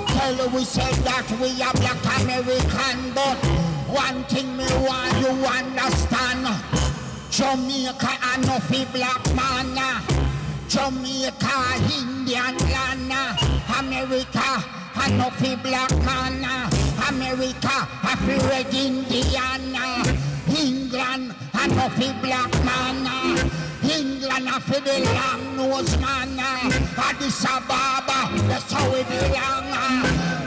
Tell you we say that we are black American, but one thing me want you understand. Jamaica and no fi black man. Jamaica Indian land. America and no fi black man. America a fi red Indian. England and no fi black man. England a fi the long nose man. Addis Ababa, that's how we belong.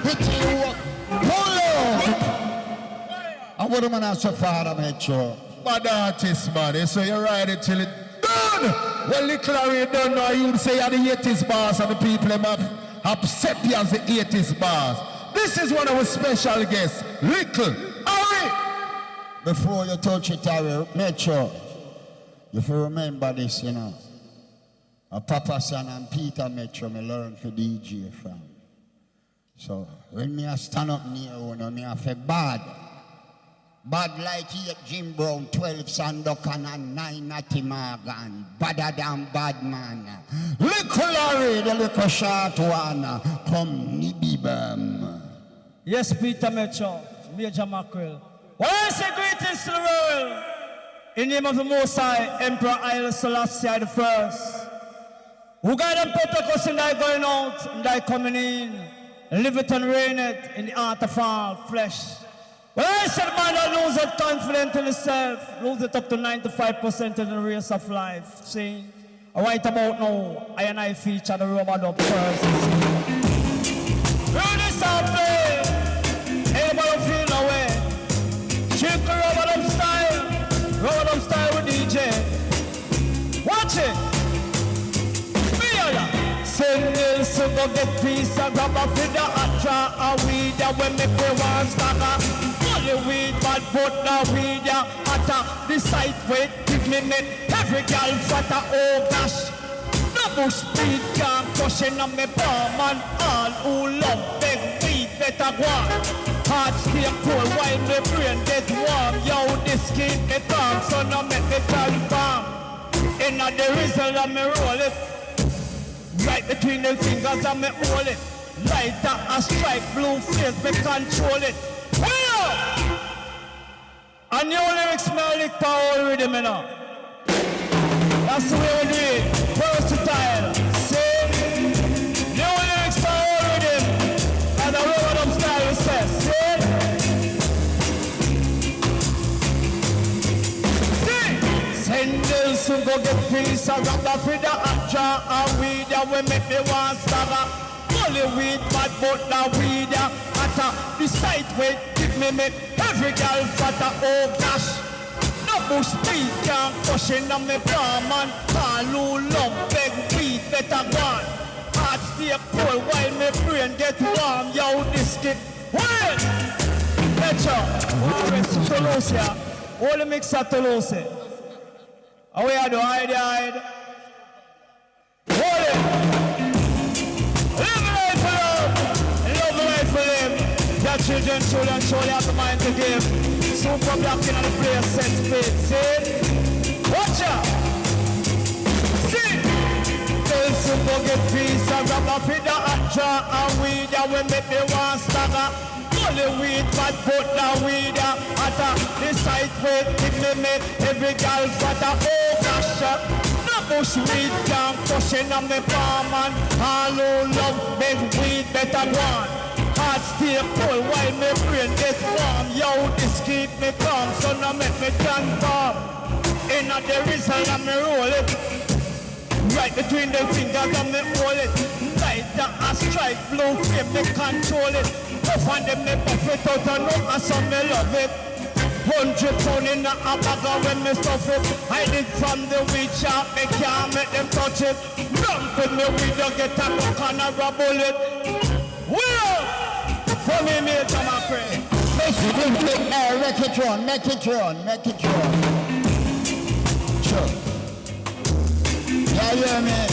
It's you. And what am I so far to make sure? Bad artist, man. So you ride it till it done. Well, little Larry don't know. You'd say you're the 80s boss, and the people have accept you as the 80s boss. This is one of our special guests, Little Harry. Before you touch it, Harry, make sure you remember this, you know. Papa San and Peter Metro, me learn for DJ from. So when me a stand up near one, me a feel bad. Bad like 8 Jim Brown, 12 Sandokan and 9 Natty Morgan. Badder than bad man. Little Larry, the little short one. Come Nibibam. Yes, Peter Metro, Major Mackerel. Well, I say greetings to the world. In the name of the Most High, Emperor Haile Selassie I. Who guide and protect us in thy going out and thy coming in. Live it and reign it in the art of all flesh. Well, I said, man, that lose it confident in himself, lose it up to 95% in the race of life. See? Right about now, I and I feature the rubber dub first. Through this all play, everybody feel no way. Shake the rubber dub style with DJ. Watch it. Send this to go get peace and grab a feed the atra and weed and when me pay one stagger. Only weed bad but now weed ya hotter. The sight weight give me every girl fatter. Oh gosh, no bush speed can't crush in on me palm and all who love big weed better go on. Heart stay cold while my brain get warm. Yo, this keep me calm so now make me transform. Inna the result of me roll it. Right between the fingers and me hold it. Lighter a strike, blue face, me control it. Well, and your lyrics smell like power rhythm, you know. That's the way we do it. Versatile. See? Your lyrics power rhythm. And the road up style says, see? Send this to go get peace and rock the feed the atra and weed and we make me one stagger. Only weed bad but now weed ya hotter. The sight weight give me every girl fatter. Oh gosh, no bush speed can't push in on me palm and all who love beg weed better gone. Heart stay cold while my brain get warm. Yo, this kid, well, let's go. Rest to Toulouse here. All the mix at Toulouse. Oh, we are the hide. Hold it. Live life for love life for them. Your children surely have the mind to give. Super black in the place, set speed. See? Watch out. See? Tell super get peace and grab a feed the atra and weed and we make the one stagger. Only weed bad but now weed ya hotter. The sight weight give me every girl fatter. Oh gosh, no bush weed can't push in on me palm and all who love big weed better go on. Heart stay cold while my brain get warm. Yo, this keep me calm, so now make me transform. Inna the result and me roll it. Right between the fingers and me hold it. Lighter a strike, blue flame, me control it. Puff on them, me puff it out and up and some me love it. 100 pound in a bag when me stuff it. Hide it from the weed shop, me can't make them touch it. Ramp with me weed, don't get a buck and a bullet. Well, for me, mate, I'm a pray. Make it run. Sure. Yeah, man.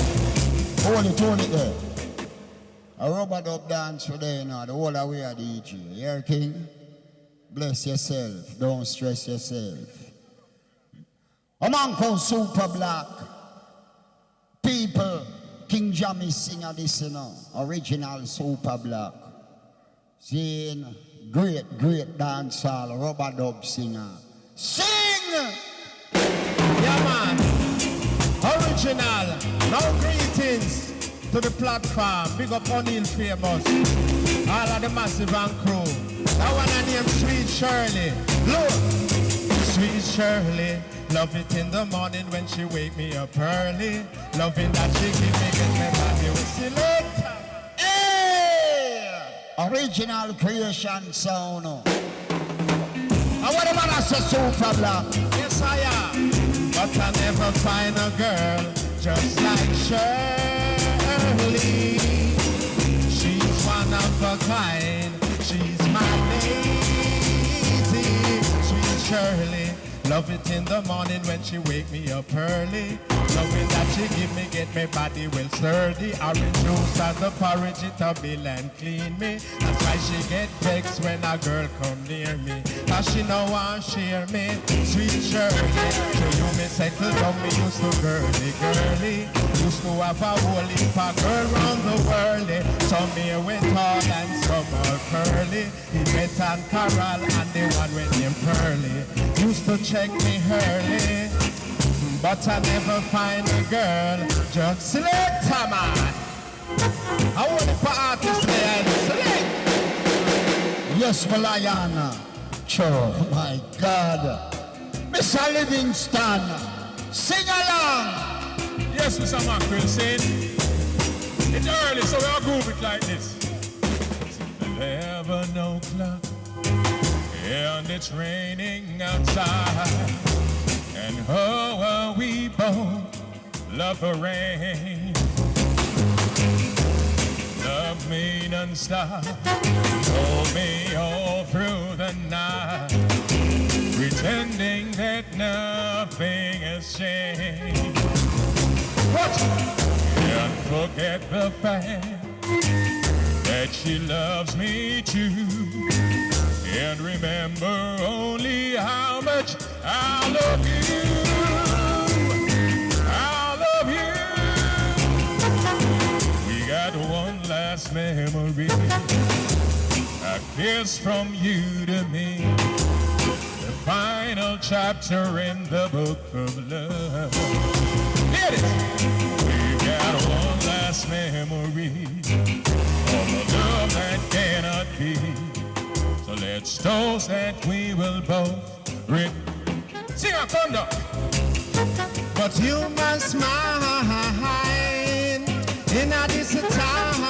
Hold it there. A rubber dub dance for there now, the whole way of DJ. Yeah, King? Bless yourself, don't stress yourself. A man called Super Black. People King Jammy singer this, you know, original Super Black. Sing, great dancehall, rubber dub singer. Sing! Yeah, man. Original. Now greetings to the platform. Big up O'Neal Famous. All of the Massive and crew. That one I named Sweet Shirley. Look. Sweet Shirley. Love it in the morning when she wake me up early. Loving that she give me get me body with selector. Hey! Original creation sound. And what about us a Super Black? Yes, I am. But I never find a girl just like Shirley. She's one of a kind. She's my lady. Sweet Shirley. Love it in the morning when she wake me up early. Loving that she give me, get me body well sturdy. Orange juice and the porridge, it'll bill and clean me. That's why she get vexed when a girl come near me. Cause she know want share me. Sweet Shirley, so you me settle down, me used to girly. Used to have a whole heap of girl round the world. Some here went tall and some all curly. Yvette and Carol and the one with him Pearly. Used to check me early, but I never find a girl. Just select a man. I want to put artists there and select. Yes, Malayana. Oh my God. Mr. Livingston, sing along. Yes, Mr. Mackerel saying it's early, so we'll groove it like this. 11 o'clock, and it's raining outside. And oh, we both love the rain. Love me non-stop, hold me all through the night, pretending that nothing has changed. Can't forget the fact that she loves me too, and remember only how much I love you. I love you. We got one last memory, a kiss from you to me, the final chapter in the book of love. Get it! We got one last memory of a love that cannot be. So let's toast that we will both sing a thunder. But you must mind in a this time.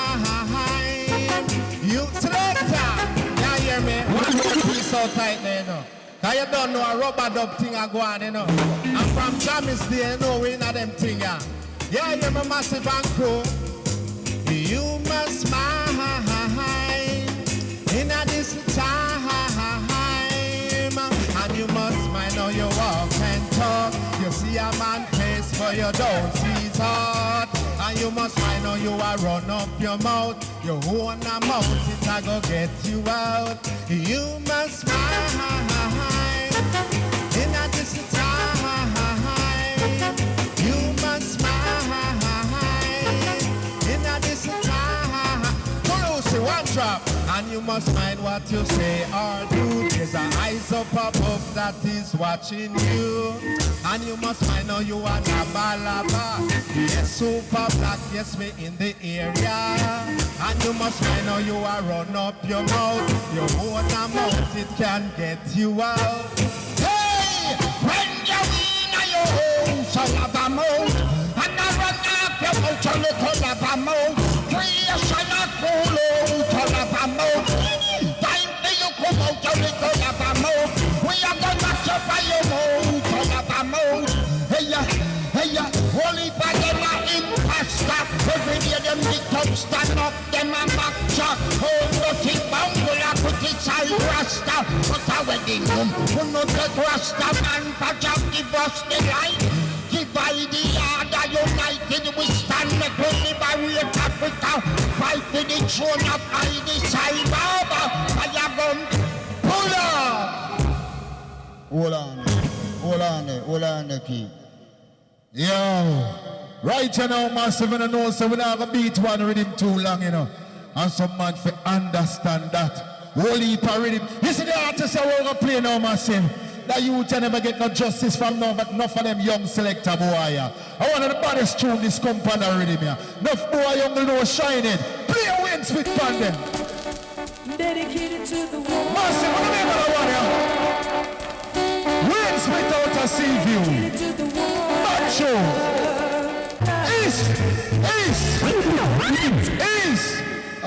You selector. You hear me? One more piece so tight there, you know. Cause you don't know a rubber dub thing a go on, you know. And from Jammy's day, you know we in a them thing, yeah. Yeah, you hear me, Massive and crew. You must mind in a this time. And you must mind how you walk and talk. You see a man face but you don't see his heart. And you must mind how you a run up your mouth. You own a mouth, it a go get you out. You must mind in a this time. You must mind in a this time. Lucy, one drop. And you must mind what you say or do. There's an eyes up above that is watching you. And you must mind how you are laba. Yes, Super Black, yes, me in the area. And you must mind how you are run up your mouth. Your own mouth, it can get you out. Hey! When you're in your house, I love a mouth. And I run up your mouth, a little love a mouth. Creation of cool out, a love a mouth. Time for you come out, a little love a mouth. We are gonna match up by your mouth, a love a mouth. Hey, only for them a imposter. Every day them lick up, stand up, them a back shot. Hold nothing bungle, I put it side rasta. But a wedding room, who not get rasta man for job, give us the light. Divide the order, united we stand. Make we liberate Africa. Fight for the throne of Heidi Saibaba. Fire gun, pull up. Hold on there, key. Yo, Right you now, massive, and I know so we're not going to beat one rhythm too long, you know. And some man for understand that. Whole heap of rhythm. You see the artists that we're going to play now, massive. That you can never get no justice from no, but enough of them young selector boy. I want the baddest tune this company rhythm here. Enough boy young know shining. Play a wind spit on them. Dedicated to the war. Massive, what do you mean by that one here? Wind spit out a sea view. Macho. East.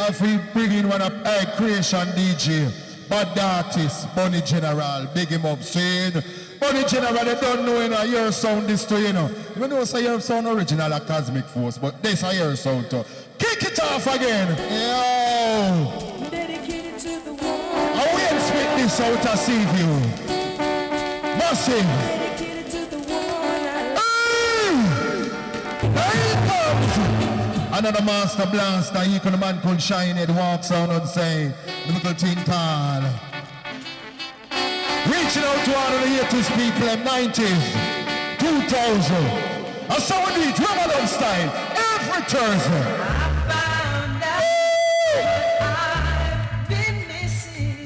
If we bring in one of our creation DJ. Bad artist, Bunny General, big him up, saying Bunny General, they don't know, you know, your sound this too, you know. You know, say your sound original at Cosmic Force, but this is your sound too. Kick it off again. Yo! Dedicated to the war. I will spit this out to see you. Massive. Dedicated to the war. There he comes. Another master blaster, he can man called Shine Head walks on and say, the little thing called. Reaching out to all of the 80s people and 90s, 2000. And so we do it, Ramadan style, every Thursday.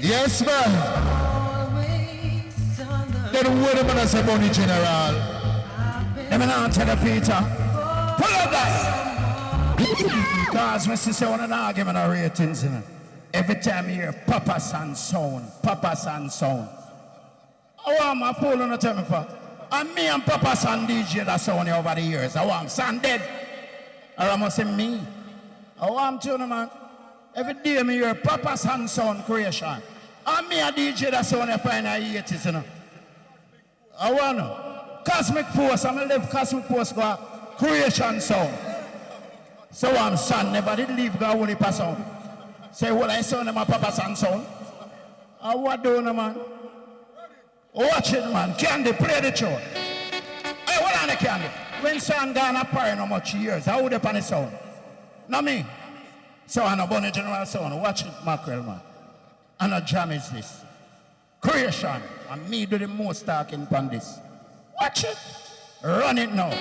Yes, man. Then what am I say, Bunny General? Let me now tell you, Peter. Pull up that. Because my sister want an argument of ratings, you know. Every time you hear Papa San sound. I want my phone on the tell me for. And me and Papa San DJ that sound over the years. I want San dead. Or I must say me. I want to, man. Every day me hear Papa San sound creation. And me a DJ that sound in the 80s, you know. I want to. Cosmic Force, I'm going to live Cosmic Force go creation sound. So I'm son never did leave God only pass on. Say what I saw in my Papa San sound. I what do no man? Watch it man. Candy play the tune. Hey, what on the Candy? When son gone up for no much years, how would they pan the sound? Not me. So I'm a Bunny General sound. Watch it, Mackerel man. And a jam is this. Creation. And me do the most talking on this. Watch it. Run it now.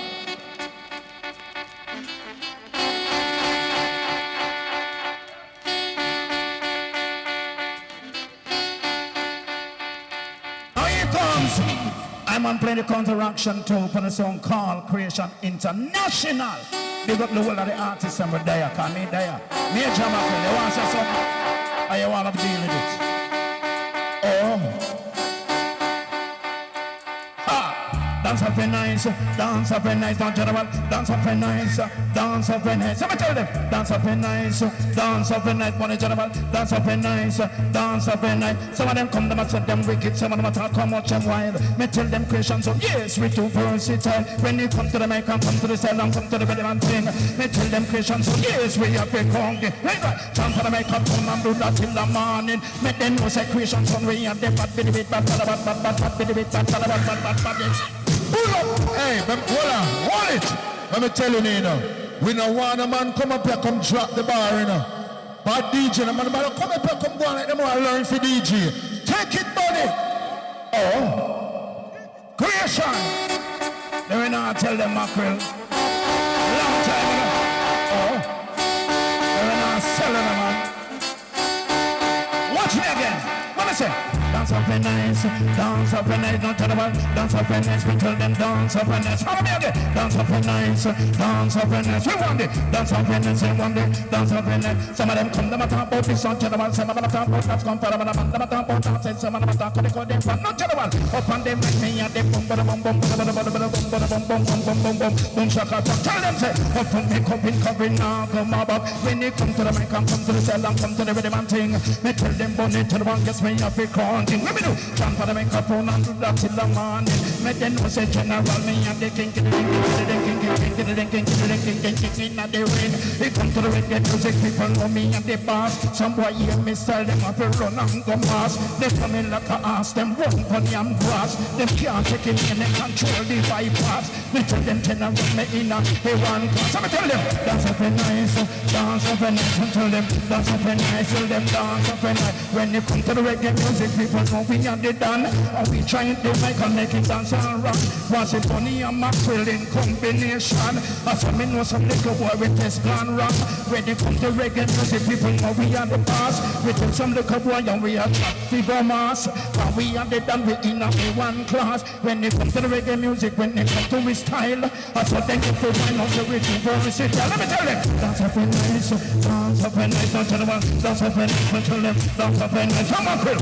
I'm on playing the counteraction too for the song called Creation International. They got the whole of the artists and we're there. Call me there. Me a drama friend. You want to say something? Or you want to deal with it? Oh. Dance up very nice, dance up very nice, don't general, dance up very nice, dance up very nice. Let me tell them, dance up very nice, dance up very nice, money general, dance up very nice, dance up very nice. Some of them come, them and say them wicked, some of them talk how much and wild. Me tell them creation, so yes, we too versatile. When you come to the mic and come to the cell and come to the relevant thing, me tell them creation, so yes, we have been hungry. Right, jump to the mic and come and do that till the morning. Make them know say creation, so we have them bad bit, bad pull up! Hey, hold it! Let me tell you, you know, we don't want a man come up here, come drop the bar, you know. Bad DJ, the man come up here, come go and let them all learn for DJ. Take it, buddy! Oh! Creation! They will not tell them Mackerel. Long time ago. Oh! They will not sell them, man. Watch me again. What I say? Dance up very nice, dance up very nice, don't tell about dance up very nice, we tell them dance up very nice. Follow me again, dance up very nice, dance up very nice. We want it, dance up very nice, we want it, dance up very nice. Some of them come, them talk about this, don't tell about some of them talk about that's come for them talk about that, some of them talk about they them from, not tell about. Up on them with me and them boom, boom, boom, boom, boom, boom, boom, boom, boom, boom, boom, boom, boom, shaka. Tell them say, up on me covering now, come about. When they come to the mic and come to the cell and come to the rhythm and thing, me tell them Bunny to the one, guess me have a crown. Let me do. Jump on the microphone and do that till the morning. Make them know say general me and the king in the rain. They come to the reggae music, people know me and the boss. Some boy hear me style, them have to run and go mass. They come in like a ass, them run on yam grass. Them can't take it in, they control the bypass. Me tell them general me in a one class. So me tell them, dance up very nice, dance up very nice. And tell them, dance up very nice, tell them dance up very nice. When you come to the reggae reggae music, people know we are the done. And we trying to make it dance and rock. Was it Bonnie and Mackerel in combination? As I know some little boy with this gone wrong. When it comes to reggae music, people know we are the boss. We tell some little boy and we are top figure mass. And we are the done, we in a one class. When it comes to the reggae music, when it comes to his style, I thought they could find out the rhythm versatile. Let me tell them, dance up and nice, dance up and nice, don't tell them, dance up and nice, don't tell them, dance up and nice. Come on, Phil.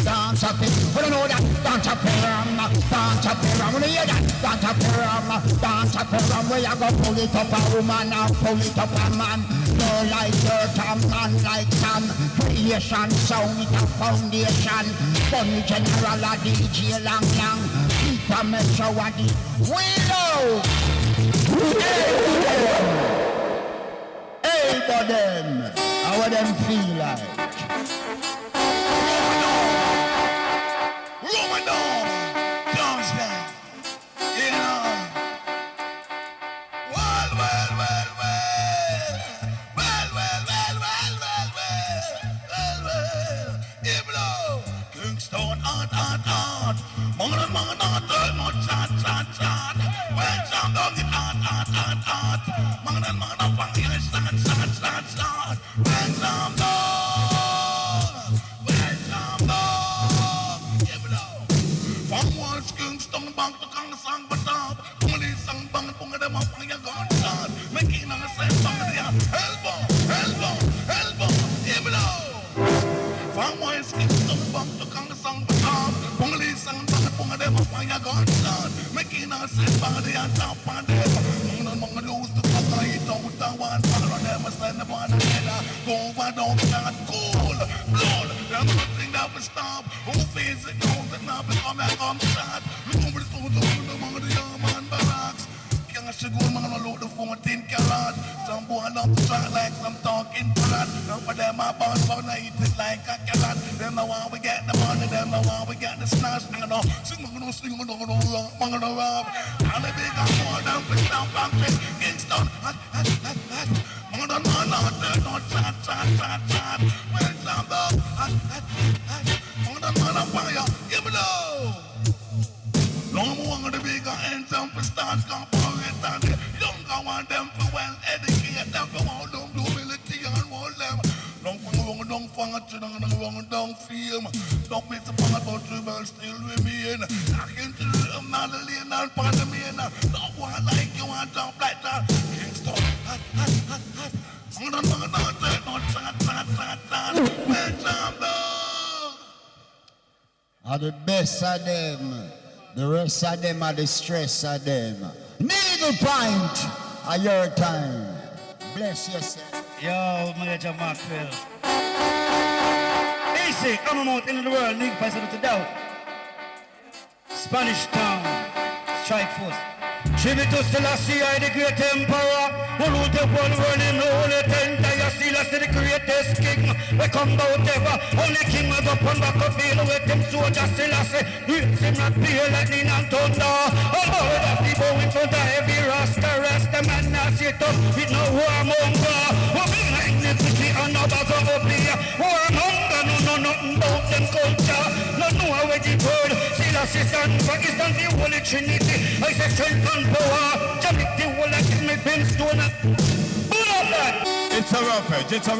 Dance up, we don't know that. Dance up, dance up, we don't hear that. Dance up, we are gonna pull it up a woman and pull it up a man. No like dirt and man like sand. Creation, sound it a foundation. Bunny General a DJ Lang Lang. Peter Metro a the Willow. Hey, for them, how them feel like? Rolling on, dance down, you know. Well, Iblo, Kingston, on. Man, chat. Well, jam down it, on. Man, fire, start. Well, jam down. Iblo. From Walsh, Kingston, back to Kangsang, Batab. Police and bang, bunga them up on your gunshot. Making on the same bang, elbow, Iblo. From Walsh, Kingston, back to Kangsang, Batab. Police and bang, bunga them up on your gunshot. Making on the same bang, they are top on them. Mga lose the fuck, I don't the one. Follow them, send them on the header. Go over, don't start cool. Blood, there's nothing that will stop. Who feels it, don't it now become a come shot. Look over the photo, among the young man barracks. Can't she go, man, load the 14 carat. Some boy love to try like some talking parrot. Some of them are born for to eat it like a carrot. Them the one we get the money, them the one we get the snatch. Sing on, man, rob. And the big more than we stand back in Kingston. Man, not chat. Well, jam up. Man, fire. Give it low. No more the bigger ends and for start corporate and the younger want them for well educate them for all them humility and all them. Don't function and don't film. Don't miss the part about rebel still remain. I can tell you I'm not a lane and part of me and don't want like you want jump like that. Kingston, are the best of them. The rest of them are the stress of them. Needle point are your time. Bless yourself. Yo, Major Mackerel. Easy, come out into the world, need pass it to doubt. Spanish town, strike force. Tribute to Selassie, the great emperor. Who ruled the whole world in the holy tent. I see the greatest king. We come out ever. Only king was up on back of field with him soldier Selassie. Raise him not pale lightning and thunder. All board of the bow in front of heavy rasta man now sit up with no warmonger. Who bring iniquity and no bag of here. Warmonger, no nothing about them culture. No know where the word. Selassie stand for Eastern the Holy Trinity. I say strength and power. Jamaic the whole like me brimstone. It's a rough edge. You know some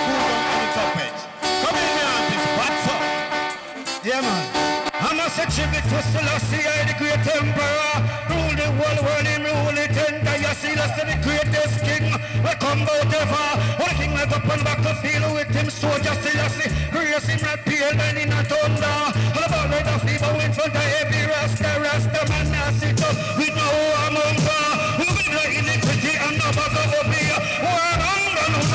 cool down on the top edge. Come in here and this what's up? Yeah, man. I'm a tribute to Selassie, the great emperor. Rule the whole world, him rule it tender. You see, that's the greatest king. We come out ever. One king like up on back of field with him soldier Selassie. Grace him not pale and in a thunder. All about like a fever in front of heavy rasta man now sit up with no warmonger. Who big like iniquity and no bag of beer. Warmonger, no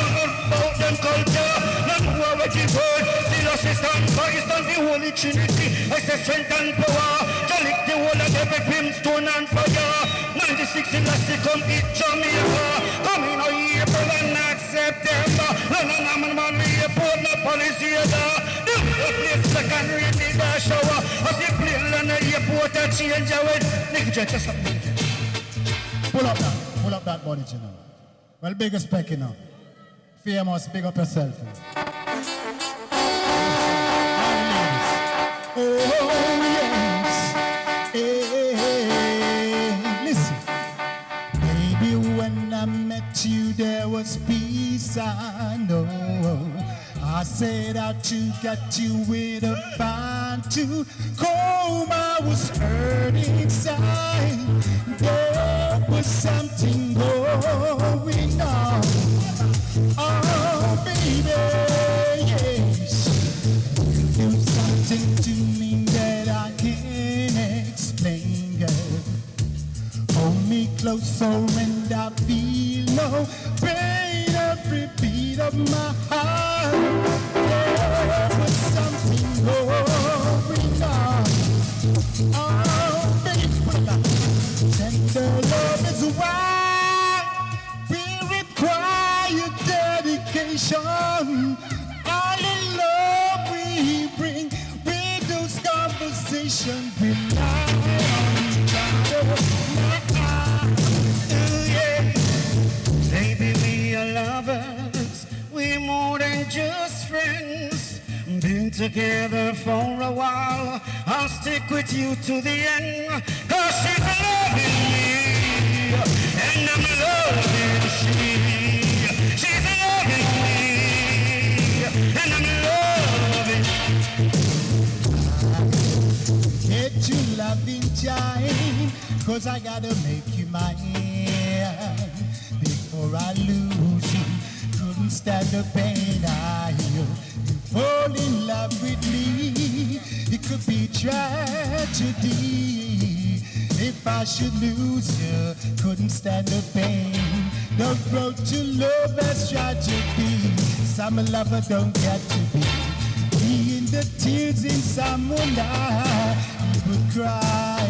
about them culture. Not war with the word. Selassie stand for Eastern the Holy Trinity. I say strength and power. Jalik the whole of every brimstone and fire. 96 in the come hit Jamaica. Come in April and not September. No man we report no policy there. The place like an rainy day shower. As the plane and the airport a change away. Nick just something. Pull up that body, you know. Well, biggest spec, you know. Famous, big up yourself. Oh, yes. Hey, listen. Baby, when I met you, there was peace, I know. I said out to get you with a fine tooth comb. I was hurting inside. There was something going on. Oh, baby, yes. You do something to me that I can't explain, girl. Hold me closer and I feel no pain. Every beat of my heart, there was something going on. Oh, baby, tender love is why we require dedication. All in love we bring, with those conversations rely on each other. Baby, we are lovers, we're more than just friends. Been together for a while, I'll stick with you to the end. Cause she's loving me, and I'm loving she. She's loving me, and I'm loving. Get you loving time, cause I gotta make you mine. Before I lose you, couldn't stand the pain. You fall in love with me, it could be tragedy. If I should lose you, couldn't stand the pain. The road to love is tragedy. Some lover don't get to be. Seeing the tears in someone's eye, you would cry.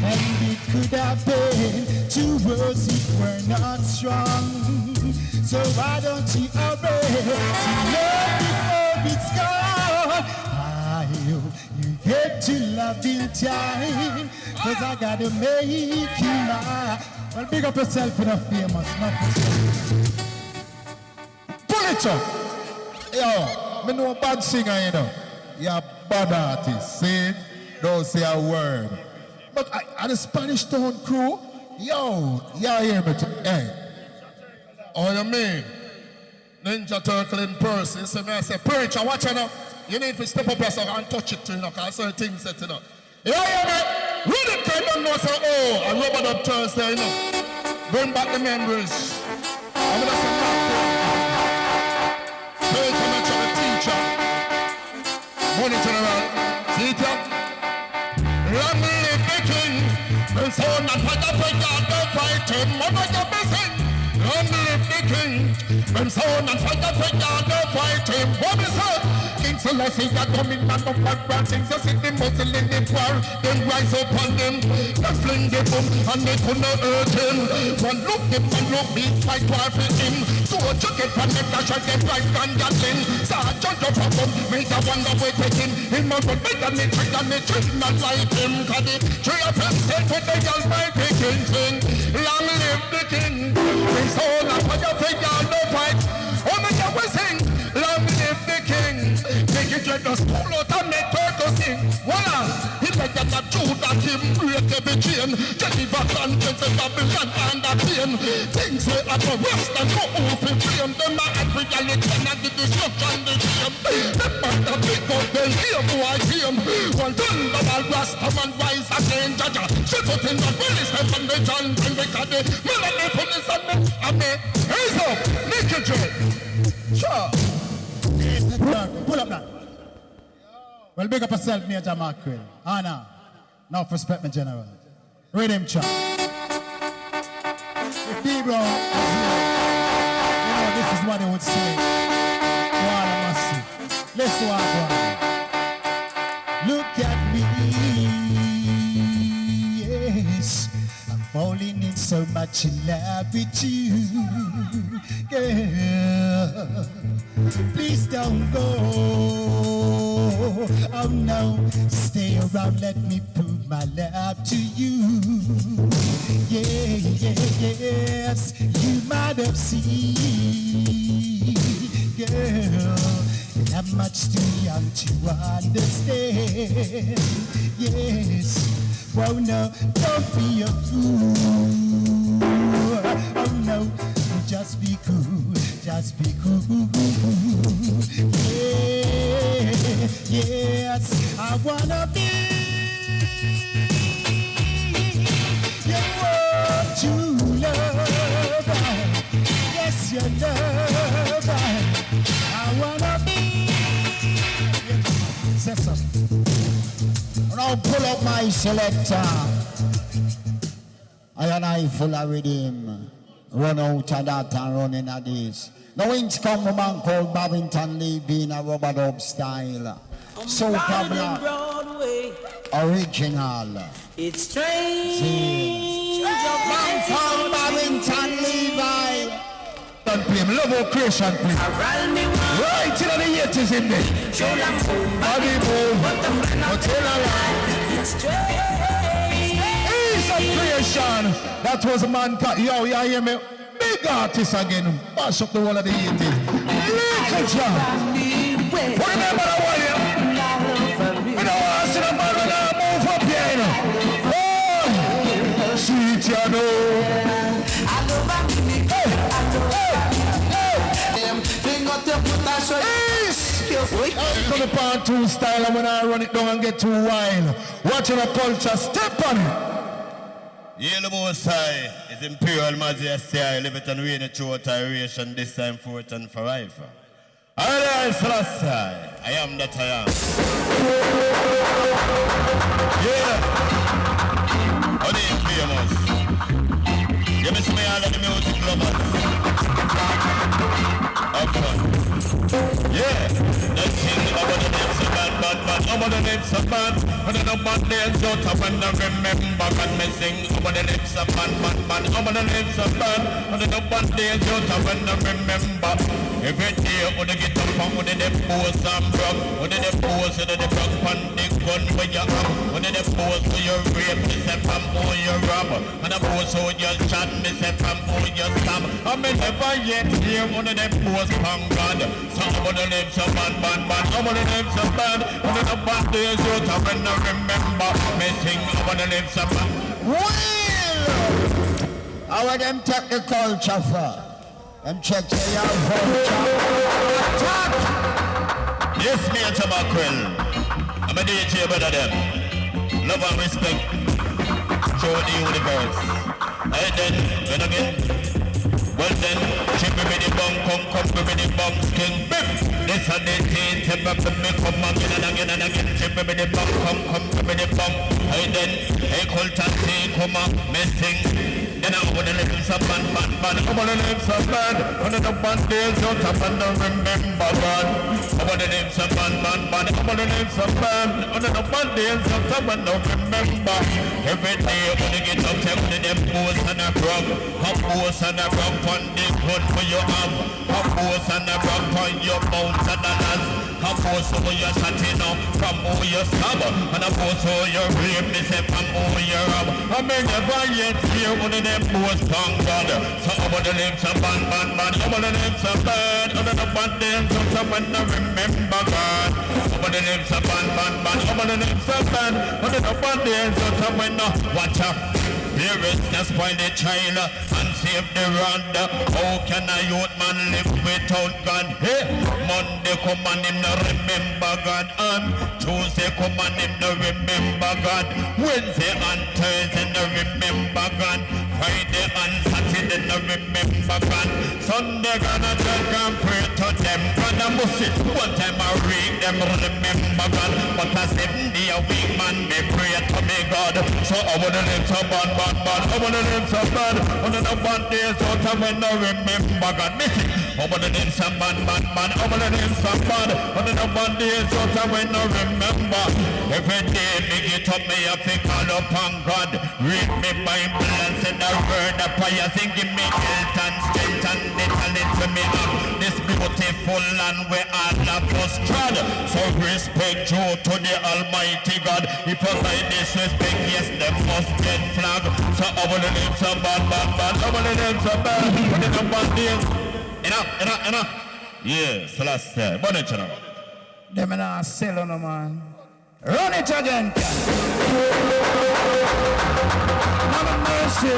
And it could have been to us if we're not strong. So why don't you hurry to love before it's gone? I hope you get to love in time, cause I gotta make you mine. Well, big up yourself in a famous, not yourself. Pull it up! Yo, me know a bad singer, you know. You're a bad artist, see? Don't say a word. But at the Spanish Town crew, yo, y'all hear me? Hey. Oh, you mean? Ninja Turtle in person. You see me, I say, preacher, watch you know. You need to step up yourself and touch it too, you know, because certain things set, you know. You hear me? Read it, kind of know, say, oh, I rub it up Thursday, you know. Bring back the memories. I'm going to say, preacher, not the teacher. Money general. See it, yeah? Long live the king. The son and father for God, the fight him. Mama, you're missing. Long live the king. The son and father for God, the fight him. What is that? King Selassie, that come in and up and brand things. They see the muscle in the war. Them rise up on them. They fling the boom and they couldn't hurt him. One look, beat fight war for him. So you get from them, dash at them right and gatling. Sergeant of a boom, make the one that we take him. In my run, make the trick and the trick not like him. Cause the three of them said with the almighty king thing. Long live the king. His soul and fire for y'all no fight. Oh my God, we sing. Long live the king. Make it get the school out and make turtle sing. Voila. He make that a Judah him break every chain. Geneva conscience and Babylon and the pain. Things we are the rest and go off in train. Them are at reality and the destruction the shame. Them are the big God they hear boy game. One thunder ball rasta man rise again. Jaja. She put in the police and the John and the Caddy. Melody police and the Amen. Raise up. Nicky J. Sure. Pull up that. Well, big up yourself, Major Mackerel. Anna. Now for respect me, General. Read him, chap. If D Brown was here, you know, this is what they would say. You all must see. Let's walk on. Look at me. Yes. I'm falling in so much in love with you, girl. Please don't go. Oh no, stay around, let me prove my love to you. Yeah, yes, you might have seen much too young to understand. Yes, well, no, don't be a fool. Oh no, just be cool, just be cool. Yeah, yes, I wanna be your true love. Yes, your love. I wanna be. Say something. Now pull up my selector. I and I full of rhythm. Run out of that and run in of this. Now inch come a man called Bavington Lee being a rubber dub style. Super black. Original. It's strange. Man called Bavington Levi. Don't play him. Love our creation, please. Right in the 80s in there. Body move. Hotel alive. It's strange. Ease of creation. That was a man cut. Yo, you hear me? Big artist again. Mash up the wall of the 80s. Little job. Remember that one, yeah? We don't want to see the man when I move up here, you know. Oh, sweet, you know. Come upon two style and when I run it down and get too wild. Watching the culture, step on it. Yellow Most High is Imperial Majesty. I live it and reign it through iteration, this time forth and forever. I am that I am. Yeah. How do you famous? You miss me all of the music lovers. Have fun. Yeah. The thing about the names of bad. About the names of bad. And then about the names out of and I remember God me sing. About the names of bad. About the names of bad. And then about the names out of and I remember. Every day when I get up and when they pose and brag. When they pose and they brag on the gun where you have. When they pose where you rape, me say from who you rob. And I pose who you chat, me say from who you stab. I may never yet hear one of them pose from God. So I'm gonna live so bad. I'm gonna live so bad. When the bad days out of when I remember. Me sing, I'm gonna live so bad. Will! How are them take the culture for? Them check say you have culture. Attack! Yes, me and Mackerel. I'm a DJ better than them. Love and respect. Show the universe. And then, when again, well then, chip me the bong, come me the bong, skin, bim. This and the teen, tip up me, come again and again and again. Chip me the bong, come me the bong. And then, a culture tea, come up, me sing. Then I wanna live some bad. I wanna live some bad. On the bad days out of and I remember God. I wanna live some bad. I wanna live some bad. On the bad days out of and I remember. Every day I wanna get up to them posts and a brag. A post and a brag on the gun where you have. A post and a brag on your mount and a last. A post where you're shutting up from who you stab. And a post where you rape me say from who you rob. I may never yet hear one of them posts from God. So I wanna live some bad. I wanna live some bad. On the bad days out of and I remember God. I wanna live some bad. I wanna live some bad. On the bad days out of when I watch out. Parents just spoil the child and save the rod. How can a youth man live without God? Hey, Monday come and him no remember God. And Tuesday come and him no remember God. Wednesday and Thursday no remember God. Friday and Saturday no remember God. Sunday gonna drink and pray to them. God I must sit one time I read them remember God. But a 7 day a week man me pray to me God. So I wanna live so bad. I wanna live so bad. On the bad days out of when I remember God. Listen, I wanna live so bad. I wanna live so bad. On the bad days out of when I remember. Every day me get up, me have to call upon God. Read me Bible and send a word of prayer. Sing give me health and strength and the talent for me have. This beautiful land where all of us trod. So respect you to the Almighty God. If I disrespect, yes, them must get flag. So I wanna live so bad. I wanna live so bad. When the bad days. Enough. Yeah, Celestia. Bonnet channel. Them not sell on man. Run it again. Have mercy.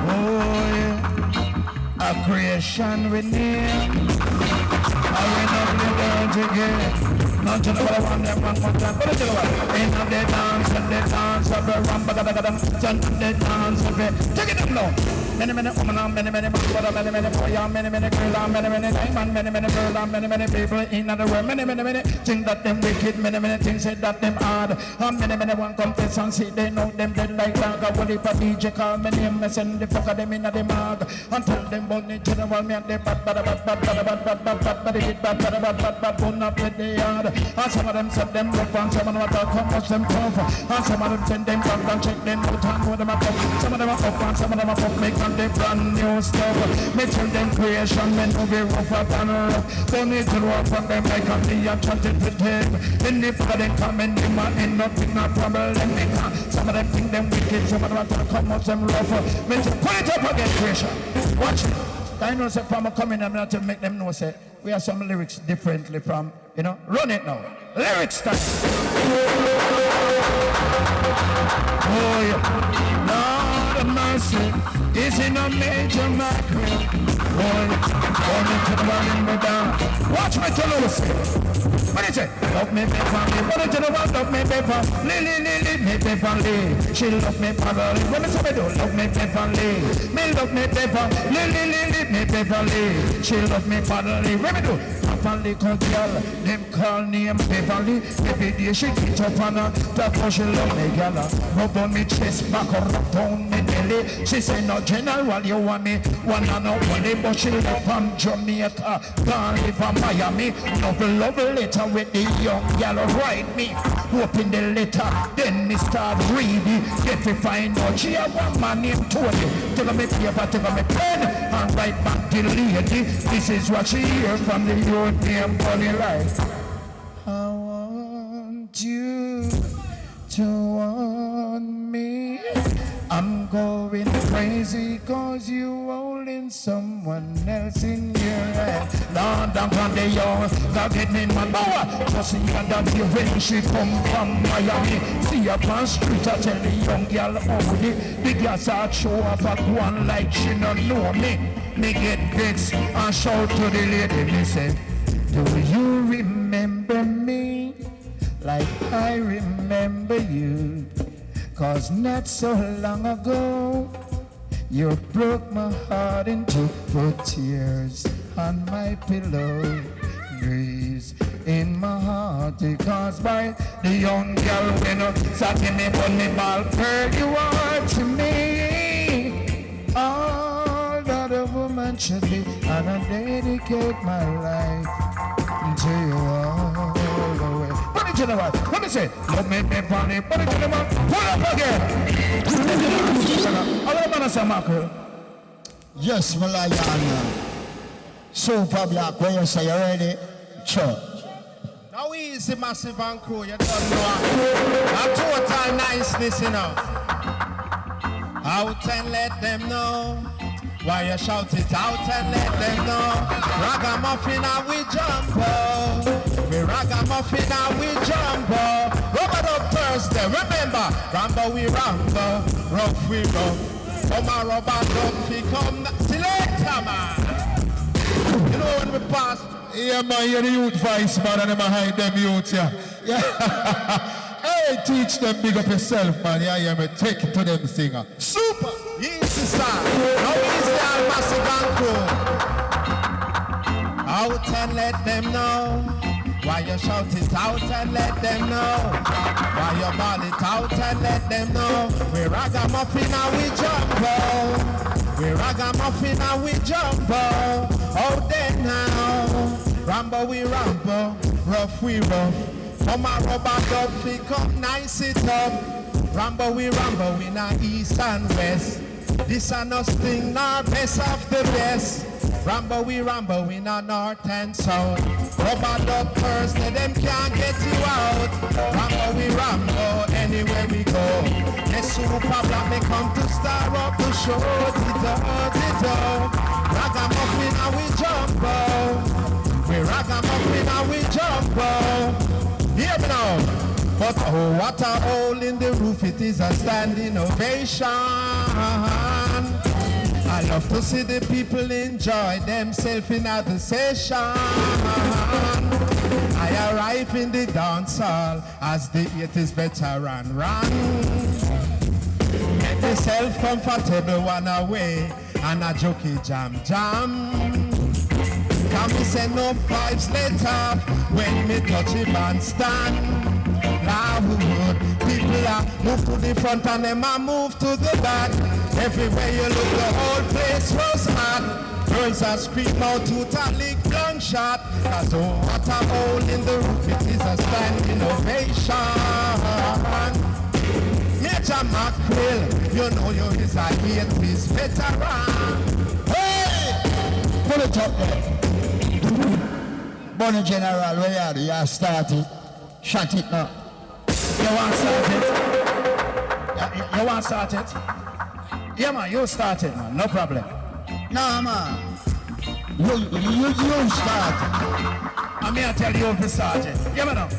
Oh yeah. A creation with name. I will not be there again. Not to know what I want them one more time. But you know what? Ain't no they dance and they dance of the rum, but they dance of it. Take it up now. Many women and many man, many boy and many girl and many time and many girl and many people in the world. Many think that them wicked, many things say that them hard. And many one confess and see they know them dead like dog. What if a DJ call me name, me send the fuck of them in the mag. And tell them about the general me and they bad, bun up with the yard. And some of them said them rough and some of them talk how much them tough. And some of them send them back and check them out and know them a fuck. Some of them are up and some of them are fuck make and they brand new stuff. Me tell them creation men who be rougher than rough. Don't need to rough on them like a me and chanted with them. In the fuck of them come in the man ain't nothing no problem. Some of them think them wicked, some of them talk how much them rough. Me tell put it up again creation. Watch it. I know say from coming I'm not to make them know say we have some lyrics differently from, you know, run it now. Lyrics time. Oh yeah. Lord of mercy is in a major macro. Boy, going into the one in the down. Watch me to lose it. What is it? Love me Beverly. What is it about? Love me Beverly. Lily, me Beverly. She love me Beverly. What me say me do? Love me Beverly. Me love me Beverly. Lily, me Beverly. She love me Beverly. What me do? Beverly called girl. Them call name Beverly. Every day she get up on her. That's how she love me girl. Rub on me chest, back or rub down me belly. She say no general, you want me. One and only, but she left from Jamaica. Gone live from Miami. Love letter with the young gal write me. Open the letter, then me start reading. Get to find out she have one man named Tony. Take me paper, take me pen, and write back to the lady. This is what she hear from the European bunny life. I want you to want me. I'm going crazy cause you holding someone else in your head. Lord, I'm on the yard, God get me in my power. Just see her that you when she come from Miami. See her on street, I tell the young girl only. The girls are show off at one like she not know me. Me get vexed and shout to the lady, me say, do you remember me like I remember you? Cause not so long ago, you broke my heart and put tears on my pillow. Grace in my heart caused by the young girl when sucking me on me ball. Girl, you are to me all that a woman should be, and I dedicate my life to you all the way. Put it to the right. Let me say, love me, Beverly. Put it to the right. Pull up again. Hello, Manasa Marco. Yes, Malayan. Super Black, when you say you're ready, sure. Now we is the massive and crew, you don't know. A total niceness, you know. Out and let them know. Why you shout it out and let them know. Ragamuffin and we jumbo. We ragamuffin and we jumbo. Rubber up Thursday, remember. Rambo we rambo, rough we rough. Come on rubber up, we come. See later, man. You know when we pass. Yeah, man, you're the youth voice, man, and I'm hide them youth, yeah. Hey, teach them, big up yourself, man. Yeah, me take it to them singer. Super! Easy, sir. Now easy, all massive and crew. Out and let them know. Why you shout it out and let them know. Why you ball it out and let them know. We ragamuffin and we jumbo. We ragamuffin and we jumbo. Oh, then now. Rambo we rambo. Rough we rough. Come on, rubber dub, we come nice it up. Rambo we not east and west. This a no sting nor best of the best. Rambo we not north and south. Rubber dub Thursday, them can't get you out. Rambo we anywhere we go. The super black they come to star up the show. Tito. Ragamuffin and we jumbo. We ragamuffin and we jumbo. But oh, what a hole in the roof, it is a standing ovation. I love to see the people enjoy themselves in the session. I arrive in the dance hall as the 80s veteran run. Make myself comfortable one away and a jokey jam. Can me send no vibes later when me touch the bandstand. Loud people are move to the front and them a move to the back. Everywhere you look, the whole place was hot. Girls are scream out totally gunshot. Cause oh, what a hole in the roof, it is a standing ovation. Major Mackerel, you know you is a 80s veteran. Hey! Pull it up there. Bonnie General, where you are? You start it. Shut it now. You want to start it? You want to start it? Yeah, man, you start it, man. No problem. No, man. You start it. I'm here to tell you to start it. Yeah, man.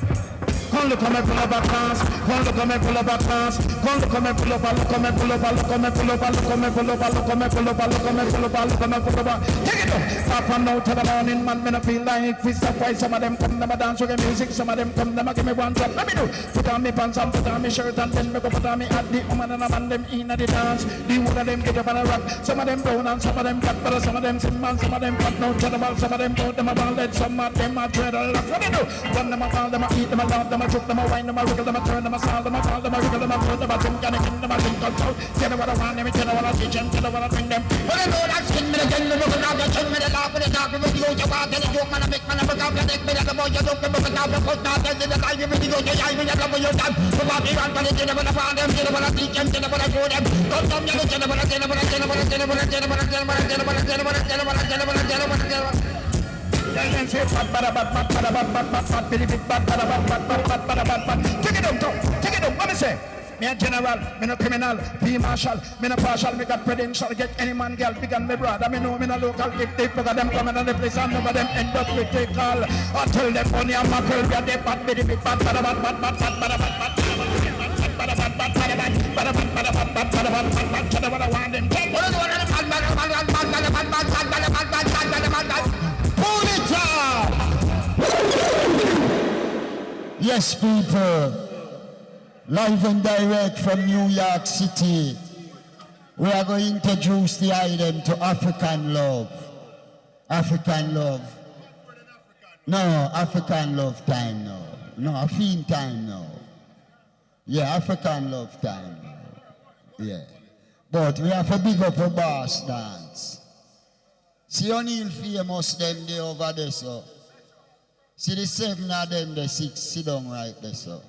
Come look, come and pull up a class. Come look, come and pull up a class. Come look, come and pull up a look, come and pull up a look, come and pull up a look, come and pull up a look, come and pull up a look, come and pull up a look, come and pull up a. Take it up. Start from now to the morning, man. Me no feel like fist up. Why some of them come, them a dance with music. Some of them come, them a give me one drop. Let me do. Put on me pants and put on me shirt and then me go put on me hat. The woman and a man them in the dance. The one of them get up and a rock. Some of them down and some of them black, but some of them sim man, some of them fat. No trouble. Some of them out, them a ball. Some of them a dread a lot. What they do? One them a ball, them a eat, them a love, them a choke, them a wine, them a wiggle, them a turn, them a salt, them a call, them a wiggle, them a put, them a drink, and again, them a drink out. Tell them what I want, them tell them what I teach them, tell them what I bring them. But I know that skin me the gun, me look out, the chin me the laugh, me the talk, me the old jabba, tell the joke, man, I make man, I look out, the neck, me the boy, you look, me look out, the foot, now, tell the life, me the go, you eye, me the love, you done. So what we want, but tell them what I found them, tell them what I teach them, tell them what I show them. Come, come, you tell them what I tell them, what I tell them, what I tell them, what I tell them, what I tell them, what I tell them, what I tell them, what I tell them, what I tell them, what I tell them, what I tell them. Take it up, what me say? Me a general, me no criminal, be marshal, me no partial, me got credential, get any man girl big and me brother, me know me no local, if they forgot them coming on the place and none of them end up with a call. I tell them money and mackerel, we are the bad, bad, bad, bad, bad, bad, bad, bad, bad, Yes, people. Live and direct from New York City. We are going to introduce the item to African love. African love. No, African love time now. No, Afin time now. Yeah, African love time now. Yeah. But we have to big up a boss dance. See O'Neal famous them there over there, so. See the 7 of them, the 6 sit down right there, so.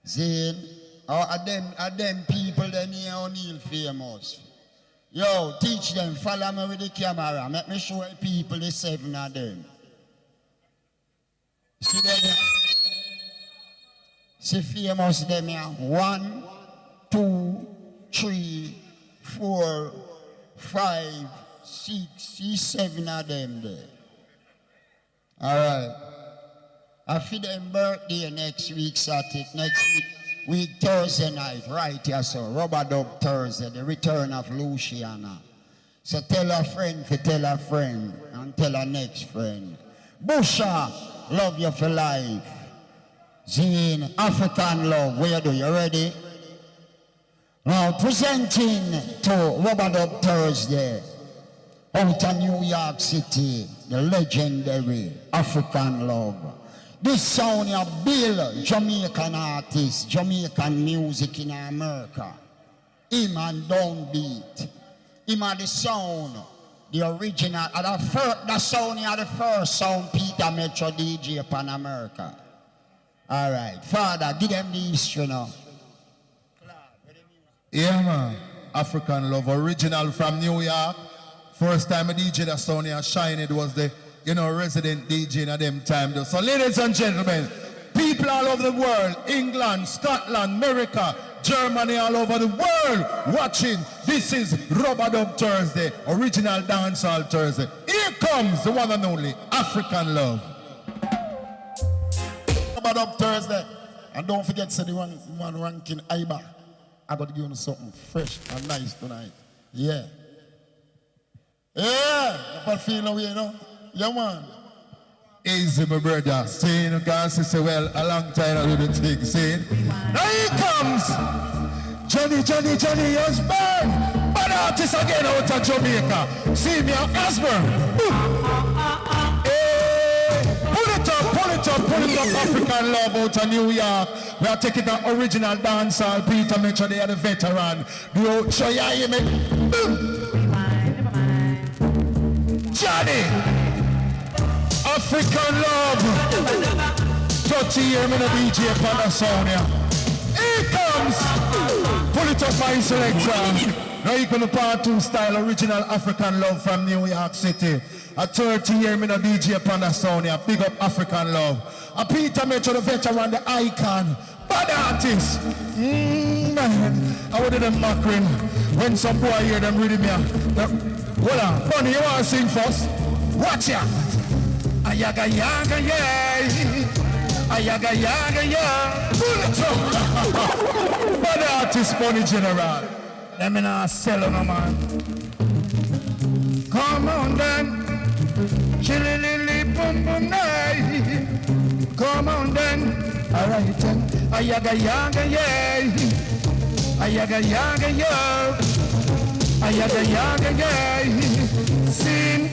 Zane, are them people them here O'Neal famous. Yo, teach them, follow me with the camera. Let me show the people the 7 of them. See them? See famous them here. 1, 2, 3, 4, 5, 6, see 7 of them there. Alright. I feel them birthday next week, Saturday, next week Thursday night, right here, so Rubber Dub Thursday, the return of Luciana. So tell a friend to tell a friend, and tell a next friend. Busha, love you for life. Zine, African love, where do you ready? Now presenting to Rubber Dub Thursday, out of New York City, the legendary African love. This sound you build Jamaican artists, Jamaican music in America. Him and downbeat. Him and the sound, the original, the sound you the first sound Peter Metro DJ upon America. Alright, Father, give them the history now. Yeah, man. African love, original from New York. First time a DJ that sound here shine, it was the resident DJ in them time. So ladies and gentlemen, people all over the world, England, Scotland, America, Germany, all over the world watching. This is Rubber Dub Thursday, original dancehall Thursday. Here comes the one and only African love. Rubber Dub Thursday. And don't forget, say the one ranking Iba. I got to give you something fresh and nice tonight. Yeah. Yeah. I feel no way, you know? Yeah, man. Easy, my brother. Saying, you can't say, well, a long time I do the thing. Saying, now here comes Johnny Osborne. Bad artist again out of Jamaica. See me on Osborne. Hey, pull it up, African love out of New York. We are taking the original dancehall. Peter Mitchell, they are the veteran. Do show you hear me? Johnny, African love. 30 years, me no DJ upon the sound here. Here comes. Pull it up, my selector. Now you can part 2 style, original African love from New York City. A 30 year me no DJ upon the sound here. Big up African love. A Peter Mitchell, the veteran, the icon. Bad artist. Man. I would do them mackerel. When some boy hear them reading me. Hold on. Bunny, you want to sing first? Watch ya. Ayaga yaga yeah. Ayaga yaga yeah. Pull it up. Bad artist, Bunny General. Let me not sell no man. Come on then. Chilly boom boom night. Come on then. Alright then. Ayaga yaga yeah. Ayaga yaga yeah. Ayaga yaga yeah. Sing.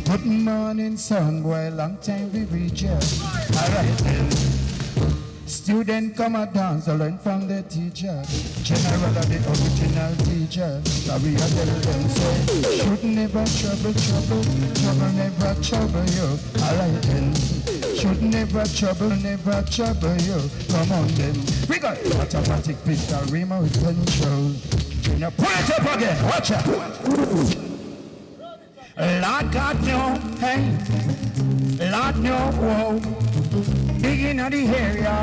Good morning sun boy, long time we reach ya. Alright then. Student come and dance, I learn from the teacher. General of the original teacher. So we are tell them say, should never trouble never trouble you. Alright then. Should never trouble you. Come on then. We got automatic pistol, remote control. Now put it up again, watch out. Lord God no, hey. Lord no, whoa. Big in the area,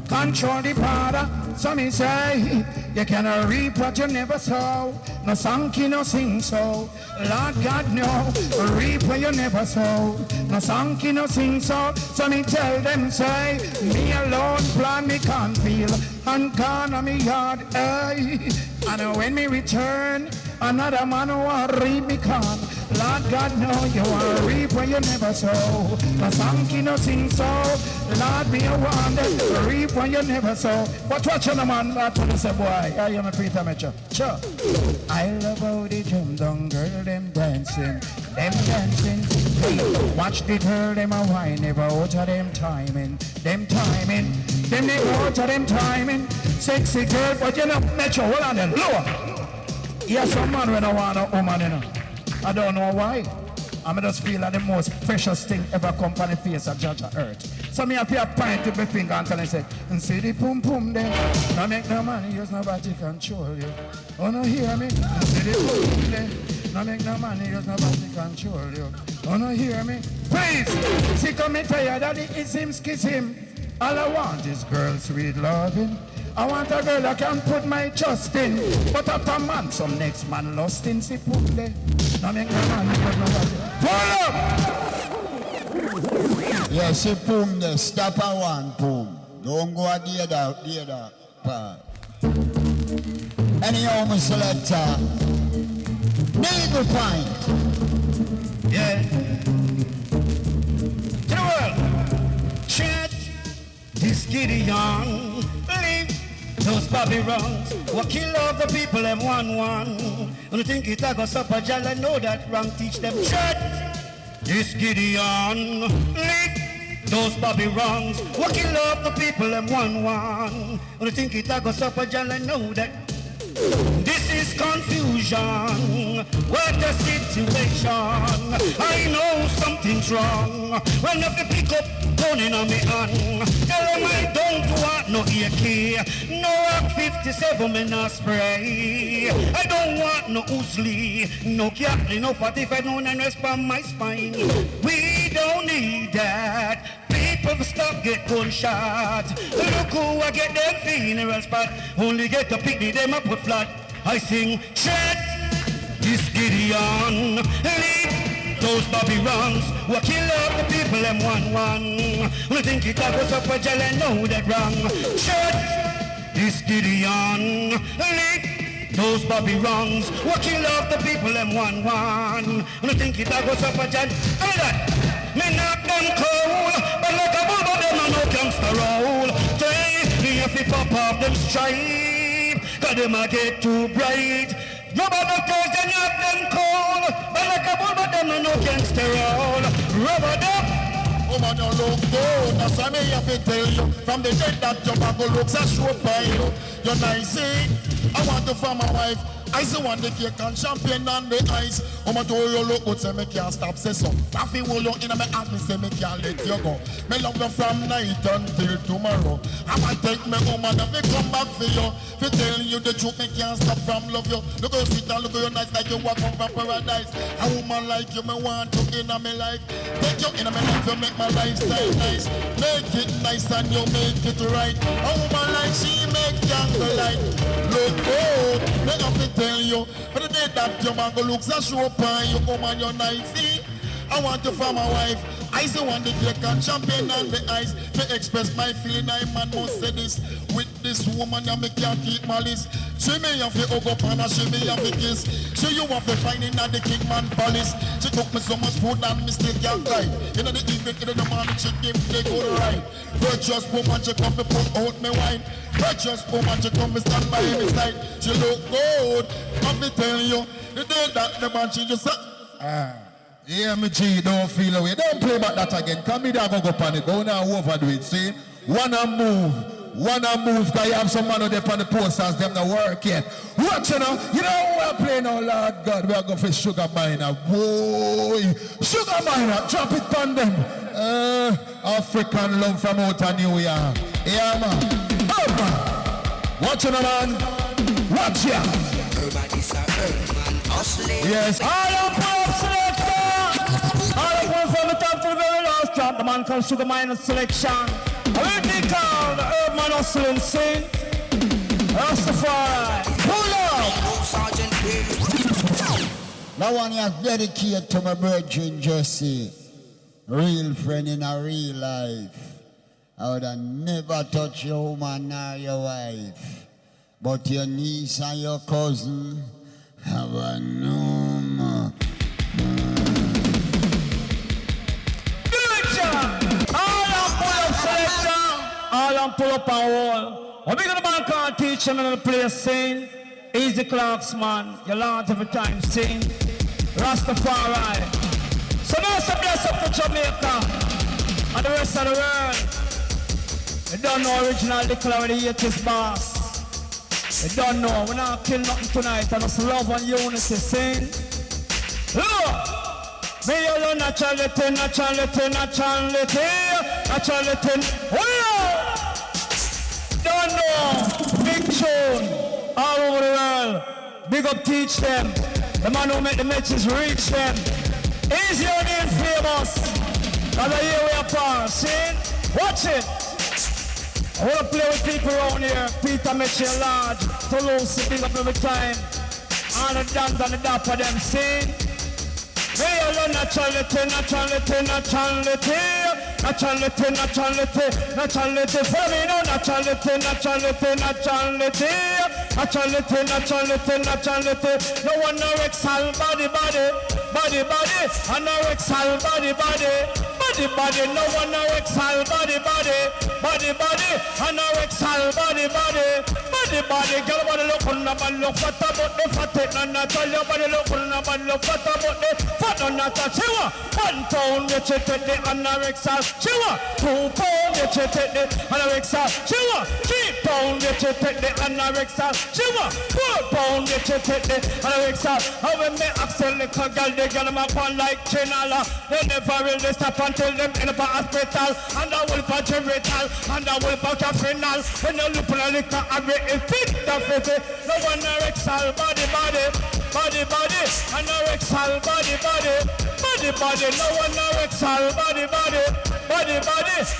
control the border. So me say, you cannot reap what you never sow. No song can no sing so. Lord God no, reap what you never sow. No song can no sing so. So me tell them say, me alone plan me can't feel. And gone on me yard, hey. And when me return, another man who want reap me can. Lord God know you want reap where you never sow. No song can no sing so. Lord me a want reap where you never sow. But watch on the man, I told you say boy, I am a Peter Mitchell. Sure. I love how the drum down girl them dancing. Hey, watch the girl them a wine, never out of them timing. Them never out of them timing. Sexy girl, but you know, Mitchell, hold on then, lower. Yes, some man when I want a woman, you know. I don't know why. I just feel like the most precious thing ever come on the face of Judge of Earth. So me have to point to my finger and tell him, say, and see the pum pum there. No make no money, use nobody control you. Oh, no hear me? See the pum pum there. No make no money, use nobody control you. Oh, no hear me? Please, see come me tired of the isms, kiss him. All I want is girl sweet loving. I want a girl that can put my trust in. But after man, some next man lost in, see put there. No make no money, use nobody. Pull up! Yeah, see boom there, stop at one boom. Don't go at the other part. Anyhow, my selector, needle point. Yeah. To the world. Chat. This Gideon. Leave those Bobby wrongs. What kill all the people them one. And you think it a go supper jal and know that wrong teach them chat. This Gideon. Leave those Bobby wrongs. What kill all the people them one. And you think it a go supper jal and know that. This is confusion. What the situation? I know something's wrong. When if you pick up gun in on me hand, tell them I don't want no AK, no AK-57 me not spray. I don't want no Uzi, no Gatling, no 45, no 9 respond my spine. We don't need that. People stop get gunshot. Look who I get them funeral spot. Only get to pick them up with flat. I sing chat. This Gideon. Leave those Bobby wrongs who kill up the people them one. We think it goes up with jail and know that wrong. Shut this Gideon. Leave those Bobby wrongs who kill up the people them one. We think it goes up with jail. Me knock them cold, but like a bull, but them a no gangster roll. Me have to pop off them stripe, cause them a get too bright. Rubber duckers, they knock them cold, but like a bull, but them a no gangster roll. Rubber duck. Oh man, you look good. That's why me have to tell you. From the day that your bag looks a show by you. You're nice, eh? I want to find my wife. I see one the cake and champagne on the ice. Oh my told you look good, say me can't stop, say so. Coffee will you in my hand, me say me can't let you go. Me love you from night until tomorrow. I might take me home and if I come back for you. If tell you the truth, me can't stop from love you. Look how sweet and look how you nice like you walk up from paradise. A woman like you, me want to in my life. Take you in my life, you make my lifestyle nice. Make it nice and you make it right. A woman like she make candlelight. Look good, me have to tell you, for the day that your man go looks a show upon you, come on your night, see? I want to find my wife. I still want the cake and champagne and the ice. To express my feeling, I man must say this. With this woman, I me can't keep my list. She me have to hug up and she me have to kiss. She you have to find in the Kingman Palace. She cook me so much food and me still can't cry. In the evening, in the morning, she give me good right. Virtuous woman, she come to put out me wine. Virtuous woman, she come to stand by me side. She look good. I me tell you, the day that the man she just said, yeah, me G, don't feel away. Don't play back that again. Come me there, go on it. Go now overdo it, see? Wanna move, cause you have some man out there on the posters, them not work yet. Watch you know we're playing now, Lord God. We are going for Sugar Miner. Boy, Sugar Miner, drop it on them. African love from out of New York. Yeah, man. Oh, man. Watch you know, man. Watch ya. Everybody's a man hustling. Yes. All up selector. All up from the top to the very last drop. The man called Sugar Miner Selection. What we call the herb man hustling scene. Rastafari. Pull up. That one is dedicated to my virgin Jesse. Real friend in a real life. I would have never touched your woman nor your wife. But your niece and your cousin have a number. All on pull up and wall. What we gonna man can't teach them in the place scene? Easy Clarks, man. You learn every time sing. Rastafari. So now some bless up to Jamaica and the rest of the world. You don't know original liquor with the 80s boss. You don't know. We're not kill nothing tonight. And it's love and unity sing. Look! Me yellow naturality. Don't know. Big tune. All over the world. Big up teach them. The man who make the messages reach them. Easy on being famous. And the year we are part. See? Watch it. I want to play with people around here. Peter Mitchell Large. Toulouse, big up every time. And the dance and the dapper them. See? We all naturality. For me, no naturality. No one no exhale body. And no exhale body. No one no exhale body. And no exhale body. Girl, body look on the man look fat about the fat it. And natural your body look on the man look fat about the fat on that. Chiwa, 1 pound which you take the anorexia. Chiwa, 2 pound which you take the anorexia. Chiwa, 3 pound which you take the anorexia. Chiwa, 4 pound which you take the anorexia. How we may accel little girl, the girl my one like Chinala. They never really stop until them in the hospital. And I will put a retal, and I will put a final. When you look at a liquor, I will fit the fit. No one exhale body. Anorexia body. No one exhale body.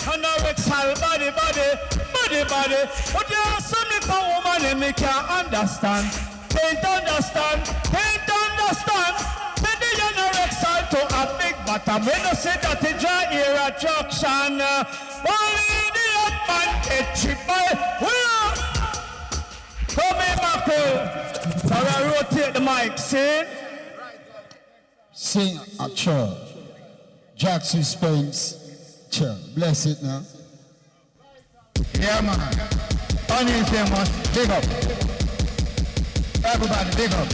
Anorexia body. But you are something for woman and me can't understand. Can't understand. Then the anorexia to a bottom. When you say that the dry air attraction, only the up man get cheap by. Come here, Marco. So I rotate the mic, see? Sing a church. Jack Suspense. Church. Bless it now. Yeah, man. Only famous. Big up. Everybody, big up.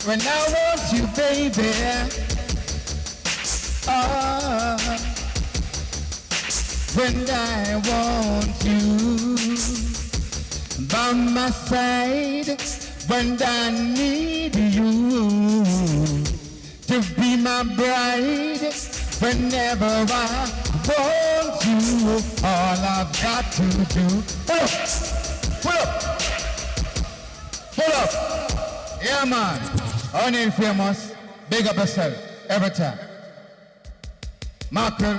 When I want you, baby, when I want you by my side, when I need you to be my bride, whenever I want you, all I've got to do. Pull up. Pull up. Yeah, man. Only famous. Big up yourself. Every time. Mackerel.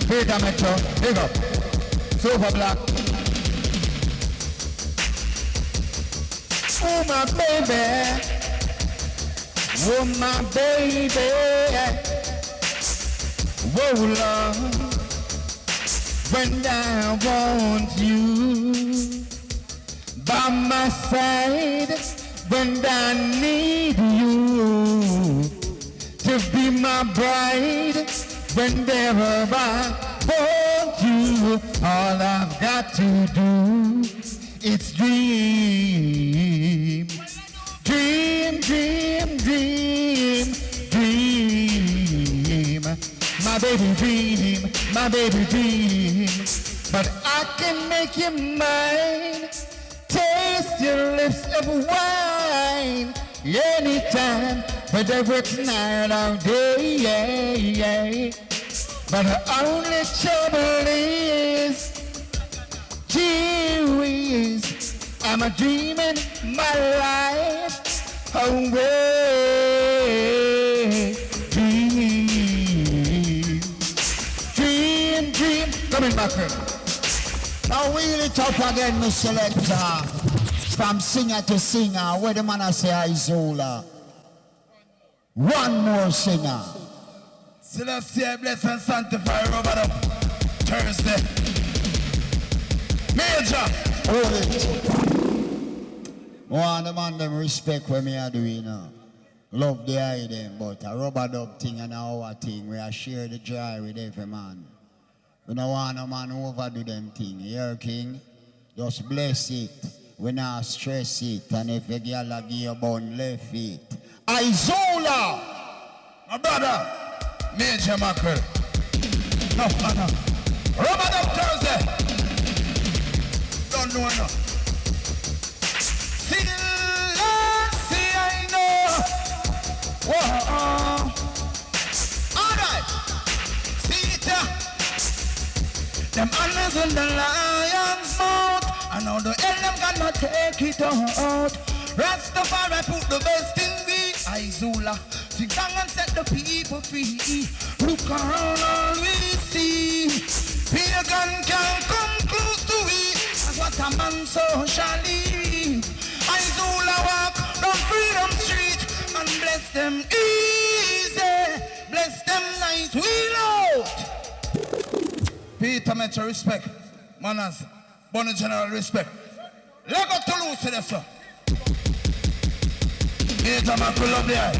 Peter Metro. Big up. Super Black. Oh, my baby. Oh, my baby. Oh, Lord. When I want you by my side, when I need you to be my bride, whenever I want you, all I've got to do is dream, dream, dream, dream, dream. My baby dream, my baby dream. But I can make you mine. Taste your lips of wine anytime, whether it's night or day. But the only trouble is, gee whiz, I'm a dreaming my life away. Dream, dream, dream. Coming back here. Now wheel it up again, Mr. Selector. From singer to singer, where the man I say Isola. One more singer. Celestia, bless and sanctify, rubber up. Thursday. Major. Hold it. One the man them respect when me are doing now. Love the eye them, but a rubber dub thing and our thing, we are share the joy with every man. We don't want no man overdo them thing. Here, King, just bless it. We not stress it. And if a girl a give you bun, left it. Isola! My brother, Major Mackerel. No, no. Rubber up Thursday. Don't know enough. See, see, I know. Whoa. All right. See it. Them animals in the lion's mouth. I know the hell them gonna take it out. Rastafari put the best in me. Izula, sing song and set the people free. Look around all we see. Pagan can come close to we. That's what a man socially. Izula walk down Freedom Street and bless them easy. Bless them nice wheel out. Peter Metro, respect. Manners, Bonnie General, respect. Let go to lose to this, sir. Major Mackerel, love the eye.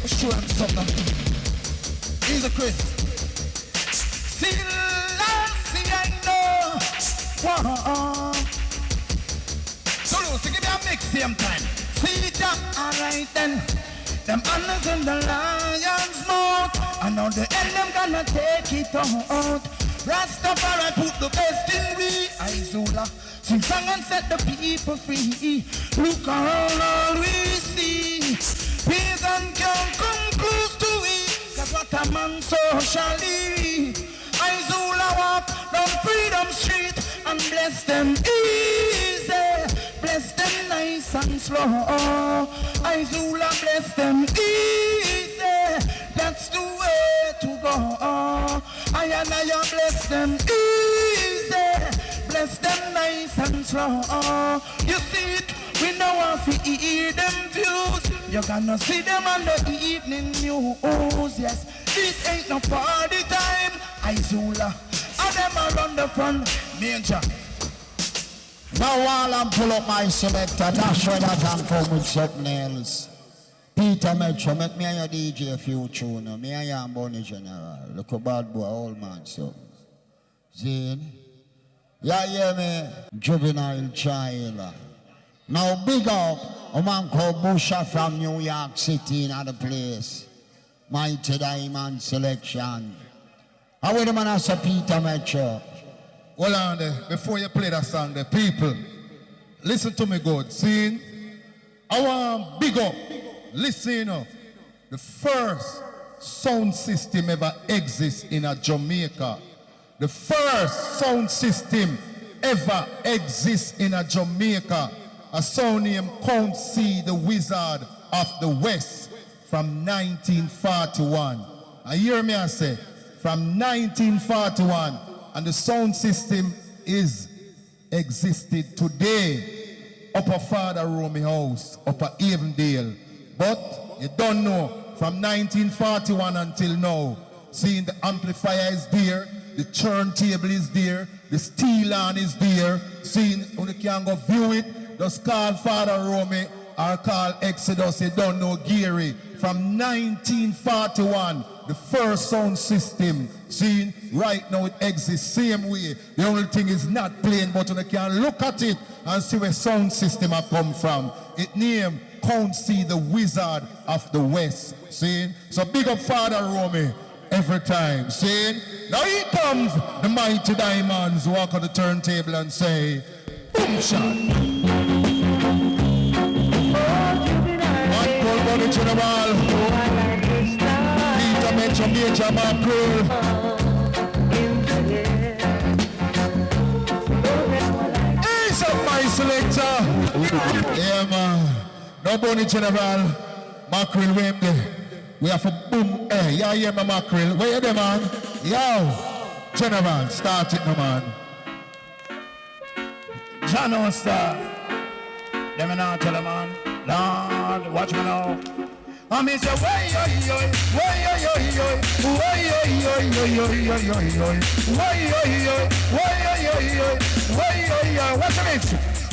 Show him something. He's a Chris. See, see, I know. Whoa. So Lucy, give me a mix same time. See that, alright then. Them animals in the lion's mouth. I know the end them gonna take it out. Rastafari put the best in we. Izula, sing song and set the people free. Look around all we see. Pagan can come close to we. That's what a man socially. Izula walk down Freedom Street and bless them easy. Bless them nice and slow. Izula bless them easy. That's the way to go. I bless them easy. Bless them nice and slow. You see it, we She don't want to hear them views. You're gonna see them on the evening news. Yes, this ain't no party time. Izula, and them around the front. Major. Now while I'm pull up my selector, that's when I can come with something else. Peter Metro, make me and your DJ a few tunes. Me and your Bonnie General. Look a bad boy, old man, so. Zane. Yeah, hear me? Juvenile child. Now big up a man called Busha from New York City in other place. Mighty Diamond Selection. How will the man ask Peter Metro? Hold on there, before you play that song, the people, listen to me good. See, I want big up, listen up. The first sound system ever exists in a Jamaica. The first sound system ever exists in a Jamaica. A sound named Count C, the Wizard of the West, from 1941. I hear me I say, from 1941. And the sound system is existed today upper Father Romy House, upper Avondale. But you don't know, from 1941 until now, seeing the amplifier is there, the turntable is there, the steel on is there, seeing when you can go view it, just call Father Romy or call Exodus, you don't know Geary. From 1941, the first sound system, see, right now it exists same way. The only thing is not playing, but you can look at it and see where sound system have come from. It named Count C, the Wizard of the West. See? So big up Father Romy every time. See? Now here comes the mighty diamonds, walk on the turntable and say, boom shot. Money to the wall. Peter Metro, Major Mackerel. Ease up my selector. Yeah, man. No Bonnie General. Mackerel, we have a boom. Hey, yeah, yeah, my Mackerel. Where you there, man? Yo. General, start it, no, man. John Star. Let me now tell a man. Lord, watch me now. I mean, say, way, yo, yo, way, yo, yo, yo, way, yo, yo, yo, yo, yo, yo, yo, way, yo, yo, way, yo, yo, yo, way, yo, yo. What's the mix?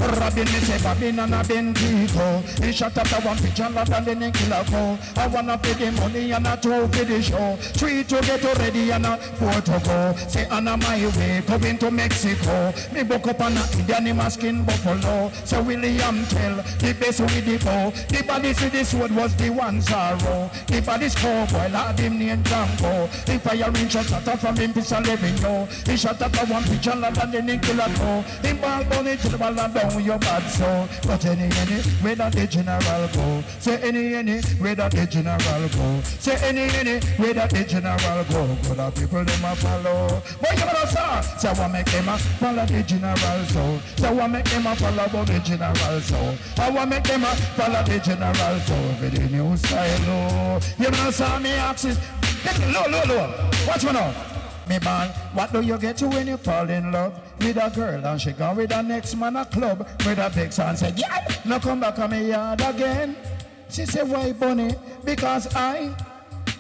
Rabin me say Babin and a Bendito. He shot up the one picture and then kill a go. I wanna pay the money and a two for the show. Three to get ready and a four to go. Say on my way going to Mexico. Me book up on a Indian masking buffalo. So William tell the best with the bow. The body see this word was the one sorrow. The body's cowboy like him named Django. The fire ring shot up from him pistol living yo. He shot up the one picture and then kill a go. The ball bunny to the ball and down your bad soul. But any where that the general go. Say any where that the general go. Say any where that the general go. Good of people them a follow. What you gonna say? Say what make them a follow the general soul. Say what make them a follow the general soul. I want make them a follow the general soul. With the new style, oh. You know say me axis. Low. Watch me now. Me man, what do you get to when you fall in love with a girl and she gone with the next man a club with a big son say, yeah, no come back on me yard again. She said, why bunny? Because I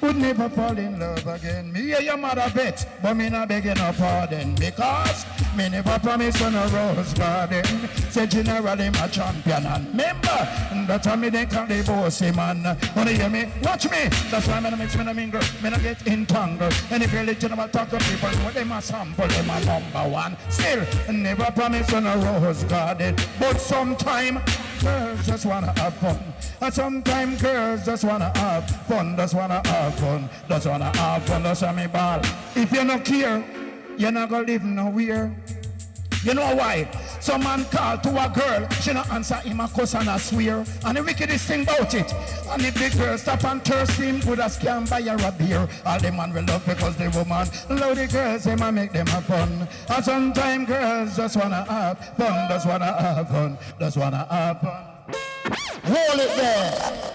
would never fall in love again. Me hear your mother bet, but me not begging her pardon because me never promise on a rose garden. Say generally my champion and member. That's why me they call the bossy man. Wanna hear me? Watch me. That's why me no mix, me no mingle, me no get entangled. And if you're general talk to people, what they must sample, they my number one. Still, never promise on a rose garden. But sometime girls just wanna have fun. And sometimes girls just wanna have fun. Just wanna have fun. Just wanna have fun. That's why me ball. If you no care, you're not gonna live nowhere. You know why? Some man call to a girl, she not answer him a cuss and a swear. And the wickedest thing about it, and if the girl stop and thirst him, would a scam buy her a beer. All the man will love because the woman love the girls, they might make them have fun. And sometimes girls just wanna have fun, just wanna have fun, just wanna have fun. Hold it there.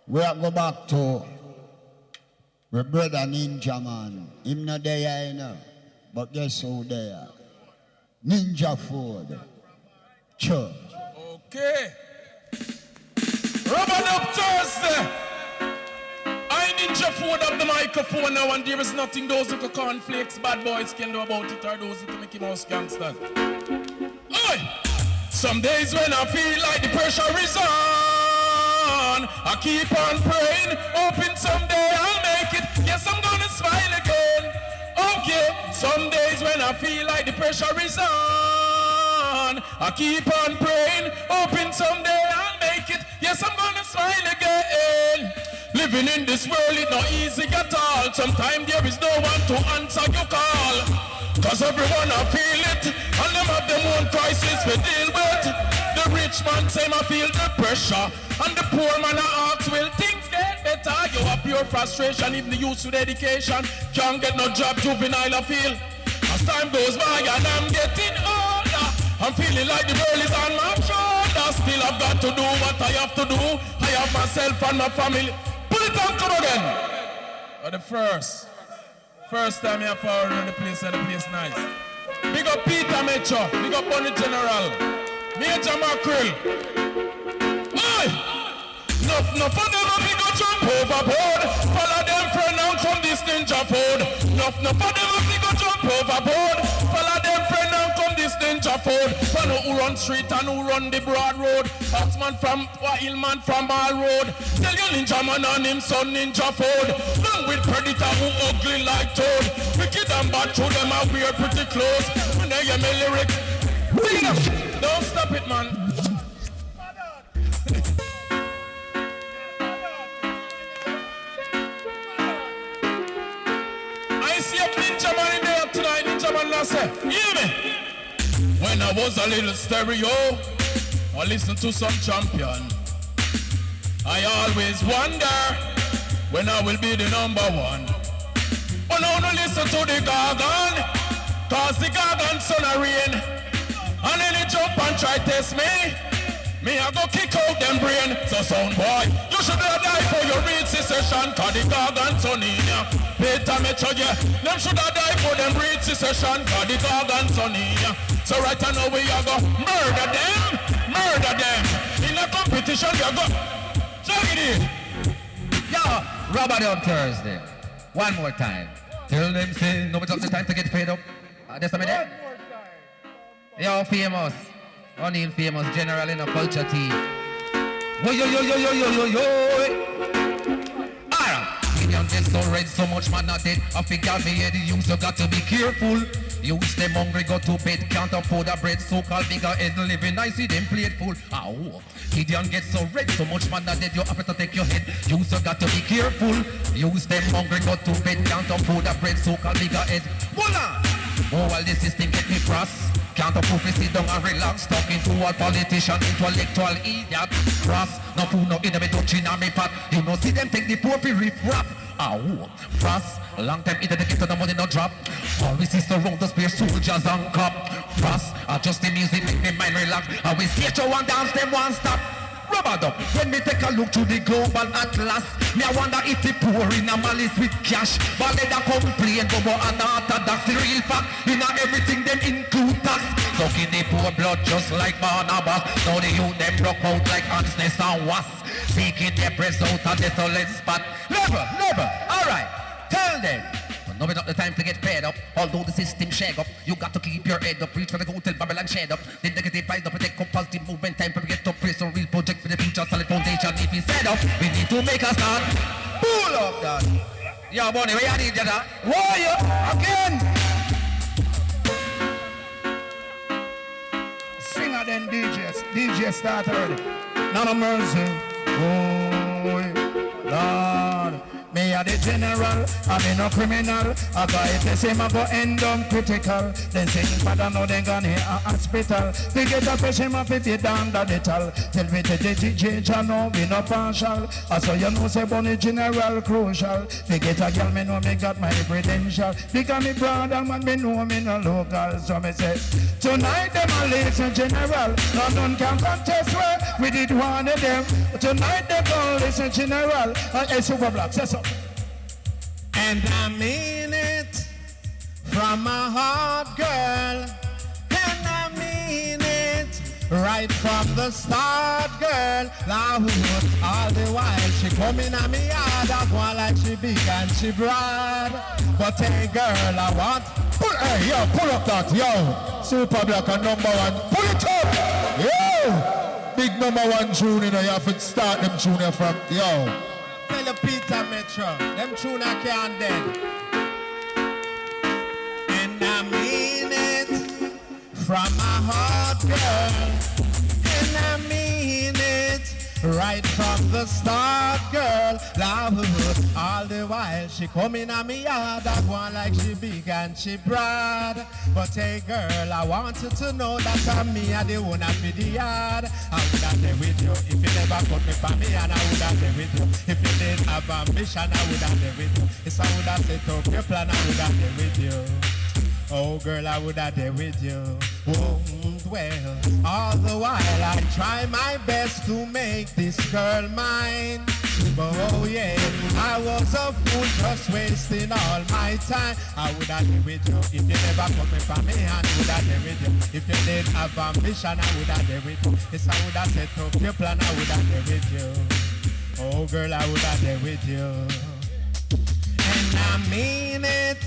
We are go back to my brother Ninja man. Him not there, you know. But guess who there? Ninja Ford. Church. Okay. Rubber Dub Thursday. I ninja food up the microphone now, and there is nothing those little cornflakes bad boys can do about it, or those little Mickey Mouse gangsters. Oi! Some days when I feel like the pressure is on, I keep on praying, hoping someday I'll make it. Yes, I'm gonna smile again. Okay. Some days when I feel like the pressure is on, I keep on praying, hoping someday I'll make it. Yes, I'm gonna smile again. Living in this world is not easy at all. Sometimes there is no one to answer your call, cause everyone I feel it, and them have them own crisis we deal with. The rich man say I feel the pressure, and the poor man I ask, will things get better? You have pure frustration, even the youth with education can't get no job, juvenile I feel. As time goes by and I'm getting older, I'm feeling like the world is on my shoulder. Still I've got to do what I have to do. I have myself and my family. Put it on, come again. For the first time you have power in the place and the place nice. Big up Peter Metro, big up Bonnie General, Major Mackerel. Oi! Enough of them we go jump overboard. Follow them friend and come this ninja food. Enough of them we go jump overboard. Follow them friend and come this ninja food. For know who run street and who run the broad road. Boxman from Hillman from Ball Road. Tell your ninja man and him son ninja food. Long with predator who ugly like toad. Wicked and bad through them and wear pretty clothes. When they hear me lyrics, don't stop it, man. I see a ninja man in there tonight. Ninja man last say, hear me. When I was a little stereo, I listened to some champion. I always wonder when I will be the number one. But now no listen to the gargan, cause the gargan son of rain. And then he jump and try test me. Me I go kick out them brain. So sound boy, you should have died for your read secession, cause the gargan son in ya. Peter Metro, yeah, them should have died for them read secession, cause the gargan son in ya. So right now we are go murder them. In a competition we are go. Check it in. Yo, Rubber Dub Thursday. One more time. Tell them say no matter the time to get paid up. That's what I mean. Yo, famous. O'Neal famous general in a culture team. Yo. Alright. Million dead so red, so much man not dead. I figure me head, you so got to be careful. Use them hungry, go to bed, can't afford a bread. So-called bigger head living, I see them play it full. Ow. Gideon gets so red, so much man not dead, you have to take your head. You so got to be careful. Use them hungry, go to bed, can't afford a bread. So-called bigger head. Voila! Oh, while the system get me cross. Can't afford to sit down and relax. Talking to a politician, intellectual idiot. Cross, no food, no in me touching on me pot. You know see them take the poor for riff rap. Ow, frost, long time either they get to the money no drop. Always see surround the spare soldiers and cop. Frost, adjust the music, make me mind relax. Always get you one dance, them one stop. Rubber Dub, when me take a look to the global atlas, me I wonder if the poor in a malice with cash. But they da complain, go and that's the real fact. In a everything them include tax. Sucking the poor blood just like Barnabas. Now the youth them broke out like ants, nest and wasps. Seeking their breaths out of the solid spot. Never, alright, tell them. Now it's not the time to get fed up. Although the system shake up, you got to keep your head up. Reach for the goal till Babylon shed up. The negative vibes up, protect up positive movement. Time to get up, praise a real project for the future. Solid foundation if it's set up. We need to make a start. Pull up that. Yo, Bonnie, where you need you that? Warrior, again. Singer then DJ start already. None of mercy. Oh, Lord. Me a the general, I be no criminal. I got it, they say I go end up critical. Then say father no they gone here a hospital. They get a patient ma fi be down the little. Tell me the DJ no be no partial. I saw you know say Bonnie general crucial. They get a girl me know me got my credential. Because me brother man me know me no local. So me say tonight them a listen general. No none can contest where we did one of them. Tonight them all listen general. A super black say so. And I mean it from my heart, girl. And I mean it right from the start, girl. Now all the while she coming at me hard, I want like she big and she broad. But hey girl, I want Hey, yo, pull up that, yo. Super Black and number one. Pull it up, yo. Big number one tune, you know, you have to start them tune here from, yo. tell the Peter Metro, them tune I can't dead. And I mean it from my heart, girl. And I mean it right from the start, girl. Love all the while she coming at me hard. I want like she big and she broad. But hey girl, I want you to know that I'm me and the one of the yard. I would have stayed with you if you never cut me for me, and I would have stayed with you if you didn't have ambition. I would have stayed with you. If I would have set up your plan, I would have stayed with you. Oh girl, I would have there with you. Well, all the while I try my best to make this girl mine. But oh yeah, I was a fool just wasting all my time. I would have there with you if you never come for me, and I would have there with you. If you didn't have ambition, I would have there with you. Yes, I would have set up your plan, I would have there with you. Oh girl, I would have there with you. And I mean it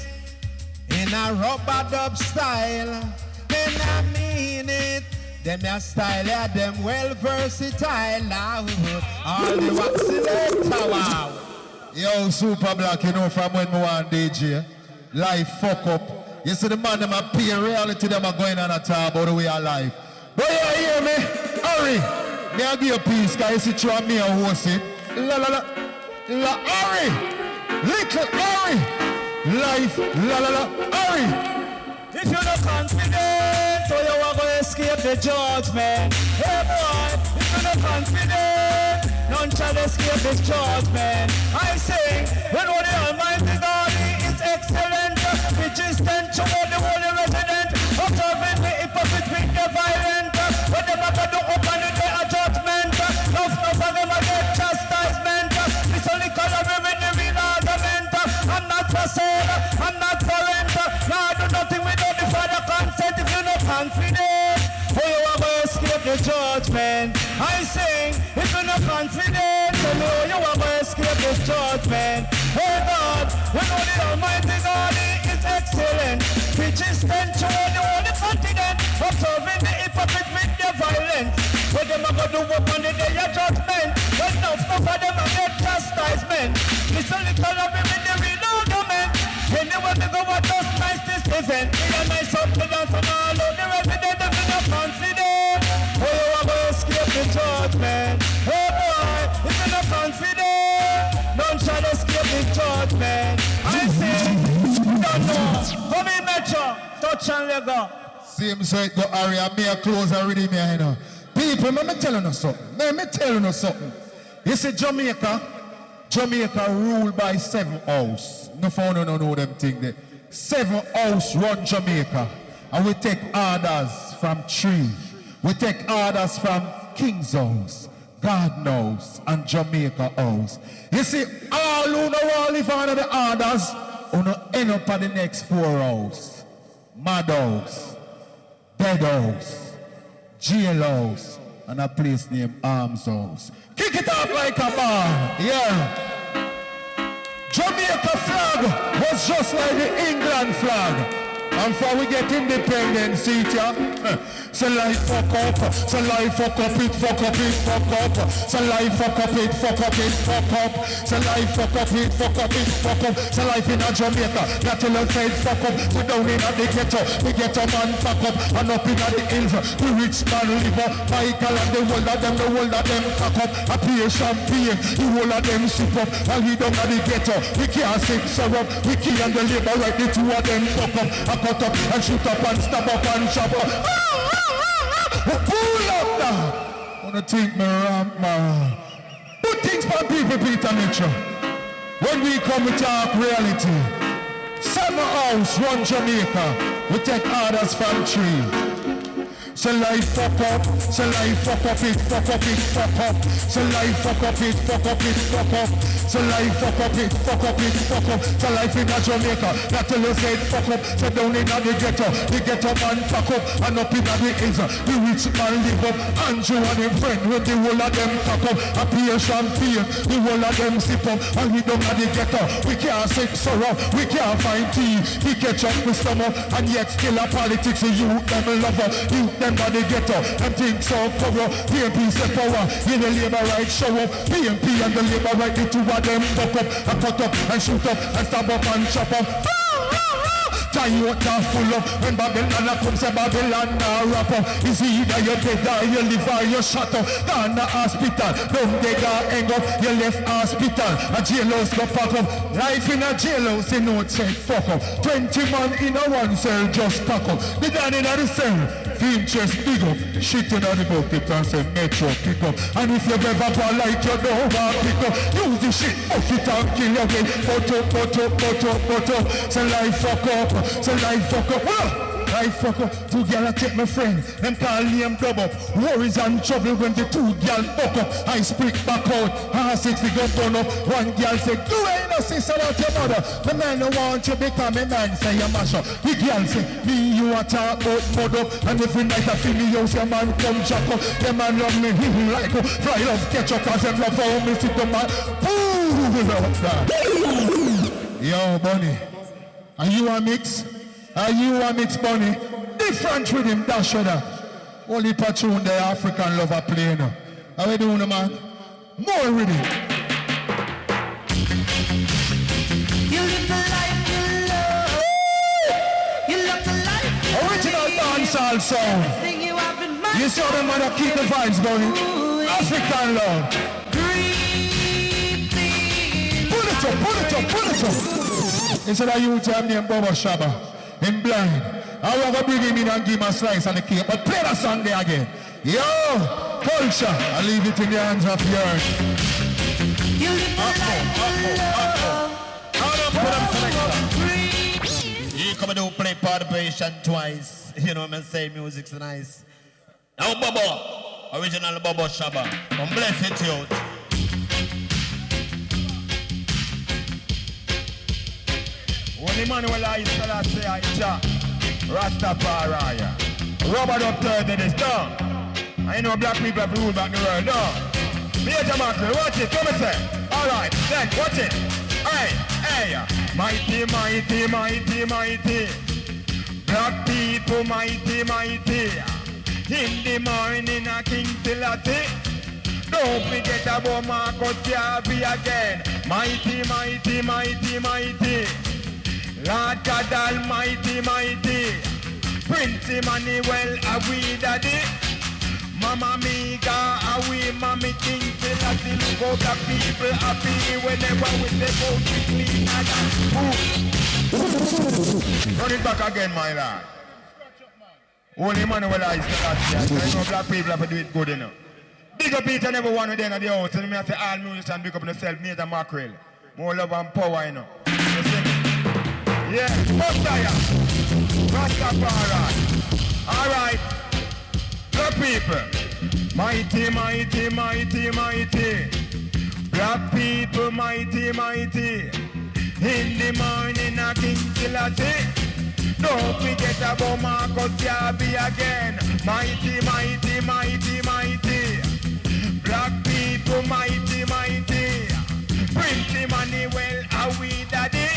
in a rubber dub style, and I mean it. Them your style, yeah, them well versatile. Now, all the wax selector, wow. Yo, Super Black, you know from when we want DJ, life fuck up. You see the man, them a pay reality, them are going on a talk about the way of life. But you hear me? Hurry! Me I give you a piece, cause you see through me and host it. Hurry! Little hurry! Life, hurry! If you're not confident, so you are going to escape the judgment. Hey boy, if you're not confident, none shall escape this judgment. I say, when the Almighty God is excellent, which is sent toward the holy resident, observing the hypocrite with the violent, when them are going to open the day of judgment, enough of them are get chastisement. It's only coloring with the real argument. I'm not for sale, I'm not for rent. Now I do nothing without the Father consent. If you're not confident, oh, you are going to escape the judgment. I sing, if you're not confident, so no, you are going to escape this judgment. Oh God, we know the Almighty God is excellent, which is sent toward the holy continent, observing the hypocrite with their violence. But them are going to do up on the day of judgment. But enough of them are get chastisement. It's only color with the real argument. Anyway, we go at those nice this event. We are nice up to dance from all of the residents. If you're not confident, oh, you are going to escape the judgment. Oh boy, if you're not confident, none shall escape the judgment. I say, don't know. Come in, Metro, touch and let go. Same so it go area, me a close already, me I know. People, let me tell you something. Let me tell you something. You see Jamaica ruled by 7 house. No phone, no know them thing there. 7 house run Jamaica. And we take orders from 3. We take orders from King's House, God knows, and Jamaica House. You see, all who know all live under the orders, who know end up at the next 4 house. Mad House, Dead House, Jail House, and a place named Arms House. Kick it off like a ball, yeah. Jamaica flag was just like the England flag. And for we get independence, see ya. So life fuck up, so life fuck up it, fuck up it, fuck up. So life fuck up it, fuck up it, fuck up. So life fuck up it, fuck up it, fuck up. So life in a Jamaica, not till I say fuck up. We down in the ghetto, we get a man fuck up. And up in the hills, the rich man live up. Michael and the whole of them fuck up. I pay champagne, the whole of them sip up. While we down in the ghetto, we can't sip syrup. We can't the labor right, the 2 of them fuck up. I cut up and shoot up and stab up and chop up. Pull up now. Wanna think me ramp man. Put things for people, Peter Mitchell. When we come we talk reality. 7 house run Jamaica. We take orders from 3. Say life fuck up, say life fuck up it, fuck up it, fuck up. Say life fuck up it, fuck up it, fuck up. Say life fuck up it, fuck up it, fuck up. Say life in a Jamaica, that till you say it fuck up. Say down in the ghetto man pack up. And up in the hills, the rich man live up. Andrew and him friend, when the whole of them pack up. A pay champagne, the whole of them sip up. And we down at the ghetto, we can't sing sorrow, we can't find tea. We catch up with stomach, and yet still a politics. You them lover, you them body ghetto, and think so cover. PMP say power, in the labor right show up. PMP and the labor right, the two of them buck up, and cut up, and shoot up, and stab up, and chop up. Toyota full up. When Babylon comes, say Babylon now wrap up. Is either you dead or you live or you shut up. Down the hospital, don't they got hang up. You left hospital, a jailhouse go pack up. Life in a jailhouse, you know it said fuck up. 20 man in a one cell just pack up. The down in the cell, film chest big up. Shit in the bucket and say metro pick up. And if you ever go like you don't want pick up, use the shit, bucket and kill you again. Photo. Say life fuck up. So life fuck up, life fuck up. Two gyal take my friend, them call name dub up. Worries and trouble when the two gyal buck up. I speak back out, R6 we go burn up. One gyal say, you ain't no sister like your mother. The man don't want you become a man, say you mash up. The gyal say, me you a talk about mud up. And every night I feel me house, your man come jack up. The man love me, he like up. Fly love catch up, cause them love how me sit the man. Ooh, yo, Bunny. Are you a mix? Are you a mix, Bunny? Different rhythm, dash with that. Only patron the African lover playing. How we doing, man? More rhythm. You live the life you love. You love the life you Original dancehall sound. You saw them man that keep the vibes going. African love. Pull it up. Instead of you tell me in Bobo Shabba, in blind, I want to bring him in and give him a slice on the cake, but play that song there again. Yo, culture, I leave it in the hands of yours. You live the life you come and do play participation twice. You know what I'm saying? Music's nice. Now Bobo, original Bobo Shabba. Come bless it out. When Emmanuel I say I cha Rastafari. Robert up third in this done. I know black people have to rule back the world, no. Major Mackerel, watch it, come and say. Alright, then watch it. Hey. Mighty. Black people mighty. In the morning a king till a tea. Don't forget about Marcus Garvey again. Mighty. Lord God Almighty. Prince Emmanuel, are we daddy? Mama Miga, are we mommy King Selassie? Look how black people happy whenever we step out we clean. Run it back again, my lord. Only Emmanuel I Selassie. I know black people have to do it good enough. Big up each and every one of them at the house. And I say all musicians big up themselves, Major Mackerel. More love and power, you know. Yeah, Messiah, Rastafari. All right, black people, mighty. Black people, mighty. In the morning, a King Selassie. Don't forget about Marcus Garvey again. Mighty. Black people, mighty. Prince Emmanuel, are we daddy?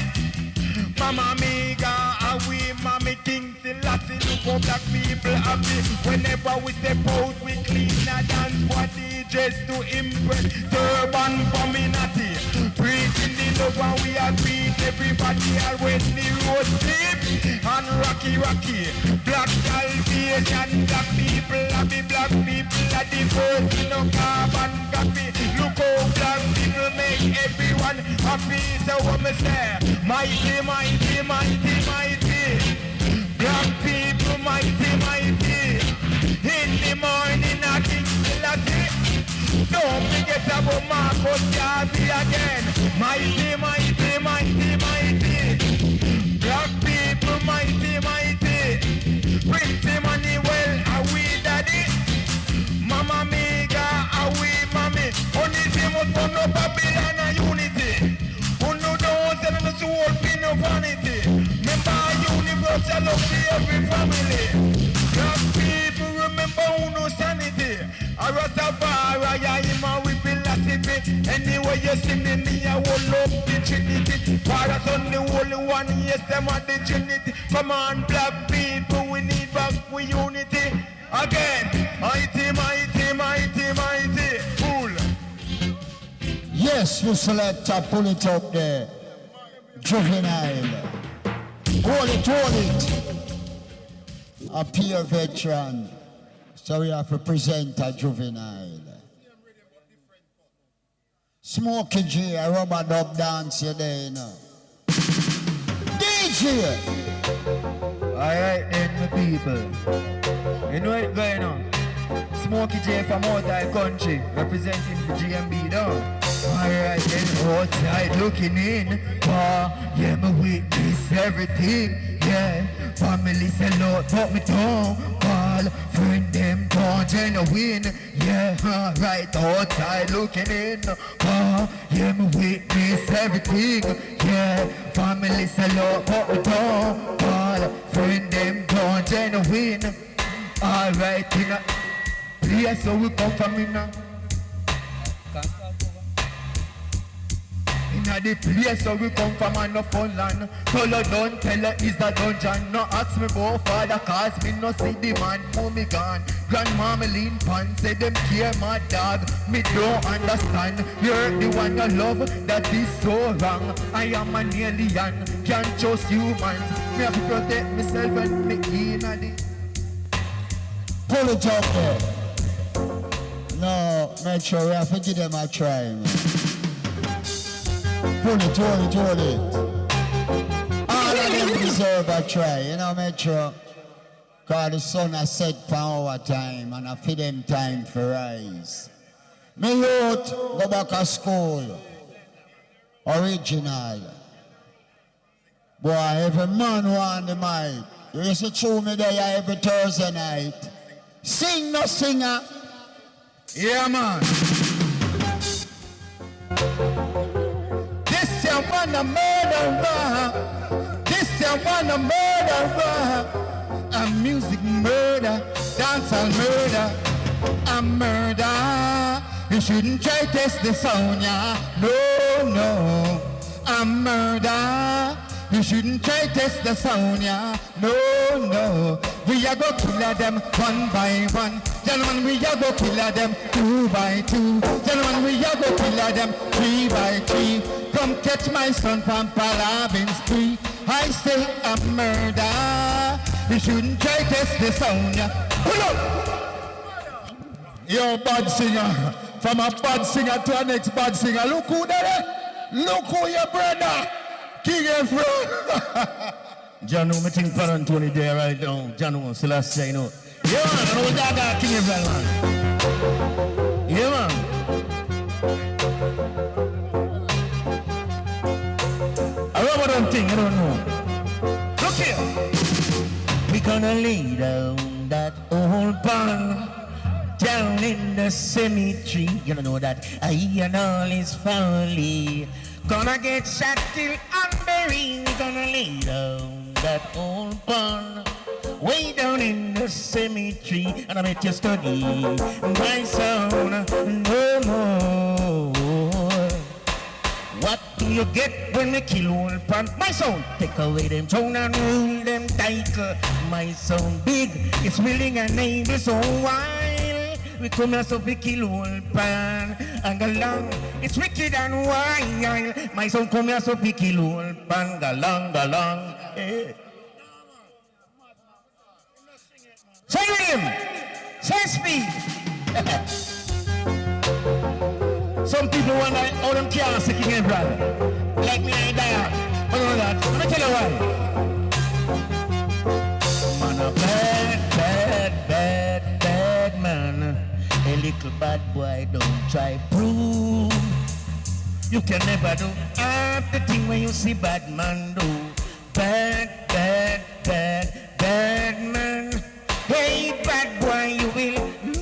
Mama Miga, are we mommy King Selassie? Look how black people happy. Whenever we step out, we clean a dance for DJs to impress. Turban community, preaching the love and we are treat everybody. And when the road sleep and rocky. Black salvation, black people happy. Black people are the first, no carbon copy. Look how black people make everyone happy. So what me say? Mighty. Black people mighty. In the morning I King Selassie. Don't forget about Marcus Garvey again. Mighty. Black people mighty. Prince Emmanuel, are we no Babylon and unity. Who know don't tell them to all pin of vanity. Remember universal love for every family. Black people remember who no sanity. A Rastafari, I am a with philosophy. Anyway you see me, I will love the Trinity. Father, Son, the Holy One, yes, them are the Trinity. Come on, black people, we need back with unity. Again, mighty, mighty, mighty, mighty. Cool. Yes, you selector, pull it up there. Juvenile. Hold it. A peer veteran. So we have to present a juvenile. Smokey J, a rubber dub dance you there, you know. DJ! Alright then, the people. You know what's going on? Smokey J from outside country, representing for GMB down. Alright then, outside looking in. Yeah, me witness everything. Yeah, family say Lord, put me down. Call friend them down genuine. Yeah, alright, outside looking in. Yeah, me witness everything. Yeah, family say Lord, put me down. Call friend them down genuine. Alright, in a place so we come from in a the place where we come from and no fun land. Tell her don't tell her is the dungeon. No ask me about father cause me no see the man. Mommy gone, grandmama lean pan. Say them care my dog, me don't understand. You're the one you love, that is so wrong. I am an alien, can't trust humans. Me have to protect myself and me in a the Pull it up there. No, make sure we have to give them a try, man. Pull it. All of them deserve a try, you know, make sure. Cause the sun has set for our time and I feed them time for rise. Me youth, go back to school. Original. Boy, every man want the mic. You used to chew me there every Thursday night. Sing no singer. yeah man. This you wanna murderer. This you wanna murderer. A music murder, dancehall murder. A murder. You shouldn't try test the sound, yeah. No. A murder. You shouldn't try test the sound, yeah. No. We are go kill them one by one. Gentlemen, we are go kill them 2 by 2. Gentlemen, we are go kill them 3 by 3. Come catch my son from Palabin Street. I say a murder. You shouldn't try test the sound, yeah. Pull up! Yo, bad singer. From a bad singer to a next bad singer. Look who there. Look who your brother. King Efro. John, me think for Anthony there right now. John, still I say, you know. Yeah, man, I know that guy King Efro, man. Yeah, man. I remember that thing, you don't know. Look here. We gonna lay down that old barn down in the cemetery. You don't know that I and all his family gonna get shot till unburied. We gonna lay down that old barn way down in the cemetery, and I make you study my sound no more. What do you get when they kill old pan? My sound, take away them throne and rule them title. My sound big, it's willing and able, so wild. We come here so we kill old pan and go long. It's wicked and wild. My sound come here so we kill old pan, go long. Hey. Say rhythm, say speed. Some people wonder how them can't see King Brother. Like me, I die out. But know that. Let me tell you why. Man, a bad man. A little bad boy don't try prove. You can never do half the thing when you see bad man do. Bad man. Hey, bad boy, you will lose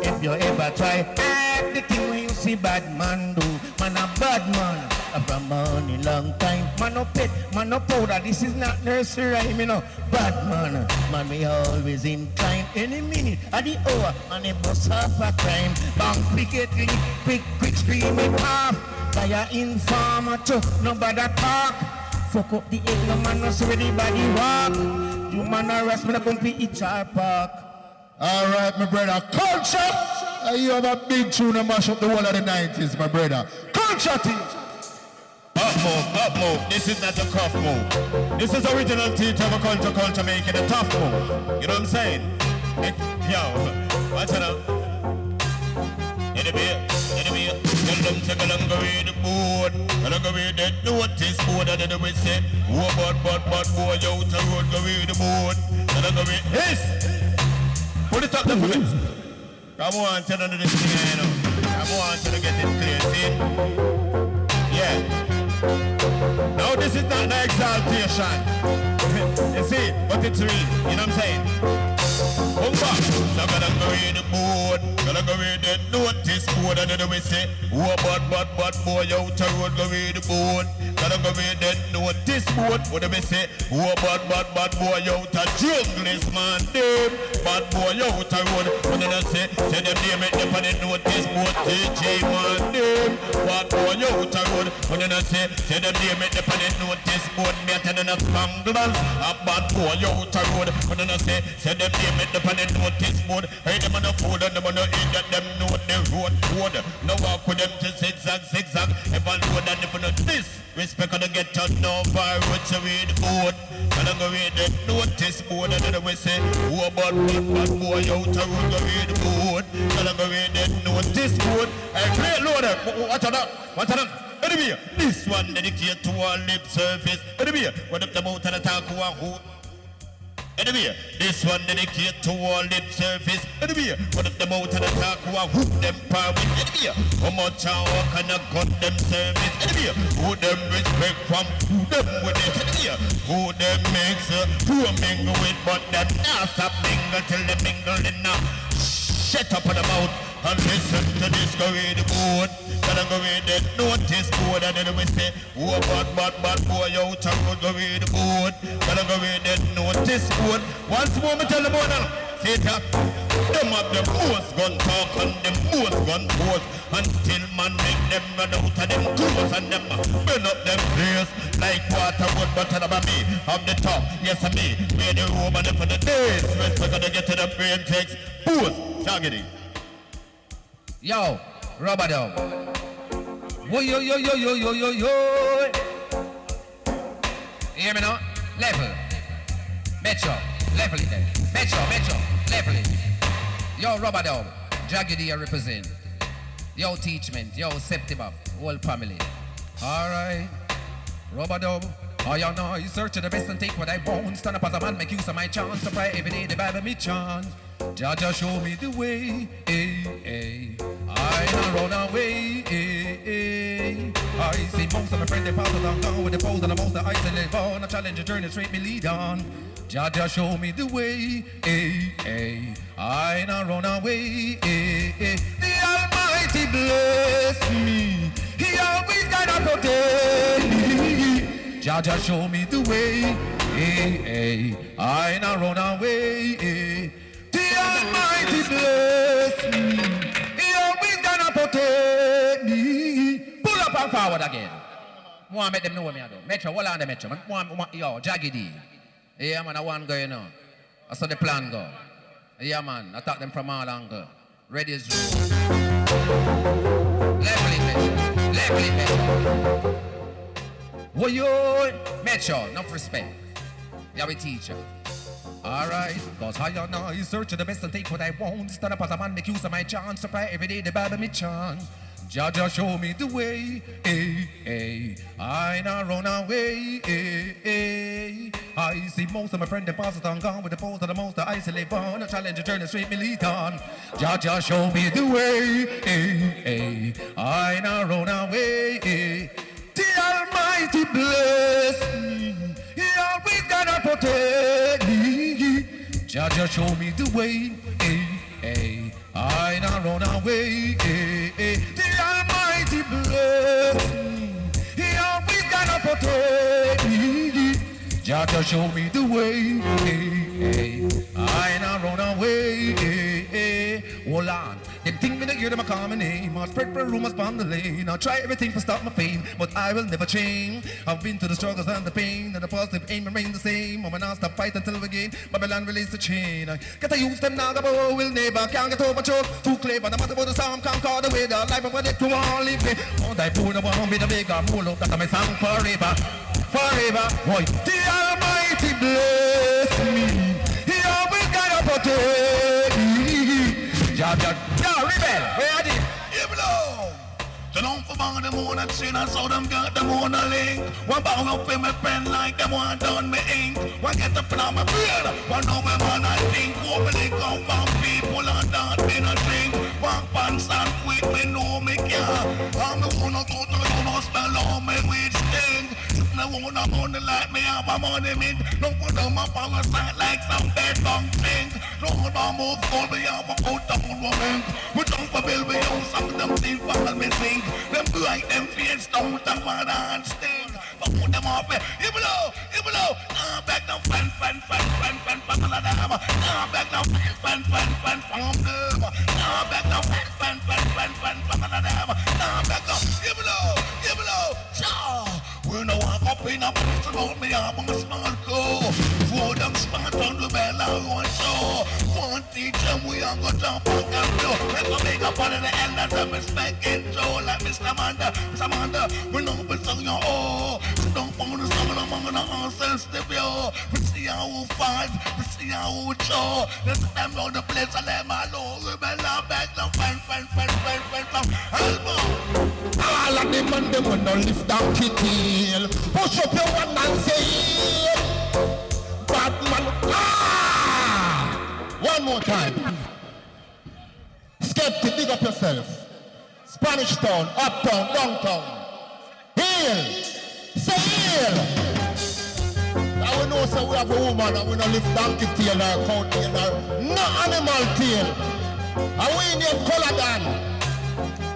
if you ever try half the thing when you see bad man do. Man a bad man. From money long time. Man no pet, man no powder. This is not nursery rhyme, you know. Bad man. Man we always inclined. Any minute at the hour. Man a bust off a crime. Bang picket, quick screaming half. Fire informer too. Nobody talk. Fuck up the egg, no man no see where the body walk. You man arrest me, no come to each park. All right, my brother. Culture! You have a big tune and mash up the whole of the 90s, my brother. Culture team! Up move. This is not a cuff move. This is original teacher of a culture making a tough move. You know what I'm saying? Yo, watch it out. Enemy. Tell them to go and go with the board. And I go with the notice board. And then we say, oh, but, boy, out the road, go with the board. And I go with this. Put it up there for me. Come on, tell them this thing, you know. Come on, till I get it clear, see? Yeah. Now this is not the exaltation. You see, but it's real. You know what I'm saying? Come back. So I'm gonna go with the board. Gonna go with the notice board. And then we say, oh, but, boy, out the road, go with the board. Gonna go with the notice board. What do we say? Oh, but, boy, out the junglist, man. Them. Bad boy, out the road. What do they say? Say them name it up on the notice board. DJ, man. Them. Bad boy, out the road. What do they say? Say them name it up on the notice board. Me attending a spanglers. A bad boy, out the road. What do they say? Say them name it up on the notice board. Hey, them on the food and them on the in that them know the road code. Now walk with them to zigzag. Ever load and if you know this, respect on the get to know fire what you read the board. And I go read the notice board and then we say, oh, bad boy, out the road, go read the board. And I go read the notice board. Hey, play it loader. What's on? Anyway, this one dedicated to our lip service. Anyway, what up the mouth and attack who? Anyway, this one dedicated to all lip service. Anyway, what up the mouth and attack who them power with. Anyway, how much I walk and I got them service. Anyway, who them respect from, who them with it. Anyway, who them makes who mingle with, but them not stop mingle till they mingle enough. Shut up on the mouth and listen to this, go read the board. Gonna go read the notice board and then we say, oh, bad boy, out the road, go read the board. Gonna go read the notice board. Once more, me tell the board now. See it up. Them have the most gun talk and them most gun pose. And still man make them run out of them clothes and them burn up them place like water wood butter about me. Of the top, yes and me. We're the woman for the days. We're gonna get to the brain text. Pose, Jaggedy. Yo, rubber dog. Whoa, yo. You hear me now? Level. Metro. Level it then. Metro. Level it. Yo, rubber dog. Jaggedy I represent. Yo, teachment. Yo, Septibab. Whole family. Alright. Rubber dog. Oh, you know, you search the best and take what I want. Stand up as a man, make use of my chance. To pray every day, the Bible me chance. Jaja show me the way, I don't run away, I see most of my friends, they pass along down with the poles and the most I say live on. I challenge the journey, straight me lead on. Jaja show me the way, I don't run away, The Almighty bless me, He always gonna protect me. Jaja show me the way, I don't run away, The Almighty bless me. He always gonna protect me. Pull up and forward again. I want to make them know what I do. Metro, hold on the Metro. Yo, Jaggedy. Yeah, man, I want to go, you know. That's how the plan go. Yeah, man, I attack them from all angles. Ready as roll. Level it, Metro. Whoa, yo. Metro, enough respect. Yeah, we teacher. Alright, cause how you know you search for the best and take what I want. Stand up as a man, make use of my chance. To pray every day, the Bible me chance. Jaja show me the way, I not run away, I see most of my friends, they pass it on gone with the post of the most I live on. A challenge, a journey, straight me lead on. Jaja show me the way, I not run away, The Almighty bless me, He always gonna protect me. Jaja show me the way, I not run away. The Almighty bless me. He always gonna protect me. Jah to show me the way. I not run away. Hold on. Them think me to hear them a call my name. I spread rumors upon the lane. I'll try everything to stop my fame, but I will never change. I've been through the struggles and the pain, and the positive aim remain the same. I'm not stop fight until we gain. Babylon release the chain. Get to use them now, but will never can't get over choke. Too clever, no matter what the sound can't call the way. The life of it to all live. All die poor, the one with the bigger pull up. That's my song forever. Forever, boy. The Almighty bless me. He always got a protect me. Job, rebel, where are they? Here we go. So don't forget them on and sin and so them got them on a link. One bound up in my pen like them one done me ink. One get up on my beard. One know me man I think. One me come from people and that me no drink. One pants and quick me know me care. I'm the one who go to the house spell on me with sting. I want a money like me have a money mint. Don't put on my power side like some dead bunk thing. Don't move for me have a coat down woman. We don't for build me house some of them things while me sing. Them like them face down to my dance sting. But put them off me. Here below. Nah back down fan. Nah back down fan from them. Nah back down fan. Nah back down. Here below. Cha. We know I up in a place about me, I'm a small go. For them smart on the bell, I want show. One teach them we are gonna jump on the floor. Let's go make up on the end of the respect and show. Like Mr. Amanda, we know we song your oh. So don't phone the song among the unsensitive yo. We see how we fight, we see how we show. Let's them on the place, I let my low. We better back down, fan. Elbow. All of them and them will not lift down kitty. Push up your one and say, Batman. One more time. Skeptic, dig up yourself. Spanish town, uptown, downtown. Heal. Say heal. Now we know so we have a woman and we don't lift donkey tail or cow tail or no animal tail. And we name color Dan.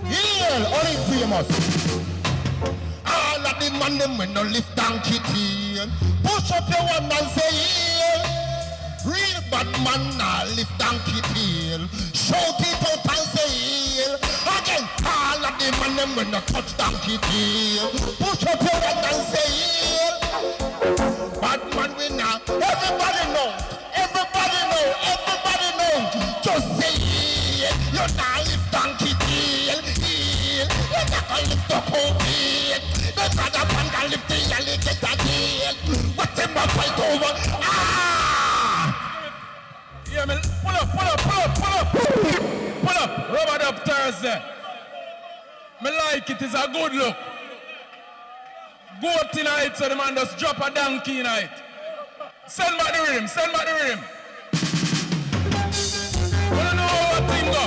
Heal, only famous. All of them and them when no lift donkey tail. Push up your one and say heal. Real bad man now lift donkey tail. Shout it out and say heal. Again, all of them and them when no touch donkey tail. Push up your one and say heal. Bad man we now. Everybody know. Just say heal. You're not lift donkey tail. You're not gonna lift up whole tail. The other one can lift the alligator tail. What them a fight over? Yeah, man, pull up, rubber up Thursday. Me like it, it's a good look. Go tonight so the man just drop a donkey night. Send back the rhythm. Wanna know what thing go?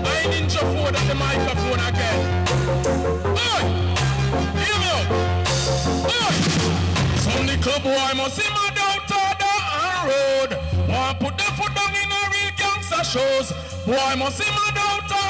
I ninja phone at the microphone again. Oi! Hear me out. Oi! Some little boy must see my daughter on road. Want put them foot down in a real gangster shows. Boy must see my daughter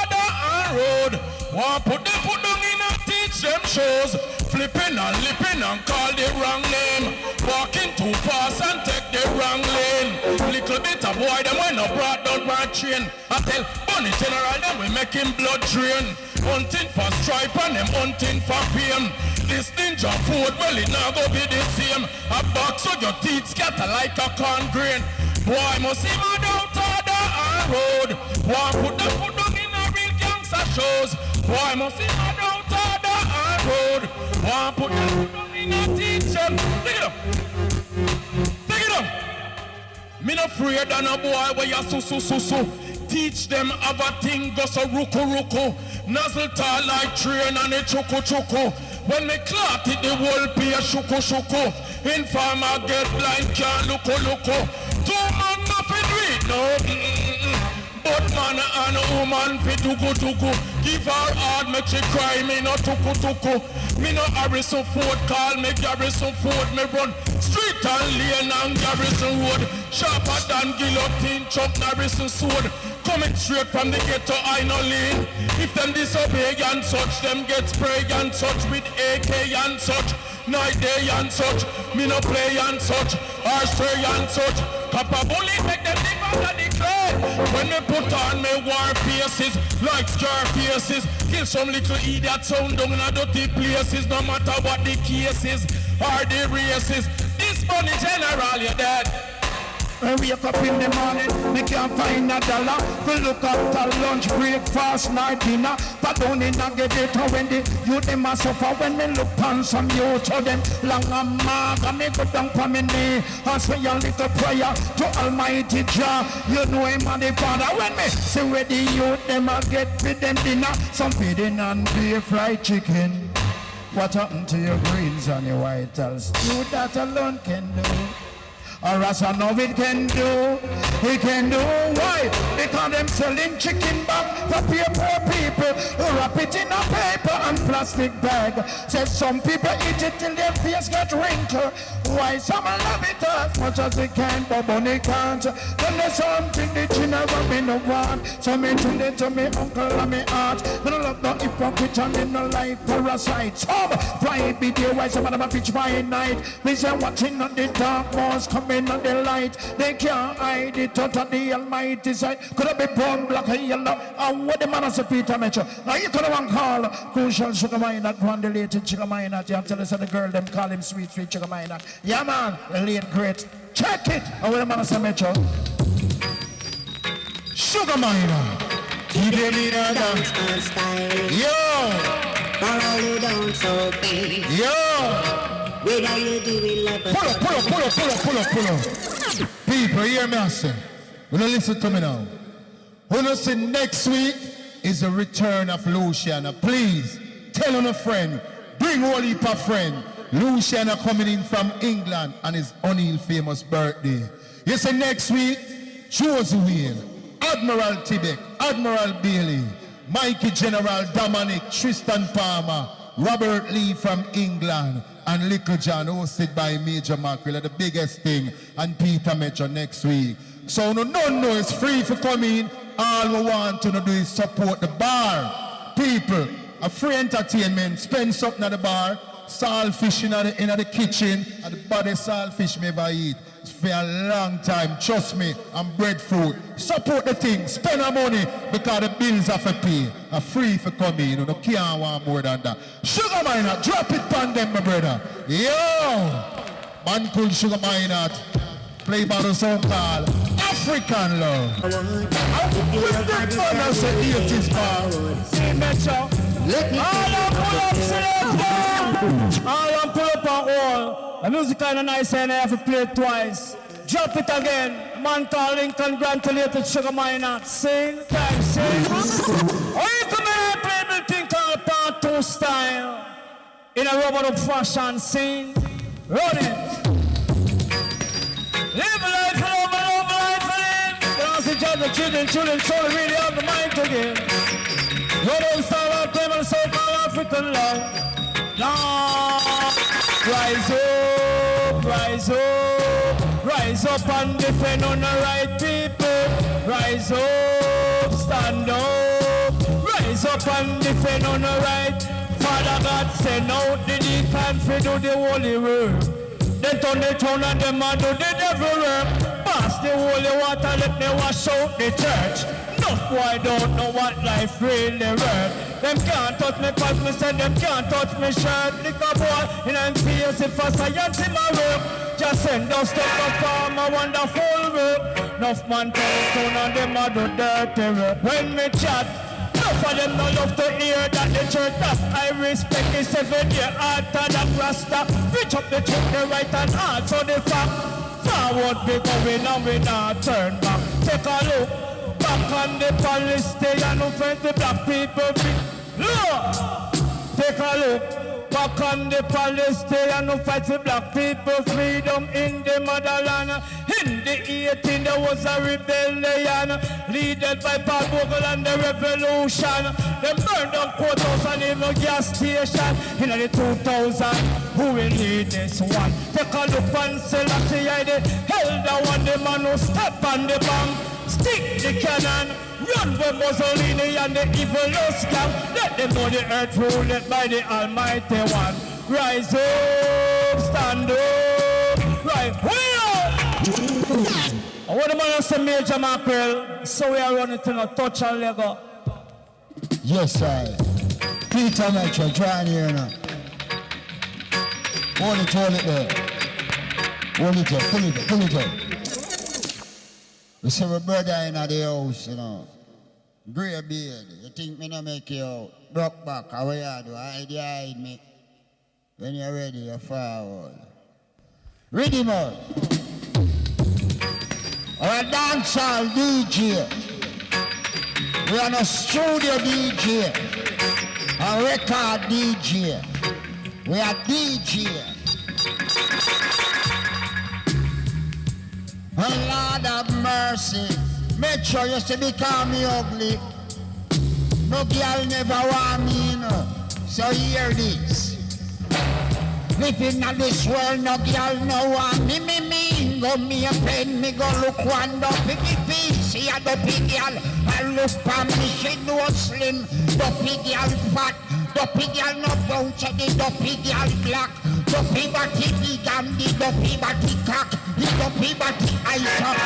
on road. Want put them foot down in a teach them shows. Flipping and lipping and call the wrong name. Walking too fast and take the wrong lane. Little bit of boy them when no brought down my train. I tell Bunny General them we make him blood drain. Hunting for stripe and them hunting for fame. This ninja food well it now go be the same. A box so your teeth scatter like a corn grain. Boy must see my daughter on road. Boy put the foot down in a real gangster shows. Boy must see my daughter on road. Boy put the foot down in a teacher. Take it up. Me no afraid of no boy where you su. Teach them have a thing go so ruku. Nozzle tall like train and a chuku. When me clock it the whole pay shuku. Informer get blind can't look. Two man nothing do it no. But man and woman fi tuku. Give her heart, make she cry, me no tuku. Me no Harrison Ford, call me Garrison Ford. Me run street and lane and Garrison Road. Sharper than guillotine, Chuck Harrison sword. Coming straight from the ghetto, I no lean. If them disobey and such, them get spray and such with AK and such. Night day and such, me no play and such, or stray and such. Copper bullet make them live under the clay. When me put on me war faces, like scar faces, kill some little idiot sound down in a dirty places. No matter what the cases or the races, this money general you dead. I wake up in the morning, me can't find a dollar. We look after lunch, breakfast, night dinner. But down in a get it when the youth them a suffer. When me look on some youth to them long and mark, and me go down for me knee and say a little prayer to Almighty Jah. You know him and the Father. When me see where the youth them a get with them dinner, some feeding and beef fried chicken. What happened to your greens and your white house? You that alone can do. Or as I know it can do. Why? Because them selling chicken back for poor people who wrap it in a paper and plastic bag. Says some people eat it till their face get wrinkled. Why some love it as much as they can, but money can't. Then there's something the general me no want. So me tell it to me uncle and me aunt. Me no love no hypocrite and me no like parasite. Some fly be there while some of them a pitch by night. Me say watching on the dark walls coming on the light. They can't hide it out of the Almighty side. Could have been brown, black and yellow. And what the man has a Peter Metro. Now you could have one call Crucial Sugar Miner, one related Sugar Miner. You have to listen to the girl them call him Sweet Sugar Miner. Yeah man, the late great. Check it. And what the man has a Metro. Sugar Miner. Keep them in a Dancehall style. Yo. Follow you down so big. Yo. Whether you do it love Pull up. People, hear me I say. Will you listen to me now? When you see next week is the return of Luciana. Please, tell on a friend. Bring all heap of friend. Luciana coming in from England on his O'Neill famous birthday. You see next week, Josie Whale, Admiral Tibek, Admiral Bailey, Mikey General Dominic, Tristan Palmer, Robert Lee from England, and Little John, hosted by Major Mackerel, the biggest thing, and Peter Metro next week. So no it's free for coming. All we want to do is support the bar. People, a free entertainment, spend something at the bar, saltfish in the kitchen, and the baddest saltfish me ever eat. It's for a long time, trust me, and breadfruit. Support the thing, spend our money, because the bills are for pay. A free for coming, you know, can't want more than that. Sugar Miner, drop it on them, my brother. Yo! Man called Sugar Miner, play by the song called African Love. With them brothers say 80s bar. See Metro. All pull up, select all pull up and all. The music kinda nice and I have to play it twice. Drop it again. Man called Lincoln Grant-related Sugar Miner. Sing, time, sing. Or you come here and play the thing called Part 2 style. In a rubber up fashion scene. Run it. Live life, love life, live. Dance each other, children, so really have the mind to give. You don't start out them and so-called African love. Lord, rise up and defend on the right people. Rise up, stand up. Rise up and defend on the right. Father God send out the deacon for do the holy work. They turn the town and them and do the devil work. Pass the holy water, let me wash out the church. Enough boy don't know what life really worth. Them can't touch me pants, me said them can't touch me shirt. Lick a boy in and face if for science in my work. Just send us to perform a wonderful work. Enough man tell town and them a do dirty work. When me chat, enough of them no love to hear that the church that I respect is 7 year after that rasta. Reach up the truth, the right and also the fact. Forward be going and we not turn back. Take a look back on the police station and offend the black people. Look, take a look. Back on the Palestine and fight for black people freedom in the motherland. In the 18 there was a rebellion led by Paul Bogle and the revolution. They burned down courthouse and even gas station. In the 2000, who will lead this one? Take a look and Selassie, I the elder one, the man who step on the bank. Stick the cannon, run with Mussolini and the evil scam. Let them know the earth ruled by the Almighty One. Rise up, stand up, right, way up. I want the man to say Major Mackerel, so we are running to no touch and Lego. Yes, sir. Peter Metro, join here now. Hold it there. Hold it up, pull it up. We say my brother in the house, you know. Grey beard. You think me no make you out? Broke back, how you do? Hide me. When you're ready, you're forward. Ready, man. Our dancehall DJ. We are a studio DJ. A record DJ. We are DJ. Oh, Lord of mercy. Make sure you say become me ugly. No girl never want me, you know. So hear this. Living in this world, no girl no want me. Go me a pen, me go look one dopey piece. See a dopey girl. I look for me, she no slim. Dopey girl fat. Dopey girl no bounce, the dopey girl black. Dopey body big and the dopey body cock. The dopey body ice up,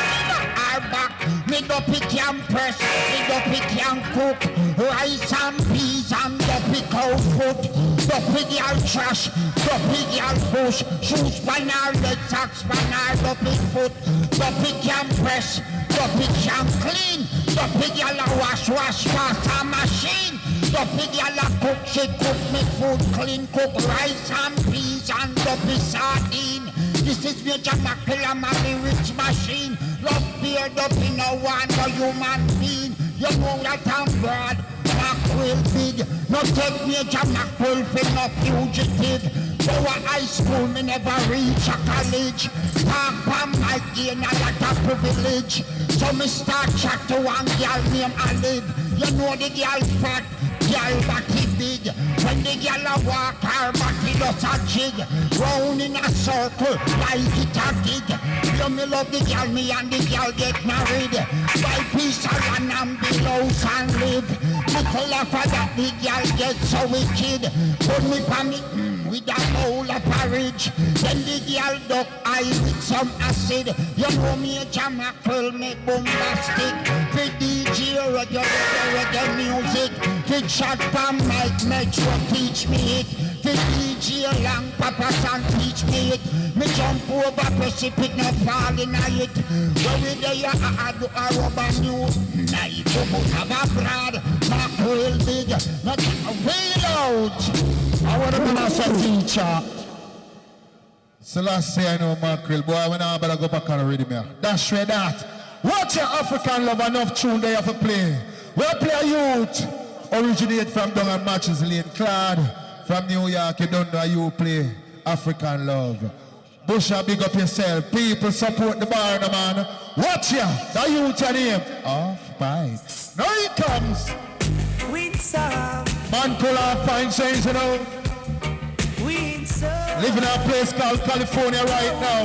our back. Me dopey can press, me dopey can cook. Rice and peas and dopey cow foot. Dopey girl trash, dopey girl bush. Shoes pan her leg, socks pan her dopey foot. Dopey can press, dopey can clean. Dopey girl a wash pasta machine. Dopey girl a cook, she cook me food clean. Cook rice and peas and dopey sardine. This is Major Mackerel, I'm a rich machine. Love beer, dopey, no one, no human being. You know that I'm broad, Mackerel big. No take Major Mackerel for no fugitive. Go to high school, me never reach a college. Talk on my gain a lot of privilege. So me start chat to one girl named Olive. You know the girl fat, girl body big. When the girl a walk, her body does a jig. Round in a circle, like it a gig. You me love the girl, me and the girl get married. Buy piece of land and build house and live. Little after that, the girl get so wicked. Put me pa me with a bowl of porridge. Then the girl duck eye with some acid. You know Major Mackerel make bombastic. For DJ reggae music. For chat from Mike Metro teach me it. For DJ Long Papa San teach me it. Me jump over precipice no fall in it. Where we there I do a rubber new night. You put have a broad Mackerel big. Not a wheel out. I want to be a teacher. Selassie, I know Mackerel, boy, when I better go back and read me. That's straight that. Watch your African love enough tune they have to play. We'll play a youth. Originate from down at Matches Lane, Clad. From New York, you don't know you play African love. Busha, big up yourself. People support the bar, the man. Watch ya. The youth your name. Off bite. Now he comes. Man pull off fine chains, you know. Live in a place called California right now.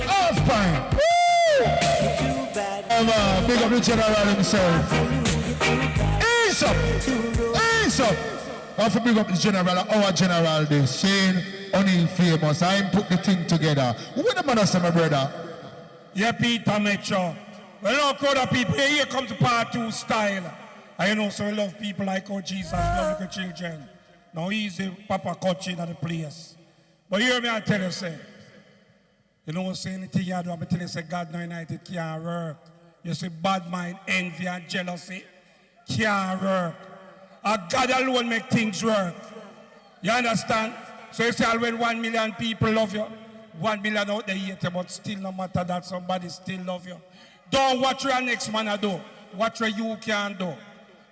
Off pine. Woo! Big up the general himself. Ease up. Ease up. I have to big up the general, our general this. Shane O'Neill famous. I put the thing together. What the man say, my brother? Yeah, Peter Metro. Well, no crowd of people. Here comes the part 2 style. I know so we love people like how Jesus love the children. Now he's the Papa coaching at the place. But hear me, I tell you, say, you don't say anything you do, I tell you, say, God no united can't work. You say bad mind, envy and jealousy can't work. And God alone make things work. You understand? So you say, when 1 million people love you, 1 million out there hate you, but still no matter that, somebody still love you. Don't watch what your next man do. Watch what you can do.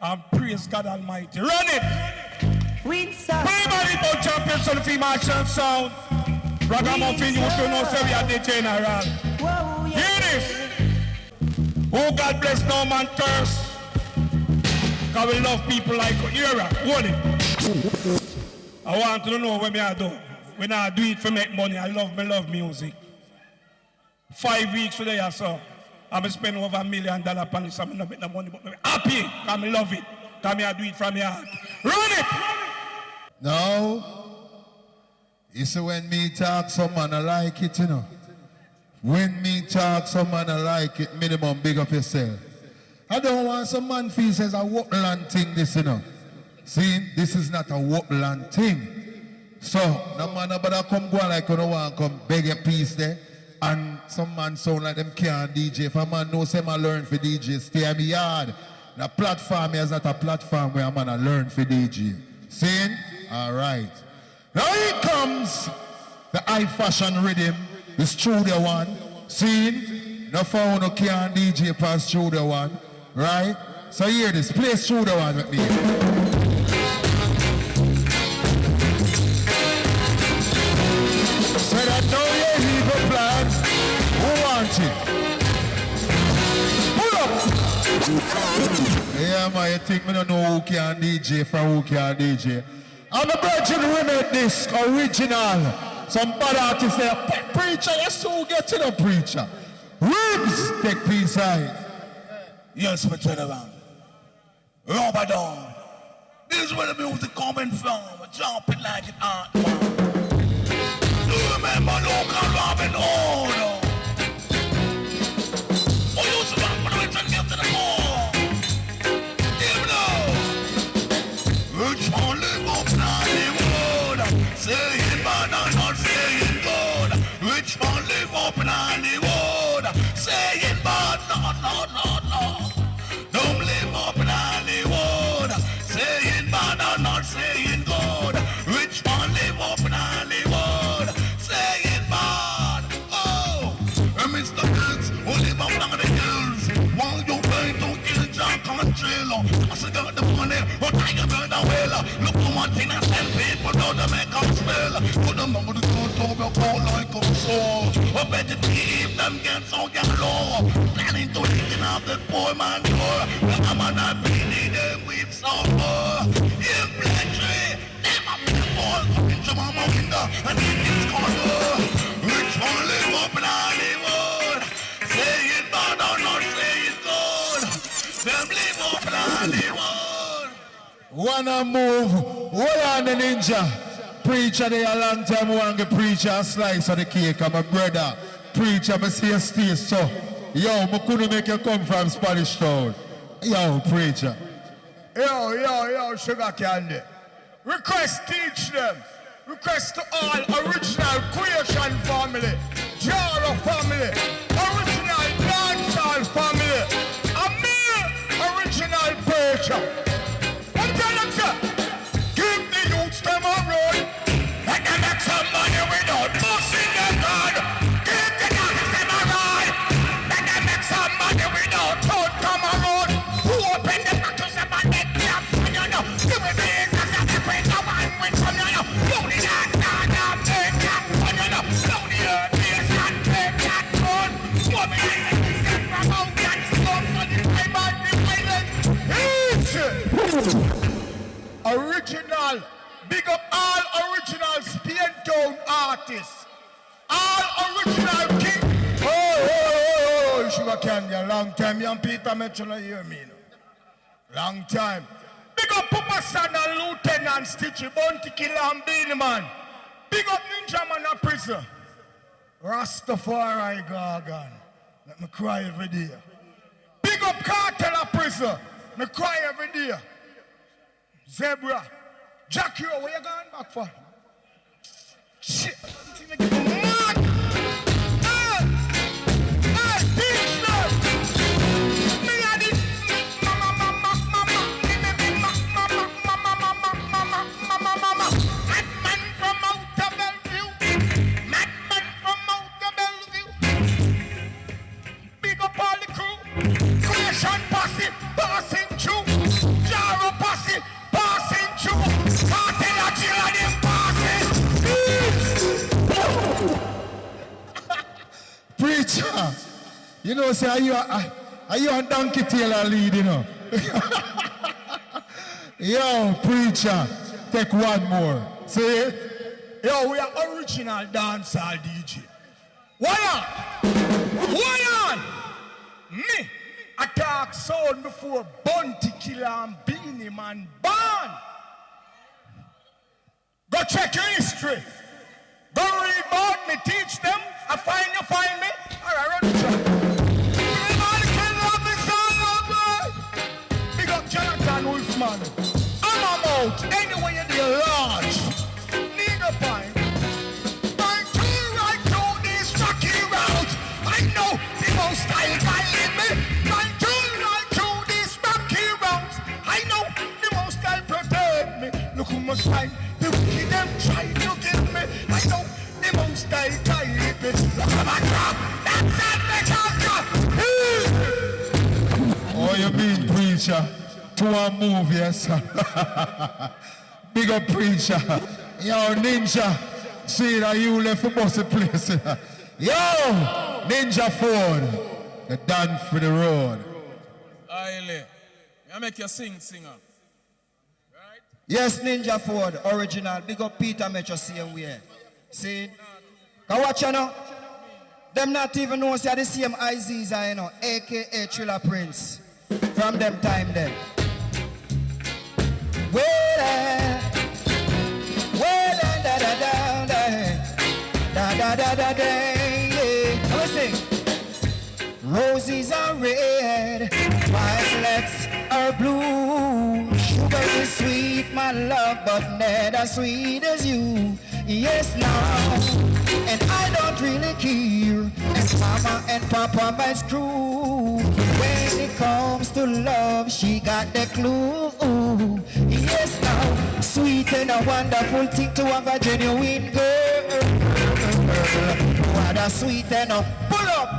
And praise God Almighty. Run it! with some. Everybody about champions of the female sound. Ragamuffin, you to know say we are the general. Whoa, yeah. Hear this. Oh, God bless no man curse. Because we love people like you. Hold it. I want to know what me I do. When I do it for make money, I love music. 5 weeks today or so. I'm spend over $1 million on this. I'm not make no money, but I'm happy because I love it. Because I do it from your heart. Run it! No. You see when me talk, some man I like it, you know. When me talk, some man I like it, minimum big up yourself. I don't want some man feel says a Wopland thing this, you know. See, this is not a Wopland thing. So, no man about come go like you don't want to come beg a piece there. And some man sound like them can't DJ. If a man knows him I learn for DJ, stay in my yard. The platform is not a platform where a man I learn for DJ. See? Alright. Now here comes the high fashion rhythm, the studio one. See? No phone no can't DJ past studio one. Right? So hear this. Play studio one with me. So that know your evil plan. Who wants it? Pull up! Yeah, man, you think me don't know who can DJ from who can DJ. I'm a virgin remake this original. Some bad artists say, preacher, you so get to the preacher. Ribs take peace side. Yes, we turn around. Rubber down. This is where the music coming from. Jumping like an art man. Do you remember local Robin Hood? Oh, you used to run for the rich and give to the poor. Give now. Rich man live up in Hollywood. Saying bad and not saying good. Rich man live up in Hollywood. Saying bad, no. Don't live up in Hollywood. Saying bad and not saying good. Rich man live up in Hollywood. Saying bad. Oh, Mr. Hills, who live up along the hills. While you pay to kill John Control. I still got the money, but I got the well. Look how much thing I send people down to make them smell. Put them on the good over cold like a soul. I bet the team them get so low. Planning to eat off the poor man door. I'm on a beanie them with suffer. In plenty, never been a ball coming to my window and in this corner. Rich man live up in Hollywood. Say it bad or not say it good. Them live up in Hollywood. Wanna move, hold on the ninja. Preacher there a long time, want to preach a slice of the cake. I'm a brother. Preacher, I see you stay so. Yo, I couldn't make you come from Spanish Town. Yo, preacher. Yo, sugar candy. Request teach them. Request to all original creation family. Jaro family. Original dancehall family. And me, original preacher. What tell them, sir? Give the youths them a road. Let them make some money without busting their God. Give the youngsters them a road. Let them make some money without toad come a road. Who open the bottles of and make me up on you know. Give me the answers and the praise of one with from you know. Load it and take that on you know. Load the earth, yes, and take that on. Mobilize the step from out and stop for the time and the violence. Easy! Original, big up all original Spain Town artists. All original king. Oh, sugar candy, a long time. Young Peter Mitchell, you hear me? No? Long time. Big up Papa San and Lieutenant Stitchy, Bounty Killer and Beanie Man. Big up Ninja Man a prison. Rastafari Gargan. Let me cry every day. Big up Cartel a prison. Me cry every day. Zebra. Jackie, where you going back for? Shit. Mad. Hey, teach them. Me a the mama. Madman from Outer Bellevue. Madman from Outer Bellevue. Big up all the crew. Creation posse passing through. Jaro posse passing through. You know, say, are you a donkey tail lead, you know? Yo, preacher, take one more. See it? Yo, we are original dancehall DJ. Why on? Me, I talk sound before Bunty Killer and Beanie Man born. Go check your history. Go read about me, teach them. I find you, find me. All right, run the track. Everybody can love this song, boy. Big up Jonathan Wolfman. I'm out. Anyway, you're the large. Need a pint. Going to right through these rocky roads. I know the most style guy in me. Going to right through these rocky roads. I know the most style protect me. Look who must find. The wicked them try to kill me. I know the most style guy in me. Look at my drop. That's that bitch. Oh, you mean preacher? To a move, yes. Big up preacher. Yo, Ninja. See that you left for bus the place. Yo, Ninja Ford. The done for the road. Aile. I make you sing, singer. Right? Yes, Ninja Ford, original. Big up Peter Metro same way. See? Can watch you now? Them not even know say the same Iziza, you know, aka Thriller Prince. From them time then. Well, da da da da da da da. Let me sing. Roses are red, violets are blue. Sugar is sweet, my love, but not as sweet as you. Yes, now, and I don't really care. And Mama and Papa might screw. When it comes to love, she got the clue. Yes, now, sweet and a wonderful thing to have a genuine girl. What a sweet and a pull up.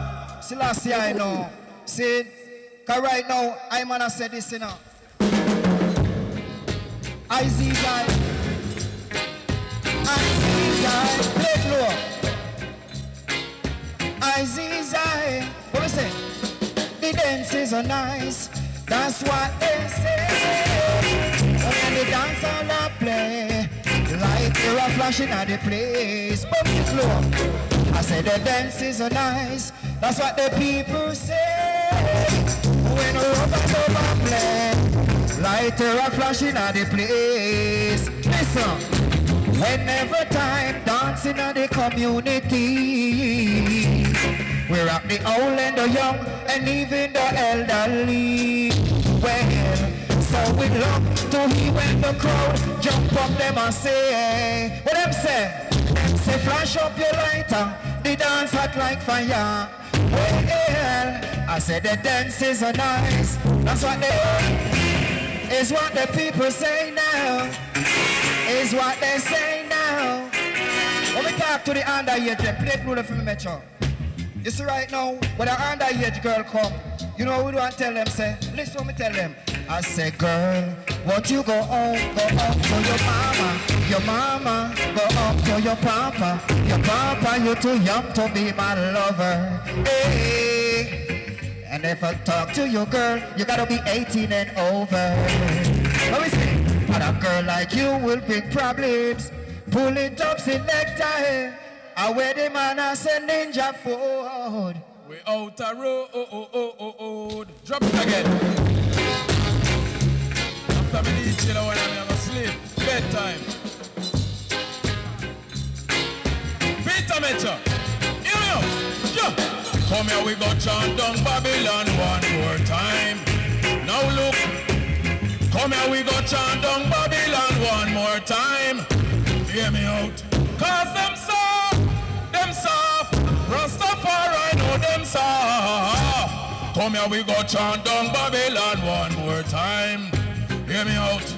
See, last year I know. See, cause right now, I'm gonna say this, you know. Iziza, play low. Iziza, what we say? The dances are nice, that's what they say. When the dance on the play, like you're a flashing at the place. Bump it low. I said the dances are nice, that's what the people say. When a rubber play, like you're a flashing at the place. Listen. Whenever time dancing in the community, we're at the old and the young and even the elderly. Well, so we love to hear when the crowd jump up them and say, what them say? Them say flash up your lighter, the dance hot like fire. Well, I said the dances are nice, that's what they is what the people say now. Is what they say now. When we talk to the underage, they play through the film metro. You see right now, when an underage girl come, you know what we do and tell them, say, listen what me tell them. I say, girl, won't you go home to your mama, go home to your papa, you too young to be my lover. Hey. And if I talk to your girl, you gotta be 18 and over. Let me see. But a girl like you will bring problems. Pull it up, selector. I wear the man I say Ninja Ford. We out a road. Drop it again. After me need chill when I'm asleep. Bedtime. Peter Metro. Hear me out. Yeah. Come here, we go chant down Babylon one more time. Now look. Come here, we go chant down Babylon one more time. Hear me out. Cause them soft. Rastafari know them soft. Come here, we go chant down Babylon one more time. Hear me out.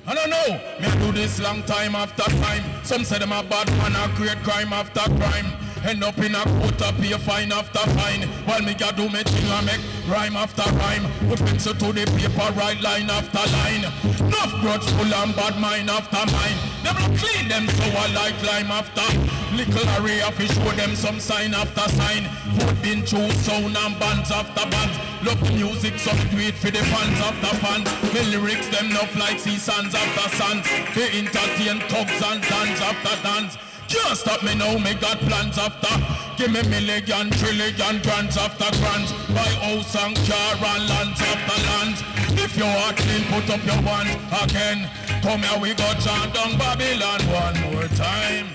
I don't know, me I do this long time after time. Some say them a bad man, a create crime after crime. End up in a court to pay fine after fine. While me ga do me thing and make rhyme after rhyme. Put pencil to the paper, write line after line. Enough grudgeful and bad mind after mind. Them look clean, them so I like climb after. Little area fi show them some sign after sign. Food been through sound and bands after bands. Love the music, so we do it for the fans after fans. The lyrics them enough like seasons after suns. They entertain thugs and dance after dance. Can't stop me now, me got plans after. Give me million, trillion, grants after grants. Buy house and car and lands after lands. If your heart clean, put up your hand again. Come here, we go chant down Babylon one more time.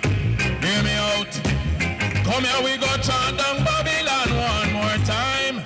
Hear me out. Come here, we go chant down Babylon one more time.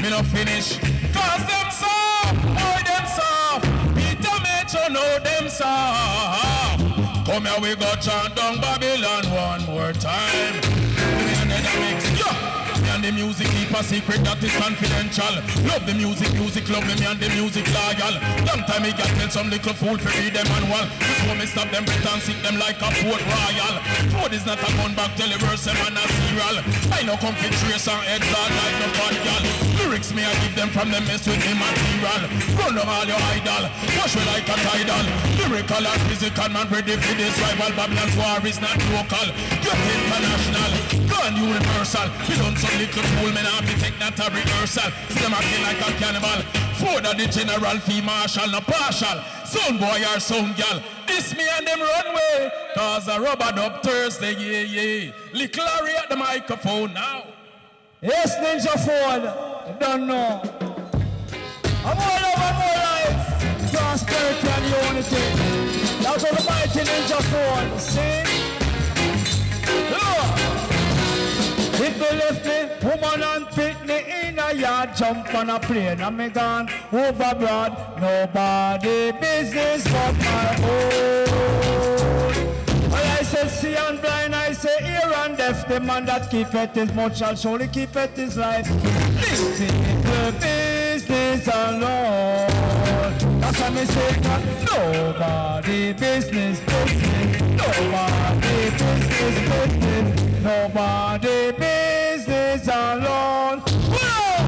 Me no finish. Cause them soft, boy them soft. Peter Metro know them soft. Come here, we go chant down Babylon one more time. Me and the mix, yeah. Me and the music keep a secret that is confidential. Love the music, love me and the music loyal. Long time me got tell some little fool for read them manual. Before me stop them breath and sick them like a Port Royal. Food is not a gun back, tell the verse them and a serial. I know come fit trace and exalt like no fat gal. Lyrics me I give them from them mess with the material. Run down all your idol, wash me like a tidal. Lyrical and physical man ready for this rival. Babylon's war is not local, get international. Gone universal, we don't some little fool men have to take that a rehearsal. See them acting like a cannibal. Food of the general, fee marshal, no partial. Sound boy or sound gal, this me and them runway. Cause a rubber dub Thursday, yeah, yeah. Little Larry at the microphone now. Yes, Ninja Ford, you don't know. I'm all over more life, prosperity and unity. That's all the mighty Ninja Ford, see? Look. If they left me, woman and pick me in a yard, jump on a plane and me gone overboard. Nobody business but my own. Well, I said see and blind, I say ear and deaf. The man that keepeth his mouth shall surely keepeth his life. Leave the business alone. That's why me say that nobody business. Nobody business. Nobody business alone. Whoa!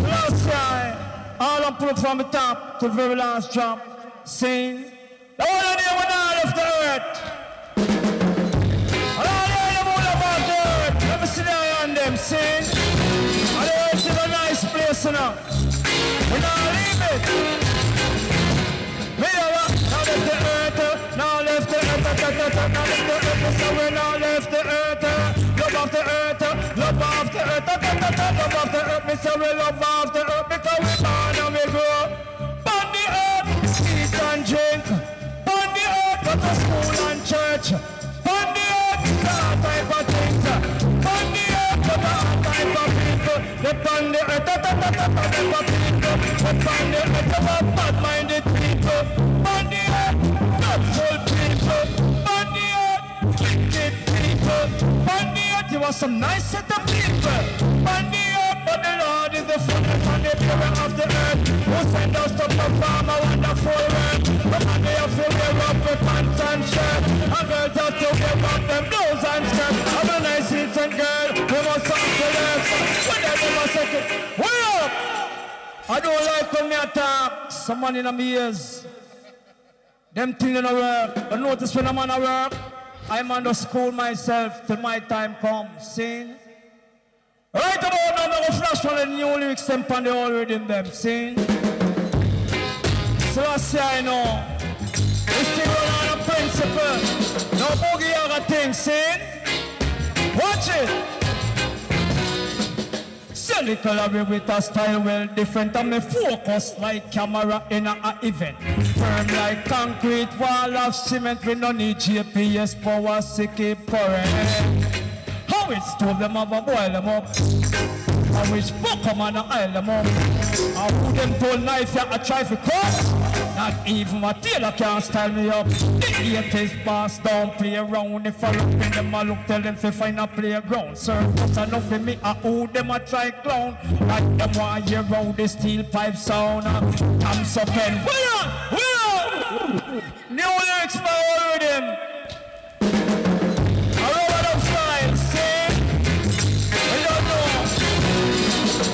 Last time, all I'm put from the top to the very last drop. Sing. The one of them when all of the earth. And all them all about the earth. Let me see there on them. Sing. And the earth is a nice place now. We not leave it. Now left the earth, now left the earth, now left the earth, so we now left the earth, love of the earth, love of the earth, love of the earth, me say we love of the earth, because we born and we grow. On the earth, eat and drink, on the earth, go to school and church, on the earth, all type of things, on the earth, go to all type of people, upon the earth, type of people, upon the earth, bad-minded people, on the earth, helpful people, on the earth, wicked people, on the earth, you are some nice set of people, on the earth, but the Lord is the fullness and the pure of the earth, who send us to perform a wonderful work, but man they have to wear up with pants and shirt, and girls have to wear up them blouse and skirt, I'm a nice decent girl, we must talk to them, when they never second, way up! I don't like when me attack someone in my ears. Them things in the work. I notice when I'm on a work, I'm on the school myself till my time comes. Sing. Right about now, I'm going to flash one of the new lyrics them on the old rhythm them. Sing. So I say I know. We still run on a principle. No boogie other thing. Sing. Watch it. Little away with a style well different, and me focus like camera in a event. Firm like concrete wall of cement, we no need GPS power to keep current. How it's told them have a boil them up, I wish book them and oil them up. I who them told knife ya a try for cut. Not even a tailor can style me up. The 80s boss don't play around. If I look in them, I look tell them to find a playground. Sir, what's enough for me? I who them a try clown. Like them one year round the steel pipe sound. Thumbs up and we on. New lyrics for all of them. I roll out of style, see? I don't know.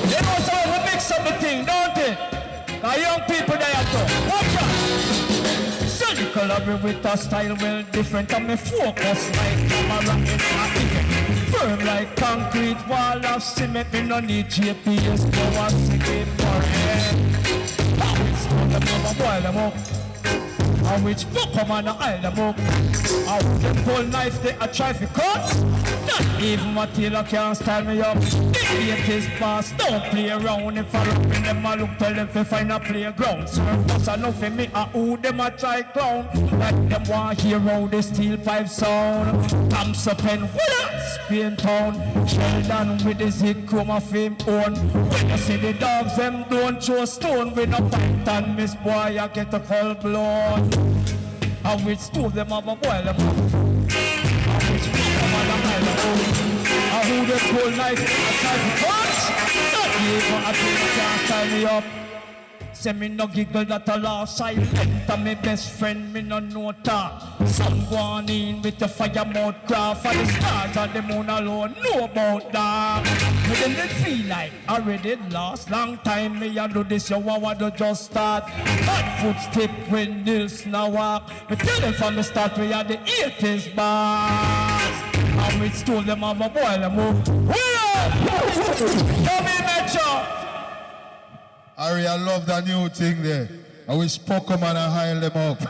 They know some of a mix up the thing, don't they? Got young people there too. Watch out. collaborate with a style well different. And me focus like camera in a event. Firm like concrete wall of cement. Me no need GPS, go and see it for it. It's not the mama boil them up. And which book come on the aisle them up. And them pull knife they a try to cut. Not even my tailor can style me up. They hate his boss, don't play around. If I look in them I look tell them to find a playground. So boss enough for me and who them a try clown. Like them want hear how the steel pipe sound. Thumbs up and Spain town. Sheldon with the zig chroma fame own. When you see the dogs them don't throw stone. We no fight and miss boy I get a cold blood. And which two them have a boil them up. And which two them have a boil them up. And who they pull knife I try to punch. Not even a thing can't tie me up. Say me no giggle that a laugh silent. And me best friend me no know talk. Some going in with the fire mouth craft. And the stars and the moon alone know about that. But then they feel like already lost. Long time me a do this, you want to just start. Hot footstep when Nils now walk. Me tell them from the start we are the 80s bars. And we stole them of a boil them up. Come in, Metro. Ari, I love that new thing there. I wish Pokemon and heil them up.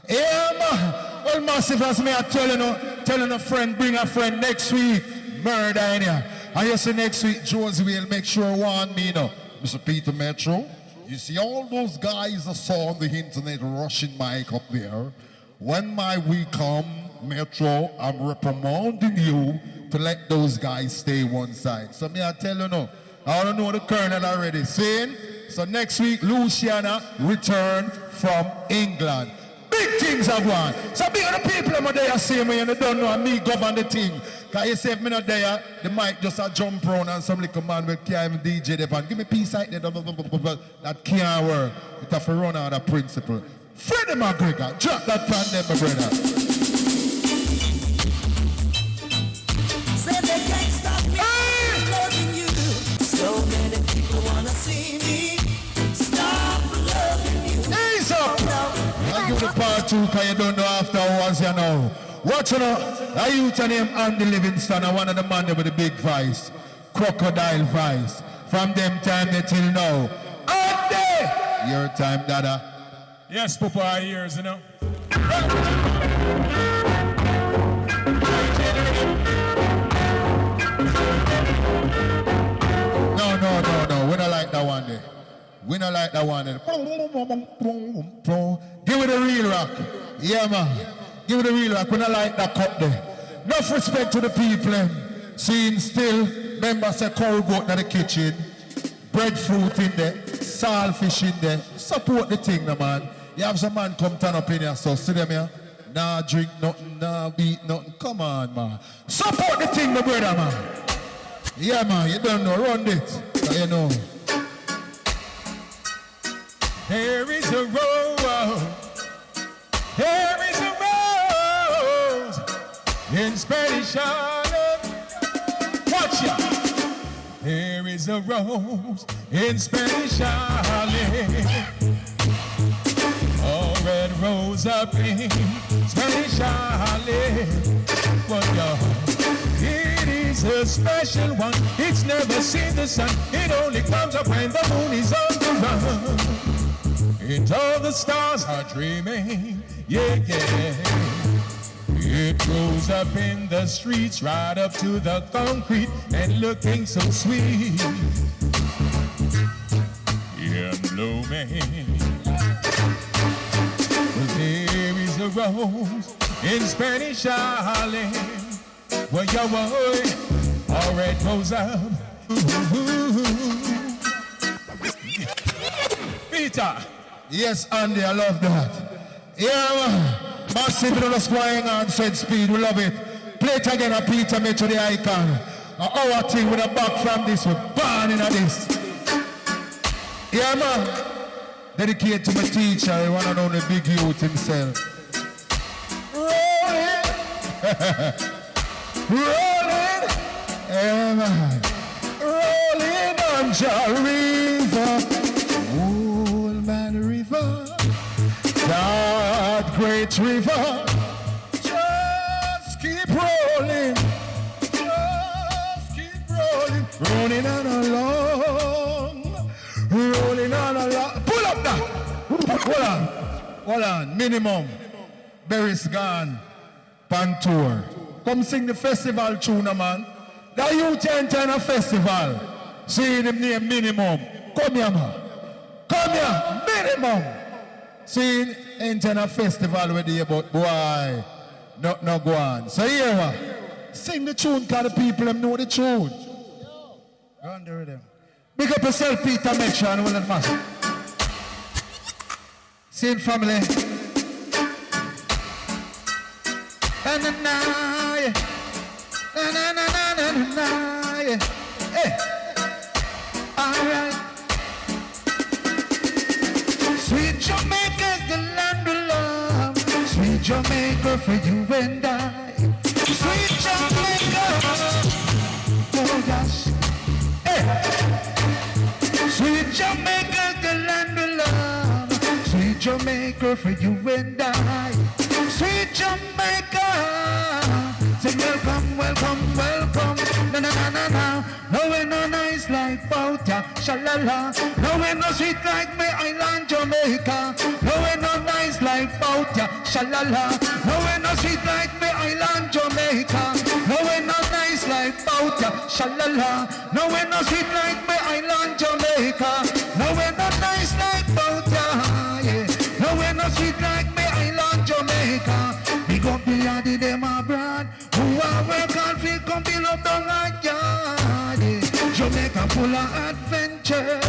Yeah, man. Well, massive as me, I telling a friend, bring a friend next week. Murder in here. And you see next week, Josie will make sure one me, Mr. Peter Metro. You see all those guys I saw on the internet rushing mic up there. When my week come, Metro, I'm reprimanding you to let those guys stay one side. So me, I tell you no. I don't know the colonel already. Saying, so next week, Luciana returned from England. Big things are going. So big of the people over there say me and they don't know me govern the thing. Because you say if me not there, the mic just a jump around and some little man will can't even DJ them and give me peace like that. That can't work. It have to run out of principle. Freddie McGregor, drop that pan there, my brother. Say they can't stop me from loving you. So many people wanna see me stop loving you. Ease up! I'll give the part two because you don't know afterwards, you know. Watch it out. A youth named Andy Livingston and one of the man with the big voice. Crocodile voice. From them time they till now. Andy! Your time, Dada. Yes, Papa, our ears, you know. No. We don't like that one there. We don't like that one there. Give it a real rock. Yeah, man. Give it a real rock. We don't like that cut there. Enough respect to the people. Seeing still, members say cow goat in the kitchen. Breadfruit in there. Saltfish in there. Support the thing, man. You have some man come turn up in here, so see them here. Nah drink nothing, nah beat nothing. Come on, man. Support the thing, my brother, man. Yeah, man, you don't know. Run it. You know. There is a rose. There is a rose in Spanish Harlem. Watch ya. There is a rose in Spanish Harlem. A red rose up in Spanish Harlem. But it is a special one. It's never seen the sun. It only comes up when the moon is on the run. And all the stars are dreaming. Yeah. It grows up in the streets, right up to the concrete, and looking so sweet. Yeah, blooming. There is a rose in Spanish Harlem. Well, your boy, all red goes up. Peter. Yes, Andy, I love that. Yeah, man. Massive little squaring on said speed, we love it. Play it again, a Peter Metro the icon. Our thing with a back from this, we're born in this. Yeah, man. Dedicated to my teacher, the one and only big youth himself. Rolling. Rolling. Yeah, man. Rolling on Jah River. Old man river. Down great river. Just keep rolling. Just keep rolling. Rolling on along. Rolling on along. Pull up that. Hold on. Minimum. Berry's gone. Pantour. Come sing the festival tune, man. The youth enter a festival. See him name Minimum. Come here, man. Come here. Minimum. See enter a festival with you, but boy, no go on. So here, sing the tune because the people them know the tune. Go on the rhythm. Big up yourself, Peter Metro, and all that matter. Sing family. Hey. Alright. Sweet Jamaica's the land of love. Sweet Jamaica for you and I. Sweet Jamaica. Oh gosh. Hey. Sweet Jamaica's the land of love. Sweet Jamaica for you and I. Sweet Jamaica. Say welcome, welcome, welcome. Na na na na na. No way no nice like Bauta, shalala. No way no sweet like my island Jamaica. No way no nice like Bauta, shalala. No way no sweet like my island Jamaica. No way no nice like Bauta, shalala. No way no sweet like my island Jamaica. No way no nice like Bauta, yeah. No way no sweet like my island Jamaica. Big up the yardie them abroad. Who are work hard fi come build up down a yard. Jamaica full of adventure.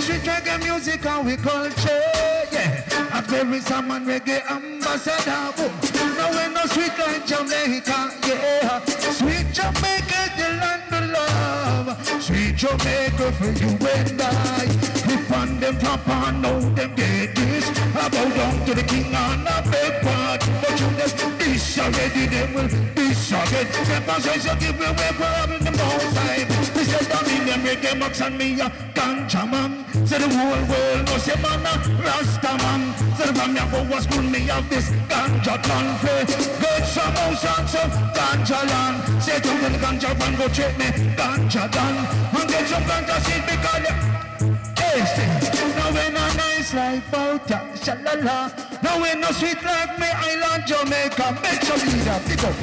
Sweet reggae music and we culture. Yeah, a very salmon reggae ambassador. No way no sweet like Jamaica. Yeah, sweet Jamaica the land of love. Sweet Jamaica for you and I. Clip on them top and know them get this. I bow down to the king on a big part. But you them this already, they will this again. Never say so give me away for in the most time. They said down in them reggae box and me a ganja man. Say the whole world knows say man a Rasta man. Say the family go was school me of this ganja clan play. Get some house and some ganja land. Say to the ganja man go check me ganja done. And get some ganja seed because no way no nice like Bauta, shalala. No way no sweet like me island Jamaica. Make sure leader, pick up.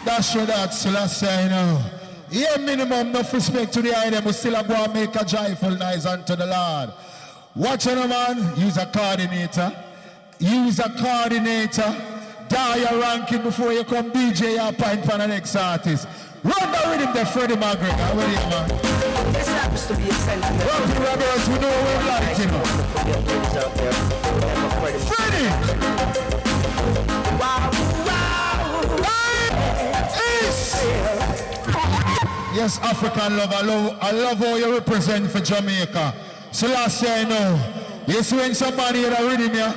That's what that's last say now. Yeah, minimum enough respect to the item, we still go and make a joyful noise unto the Lord. Watch out, man. Use a coordinator. Use a coordinator. Dial your ranking before you come DJ your point for the next artist. Run the rhythm there, Freddie McGregor. Where are you, man? This happens to be a sentiment. Rocky Roberts, we know we like him. Freddie! Wow, wow! Yes, African love. I love how you represent for Jamaica. So last year I know, you swing somebody in a rhythm here,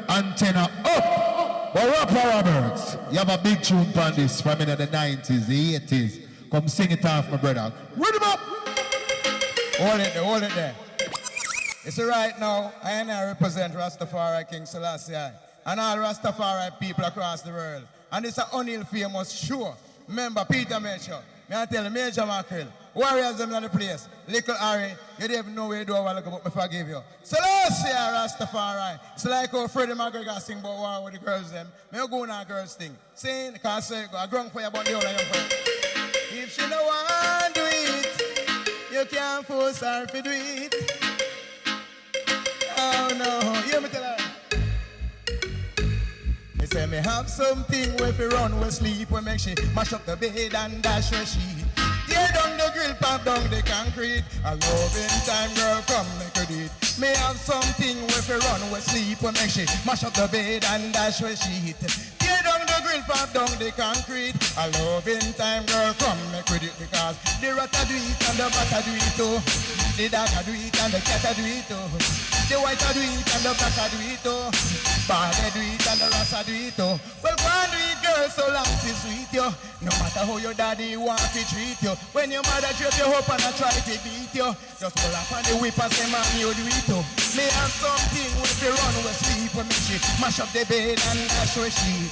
antenna up. But Rapper Roberts, you have a big tune on this from in the 90s, the 80s. Come sing it off, my brother. Rhythm up! Hold it there. You see right now, I represent Rastafari King Selassie and all Rastafari people across the world. And it's an unreal famous show. Remember Peter Metro, me I tell you, Major Mackerel, warriors them in the place. Little Harry, you don't even know where you do what look about me forgive you. Selassie Rastafari. It's like how Freddie McGregor sing about war with the girls them. Me go on a girls thing. Sing, because I go grung for you about the other young friend. If she don't want to do it, you can't force her to do it. Oh no, hear me tell her. Me say me have something where fi run we sleep, we make she mash up the bed and dash her sheet. Tear down the grill, pop down the concrete. A loving time, girl, come make her do it. Me have something where fi run we sleep, we make she mash up the bed and dash her sheet. Tear down the grill, pop down the concrete. A loving time, girl, come make her do it because the rat a do it and the bat a do it too. The dog a do it and the cat a do it too. The white a do it and the black a do it too. Bad a do it and the rasta do it too. Well, go on do it, girl, so long it's sweet you. No matter how your daddy want to treat you. When your mother drape you up and I try to beat you, just pull up on the whip and say, man, you do it too. Me have something with the run with sleep. sleep when me she mash up the bed and dash where she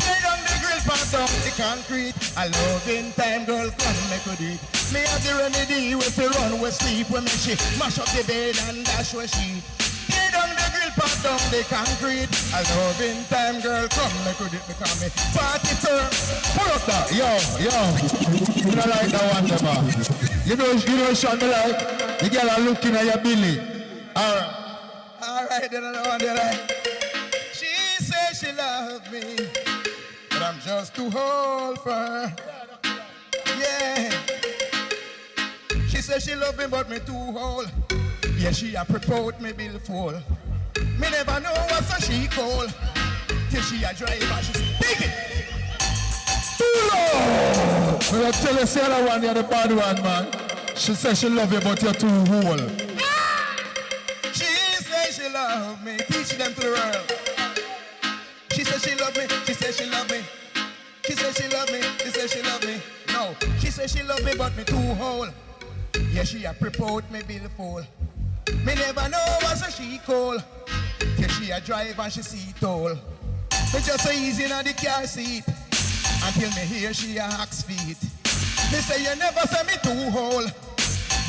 lay down the grill pan down the concrete. A loving time, girl, come make a do it. Me have the remedy if you run with sleep when me she mash up the bed and dash where she lay down the grill pan down the concrete. A loving time, girl, come make a do it because me party firm. Pull up that, yo. You don't like that one, man. You know, Sean, me like the girl are looking at your belly. Alright, then I know what they like. She says she loves me, but I'm just too old for her. Yeah. She says she loves me, but me too old. Yeah, she a promote me bill full. Me never know what's a she call. Till she a driver, she's big. Too low. Well, I tell you, say that one, you're the bad one, man. She says she love you, but you're too old. She says she love me, teach them to the world. She says she love me, she says she love me. She says she love me, she says she love me. No, she says she love me, but me too old. Yeah, she a promote me bill full. Me never know what's a she call. Till she a drive and she see it all. Me just so easy in the car seat. Until me hear she a axe feet. Me say you never say me too old.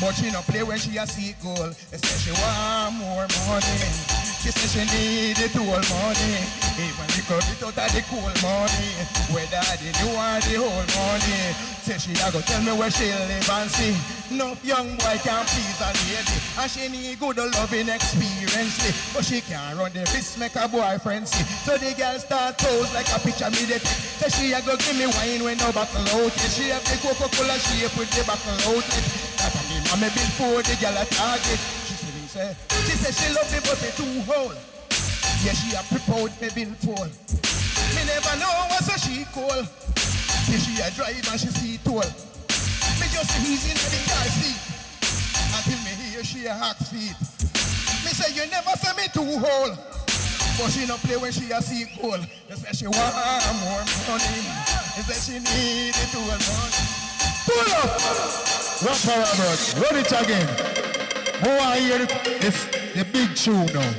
But she no play when she a see goal. She say she want more money. She say she need it all money. Even the cut it out of the cool money. Whether the new or the whole money. Say she a go tell me where she live and see. No young boy can please a lady. And she need good loving experience. But she can't run the risk make a boyfriend see. So the girl start toes like a picture me the say she a go give me wine when no buckle out. She have the Coca-Cola shape with the buckle out. That a me mama before the girl a target. She said she love me but me too old. Yeah, she a promote me bill full. Me never know what's a she call. Till she a drive and she see it all. Me just easy in the car seat. Until me hear she a hot feet. Me say you never say me too old. But she no play when she a see gold. She say she want more money. She say she need it all money. Pull up! Run for Robert. Run it again. Who I hear it? It's the big tune now.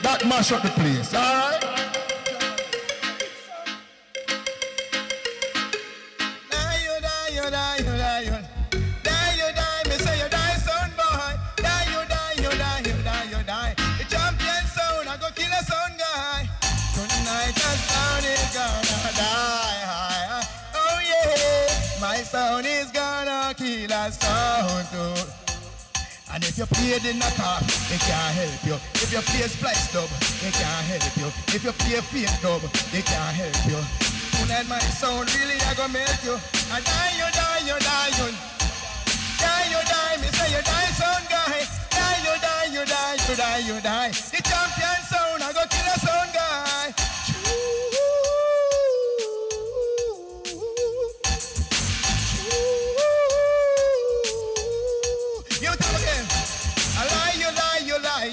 That mash up the place, alright? Die, me say you die, son boy. Die. The champion sound, I go kill a son guy. Tonight the sound is gonna die. Oh yeah, my sound is gonna kill a sound too. And if you play the knockoff, it can't help you. If you play splice dub, it can't help you. If you play fake dub, it can't help you. Tonight my sound really I gonna melt you. And die, you die. Me say you die, son guy. You die. The champion sound, I go kill a sound guy. You tell again. You lie.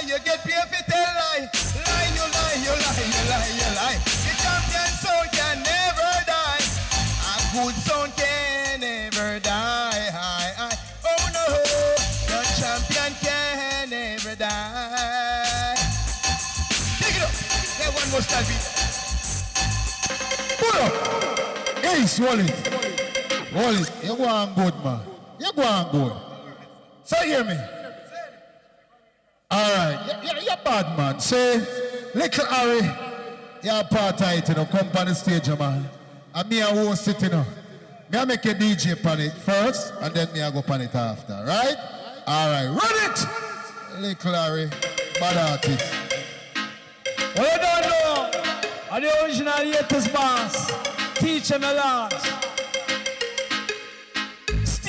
You get paid for tell lie. You lie. The champion sound can never die. A good sound can never die. Oh no, the champion can never die. Take it up. That one more style beat. Pull up! Ace, Wally. You go on good, man. You go on good. So hear me. Alright, you're bad, man. Say, little Harry, you're part of it, you know, come on the stage, man. And me I won't sit, you know. Me I make a DJ pan it first, and then me I go pan it after, right? Alright, run it! Little Harry, bad artist. Well, you don't know. I'm the original latest boss. Teach him a lot.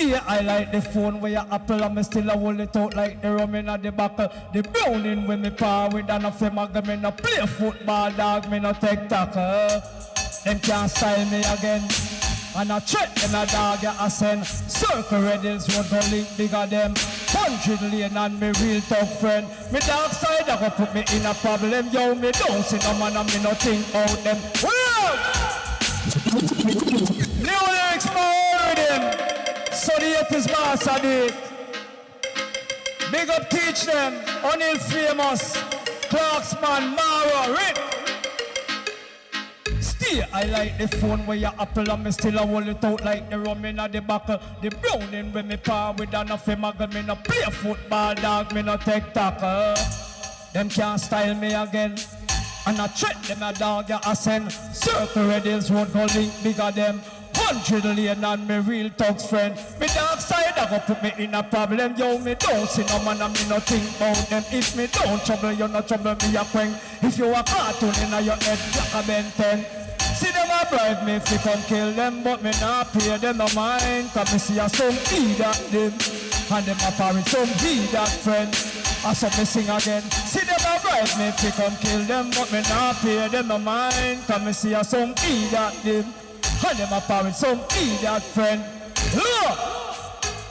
I like the phone where you apple and me still a hold it out like the rum in the buckle. The browning when me power with and a flame me no play football dog, me no take tackle. Them can't style me again. And I check them a dog ya ascend. Circle Reddils road to link bigger them. 100 lane and me real tough friend. Me dark side I go put me in a problem. Yo, me don't see no man and me no think out them. New lyrics more with them. So the 80s boss I did. Big up teach them, O'Neal famous. Clarks, man, Mara, Rick. Still, I like the phone where you apple and me still a hold it out like the rum in the buckle. The browning when me par with enough muggle. Me no play football, dog, me no take tackle. Them can't style me again. And I treat them a dog, ya ascend. Circle Redills road go link bigger them. 100 lane and me real thugs friend. Me dark side I go put me in a problem. Yo, me don't see no man and me no think about them. If me don't trouble, you no trouble me a quang. If you a cartoon in your head, like a Ben 10. See them a bribe me if you come kill them, but me not pay them no mind. Cause me see a some be that them. And them a parent some be that friend. I saw me sing again. See them a bribe me if you come kill them, but me not pay them no mind. Cause me see a some be that them. And them a parent some be that friend.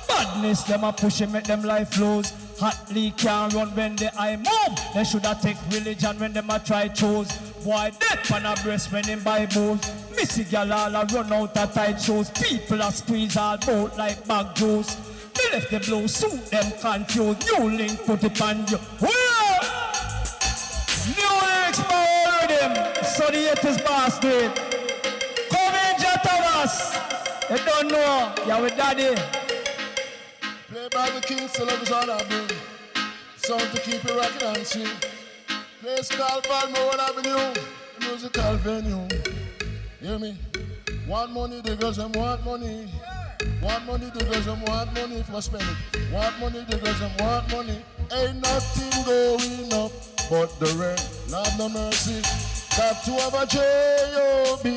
Badness them a push and make them life lose. Hotly can't run when the eye move. They shoulda take religion when them a try choose. Boy dead pan a breast when them buy booze. Missy gal all a run out of tight shoes. People a squeeze all bout like bag juice. Me left the blue suit them confused. New link put it on you. New links for all of them. So the 80s bastard. Come in, J. Thomas. You don't know. You're with daddy. Play by the king, still love is all I bring. Sound to keep it rocking and swing. Place called Balmore Avenue, the musical venue. Hear me? Want money, the girls them want money. Want money, the girls them want money for spend it. Want money, the girls them want money. Ain't nothing going up but the rent. Lord no mercy. Got to have a J.O.B.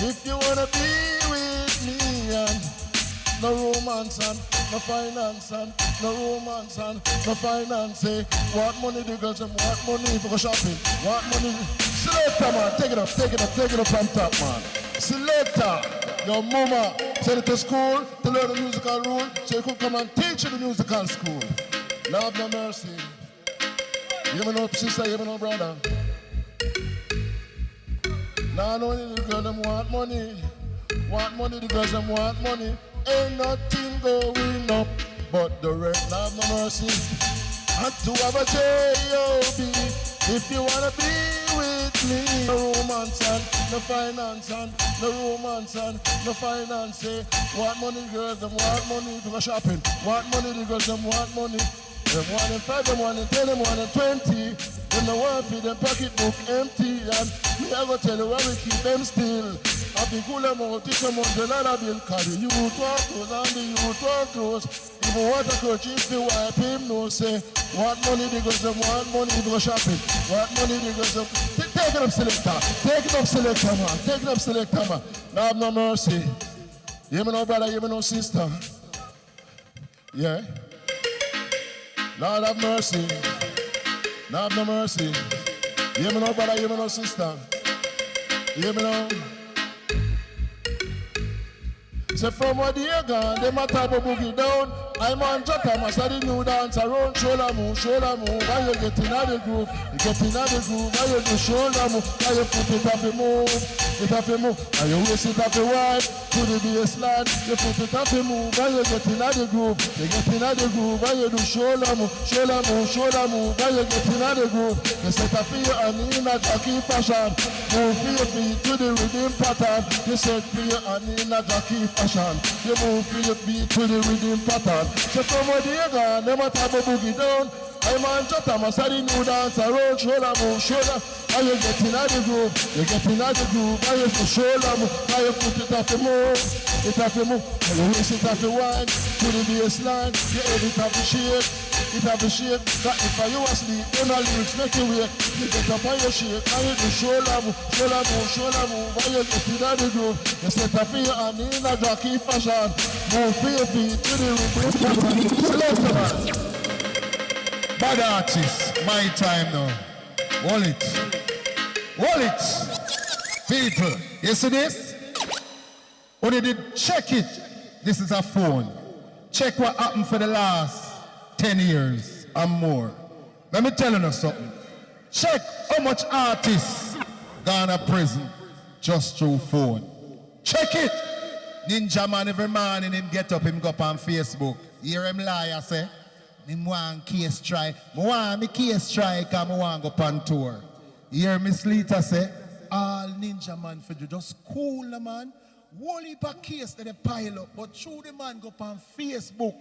if you wanna be with me and no romance and no finance and no romance and no finance. Want money, the girls them want money for shopping. Want money. Selector man, take it up on top man. Selector, your mama send it to school to learn the musical rule so you could come and teach you the musical school. Lord no mercy. You me no sister, you me no brother. Not only the girls them want money, the girls them want money. Ain't nothing going up but the rent. Have no mercy. Had to have a J.O.B. if you wanna be with me. No romance and no finance and no romance and no finance. Want money, girls them want money for shopping. Want money, the girls them want money. Them want in 5, them want in 10, them want in 20. Them no want for them pocketbook empty. And me I go tell you where we keep them still. I be cool them out, teach them on the ladder bill. Cause the youth walk close and the youth walk close. Even water coach if you wipe him no say. Want money because them want money to go shopping. Want money because them. Take it up selector. Take it up selector man. Take it up selector man. Now have no mercy. You me no brother, you me no sister. Yeah. Lord have mercy. Lord have no mercy. You me no brother, you me no sister. You me no. Say from where they gone, them a type of boogie down. I'm on Jota, I the new dance around. Shoulder move, why you get in the groove? You get in the groove, why you do shoulder move? Why you put it up and move? It up and move, and you waist it up and wide to the baseline. You put it up and move, why you get in the groove? You get in the groove, why you do shoulder move? Why you get in the groove? You set up for your hand in a jockey fashion. Move for your feet to the rhythm pattern. You set for your hand in a jockey fashion. You move for your feet to the rhythm pattern. So from where they gone, them a type of boogie down. I'm on Jota, I the new dance around. Shoulder move, how you get in the groove? You get in the groove, how you do shoulder move? How you put it off the move? It off the move, how you waist it off the wine to the baseline. You head it off the shape, it off the shape. That if you asleep, then the lyrics make you wake. You get up on your shape, how you do shoulder move? How you get in the groove? You set up for your hand in a jockey fashion. Move for your feet to the rhythm. Select the man. Bad artists, my time now. Hold it. People, you see this? When you did check it, this is a phone. Check what happened for the last 10 years and more. Let me tell you something. Check how much artists gone to prison just through phone. Check it. Ninja man every morning him get up, him go up on Facebook. Hear him lie, I say. Me want case try. Me want me case try because me want go on tour. You hear Miss Lita say, all ninja man for you, just cool the man. Whole heap of case that they pile up, but through the man go on Facebook,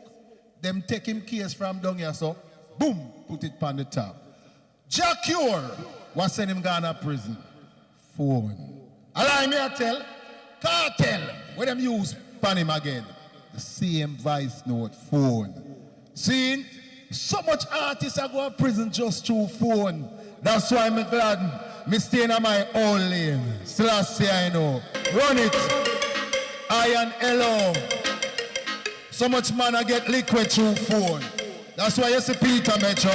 them take him case from down here, so boom, put it on the top. Jack Cure, what send him gone to prison? Phone. Allow me to tell, cartel, where them use pan him again. The same voice note, phone. See, so much artists are going to prison just through phone. That's why I'm glad me staying on my own lane. Selassie, I know. Run it. I and hello. So much man I get liquid through phone. That's why you see Peter Metro.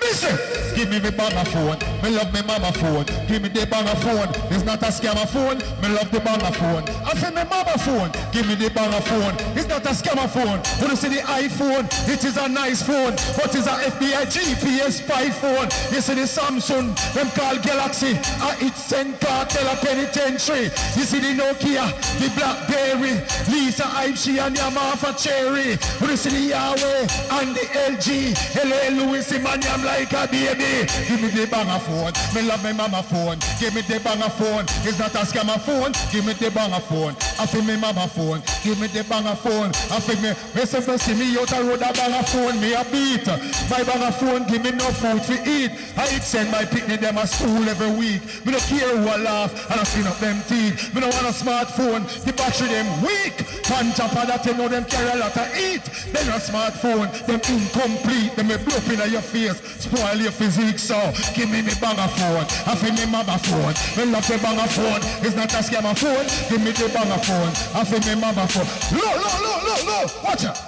Listen, give me the banger phone. Me love me mama phone. Give me the banger phone. It's not a scammer phone. Me love the banger phone. I feel me mama phone. Give me the banger phone. It's not a scammer phone. When you see the iPhone, it is a nice phone. But it's a FBI GPS spy phone. You see the Samsung, them call Galaxy. It send cartel a penitentiary. You see the Nokia, the Blackberry, Lisa Ipsy and Yamaha Cherry. When you see the Yahweh and the LG, LA Louis Emmanuel like a baby. Give me the banger phone. Me love me mama phone. Give me the banger phone. It's not a scammer phone. Give me the banger phone. I feel me mama phone. Give me the banger phone. I feel me. When someone see me out the road a banger phone, me a beat. My banger phone give me no food to eat. I send my picnic them a school every week. Me don't care who I laugh and I skin up them teeth. Me don't want a smartphone. The battery them weak. On top of that, you know them carry a lot of eat. Then a smartphone, them incomplete. Them a blow up in your face. Spoil your physique, so give me banger phone. I feel me mama phone. Me love the banger phone. It's not a scammer phone. Give me the banger phone. I feel me mama phone. Look. Watch out.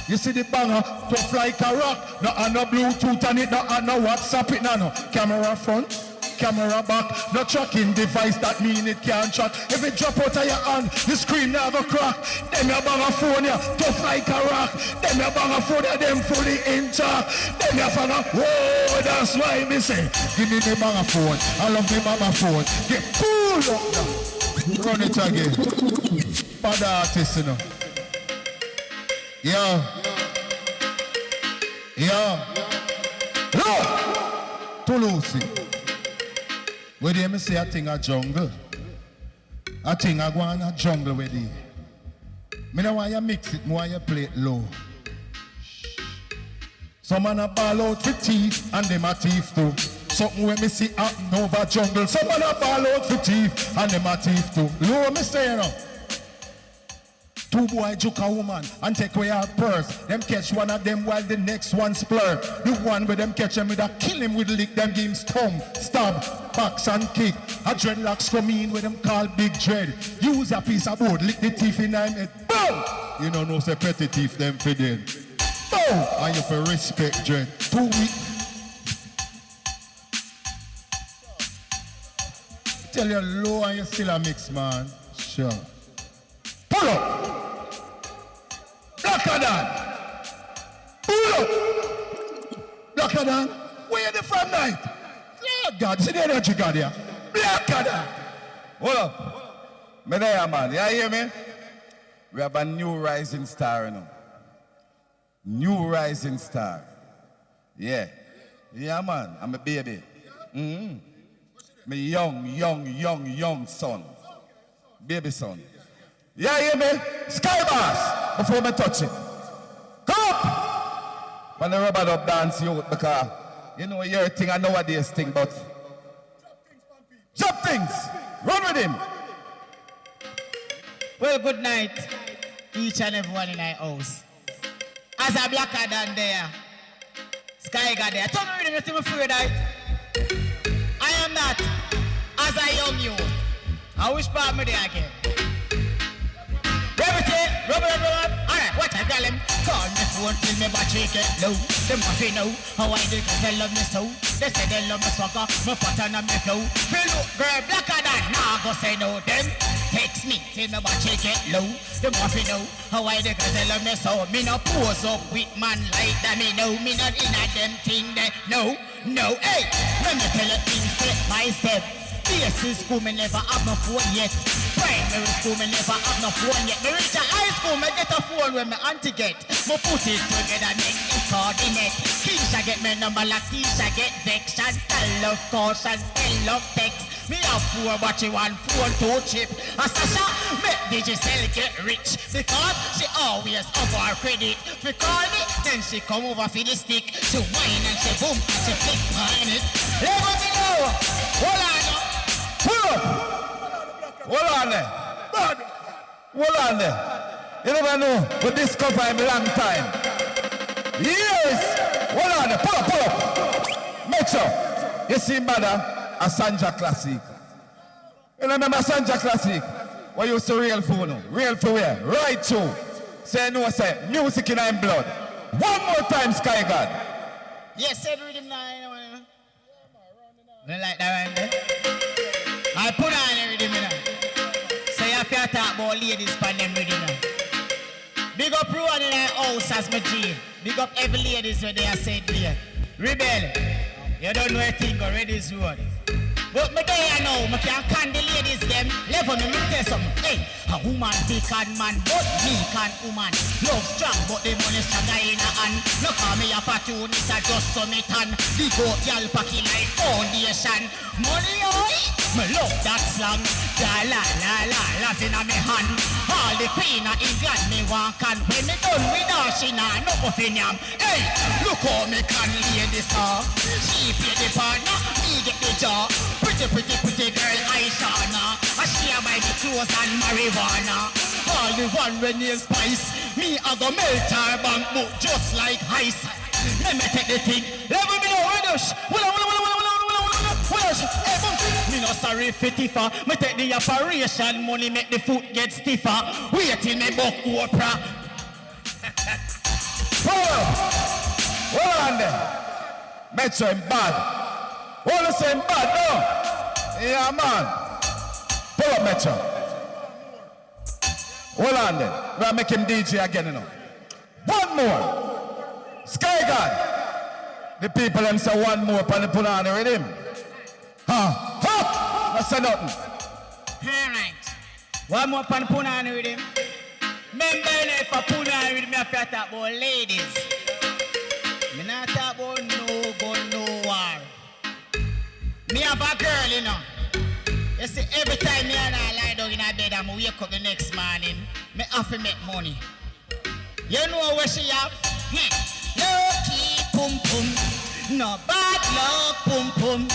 You see the banger, tough like a rock. No Bluetooth on it, no WhatsApp it, no camera front, camera back, no tracking device, that mean it can't track. If it drop out of your hand, the screen never crack. Them your banger phone, yeah, tough like a rock. Them your banger phone, yeah, them fully intact. Them your banger, whoa, that's why me say, give me the banger phone. I love the banger phone. Get cool up now. Run it again. Bad artist, you know. Yeah. No. Toulouse. Where they me say a thing a jungle. A thing a go on a jungle with you. Me no want you mix it, me want you play it low. Some man a ball out for teeth and them a thief too. Something when me see happen over jungle. Some man a ball out for teeth and them a thief too. Low me say you know. Two boy juke a woman and take away her purse. Them catch one of them while the next one splurge. The one where them catch him with a kill him with lick, them give him stomp, stab, box and kick. A dreadlocks come in with them call big dread. Use a piece of board, lick the teeth in them head. Boom! You know no say petty teeth them for them. Boom! And you for respect dread. 2 weeks. Tell you low and you still a mix man. Sure. Pull up. Blacker than. Pull up. Blacker than. Where you from night? Lord God, see the energy God here. Blacker than. Hold up. Me there, man. You hear me? We have a new rising star, you know. New rising star. Yeah. Yeah, man. I'm a baby. Me young son. Baby son. Yeah, hear me? Sky Bass, before me touch it. Come up! When the rubber dub dance you because you know your thing and nowadays thing, but drop things! Run with him! Well, good night, each and everyone in our house. As a blacker than there, Sky got there. Turn around and you afraid I am not as a young you. I wish part me there again. Rub it. Alright, what I tell him? Call me phone till me battery get low. Them coffee know how I do cause they love me so. They say they love me swagger, my pattern and me flow. Feel look girl blacker than, nah go say no them. Text me till me battery get low. Them coffee know how I do cause they love me so. Me no pose up with man like that me know. Me not in a them thing that no, hey. Let me tell you things step by step. Basic school, me never have no phone yet. Primary school, me never have no phone yet. Me reach a high school, me get a phone when me auntie get. Me put it together, make it coordinate. Keisha get me number like Keisha get vexed. And tell of caution, tell of text. Me have 4 but you want 4 2 chip. And Sasha make Digicel get rich because she always have her credit. If you call me, then she come over for the stick. She whine and she boom and she flick behind it. Let me know. Hold on. Pull up. Hold on there. Hold on there. You never know. We discover him long time. Yes. Hold on there. Pull up. Make sure. You see, mother. A Sanja Classic. You remember Sanja Classic? What you used to real for no? Real for where? Right through. Say no, say music in our blood. One more time, Sky God. Yes, said rhythm now. You like that one there? I put on a rhythm now. So you have to talk about ladies for them rhythm now. Big up Ruan in our house as my G. Big up every ladies when they are said there. Rebel. You don't know a thing already is road. But me there now, me can't can the ladies them. Level me tell something. Hey, a woman big can man, but me can woman. Love strong, but the money stronger in a hand. No call me a opportunist, I just summit and the goat y'all packy like foundation. Money oi, me love that slang. La la la la, las in a me hand. All the queen of England me want can. When me done with her, she nah no puffin yam. Hey, look how me can ladies her. She pay the partner, me get the job. Pretty girl Aishana. And she buy the clothes and marijuana. All the one with nail spice. Me I go melt her bank book just like ice. Let me take the thing. Let me know where this. Me no sorry for Tifa. Me take the operation money make the foot get stiffer. Wait till me book Oprah. Hold on there. Metro him bad. All the same bad, no? Yeah, man. Pull up, Metro. Hold on then. We'll make him DJ again, you know. One more. Sky God. The people them say one more upon the pull on the rhythm. Huh? Huh? That's say nothing. Alright. One more upon the pull on the rhythm. Remember if I pull on the rhythm, I have to talk about ladies. Me not talk about no gun, no war. Me have a girl, you know. You see, every time me and I lie down in a bed and I wake up the next morning, me have to make money. You know where she have? Lucky pum pum. No bad luck pum pum.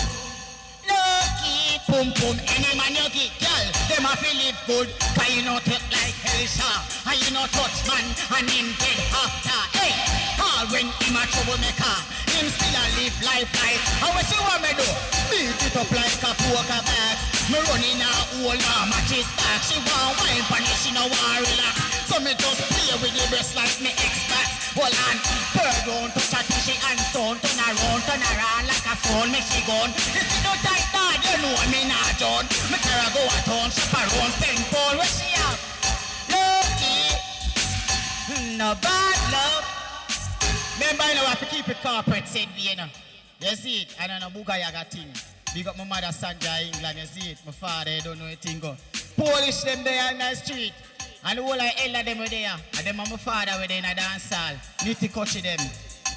Lucky pum pum. Any man you get, girl, them have to live good. Cause you know take like Elsha. And you know touch man and him dead after. Hey, all when him a troublemaker, him still a live life right. And what she want me do? Beat it up like a poker bag. Me running a whole matches back. She want wine pan it, she no want relax. So me just play with the breast like me ex-back. Hold on, bird round to chat she and stone. Turn around like a phone, make she gone. This is no tight dog, you know me not John. Me carry go a town, shop around, spend phone. Where she have? Lucky, no bad love. Remember, you know, I have to keep it corporate, said you know. You see it? I don't know, Bugayaga thing. Big up my mother, Sanja, England, you see it? My father, I don't know anything go. Polish them there in the street. And the whole of Ella them were there. And them and my father were there in a dance hall. Nitty coachy them.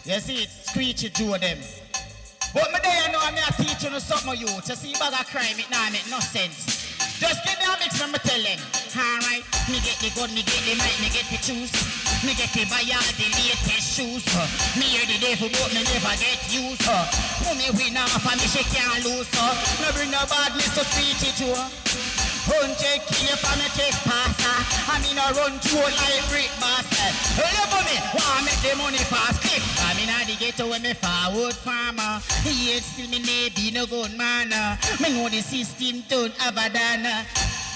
You see it? Screechy Joe them. But me there, you know, I'm here teaching you something you. To see bag of crime, it now make no sense. Just give me a mix and me tell them. Alright, me get the gun, me get the mic, me get the choose. Me get the buy all the latest shoes. Me hear the devil but me never get used. Who me win off and me she can't lose. Me bring no badness to speech it to. 100 kill for me trespasser. I mean I run through like brick bastard. Look for me, want make the money fast clip. I mean I the ghetto when me forward farmer. Yet still me may be no good man. Me know the system don't have a done.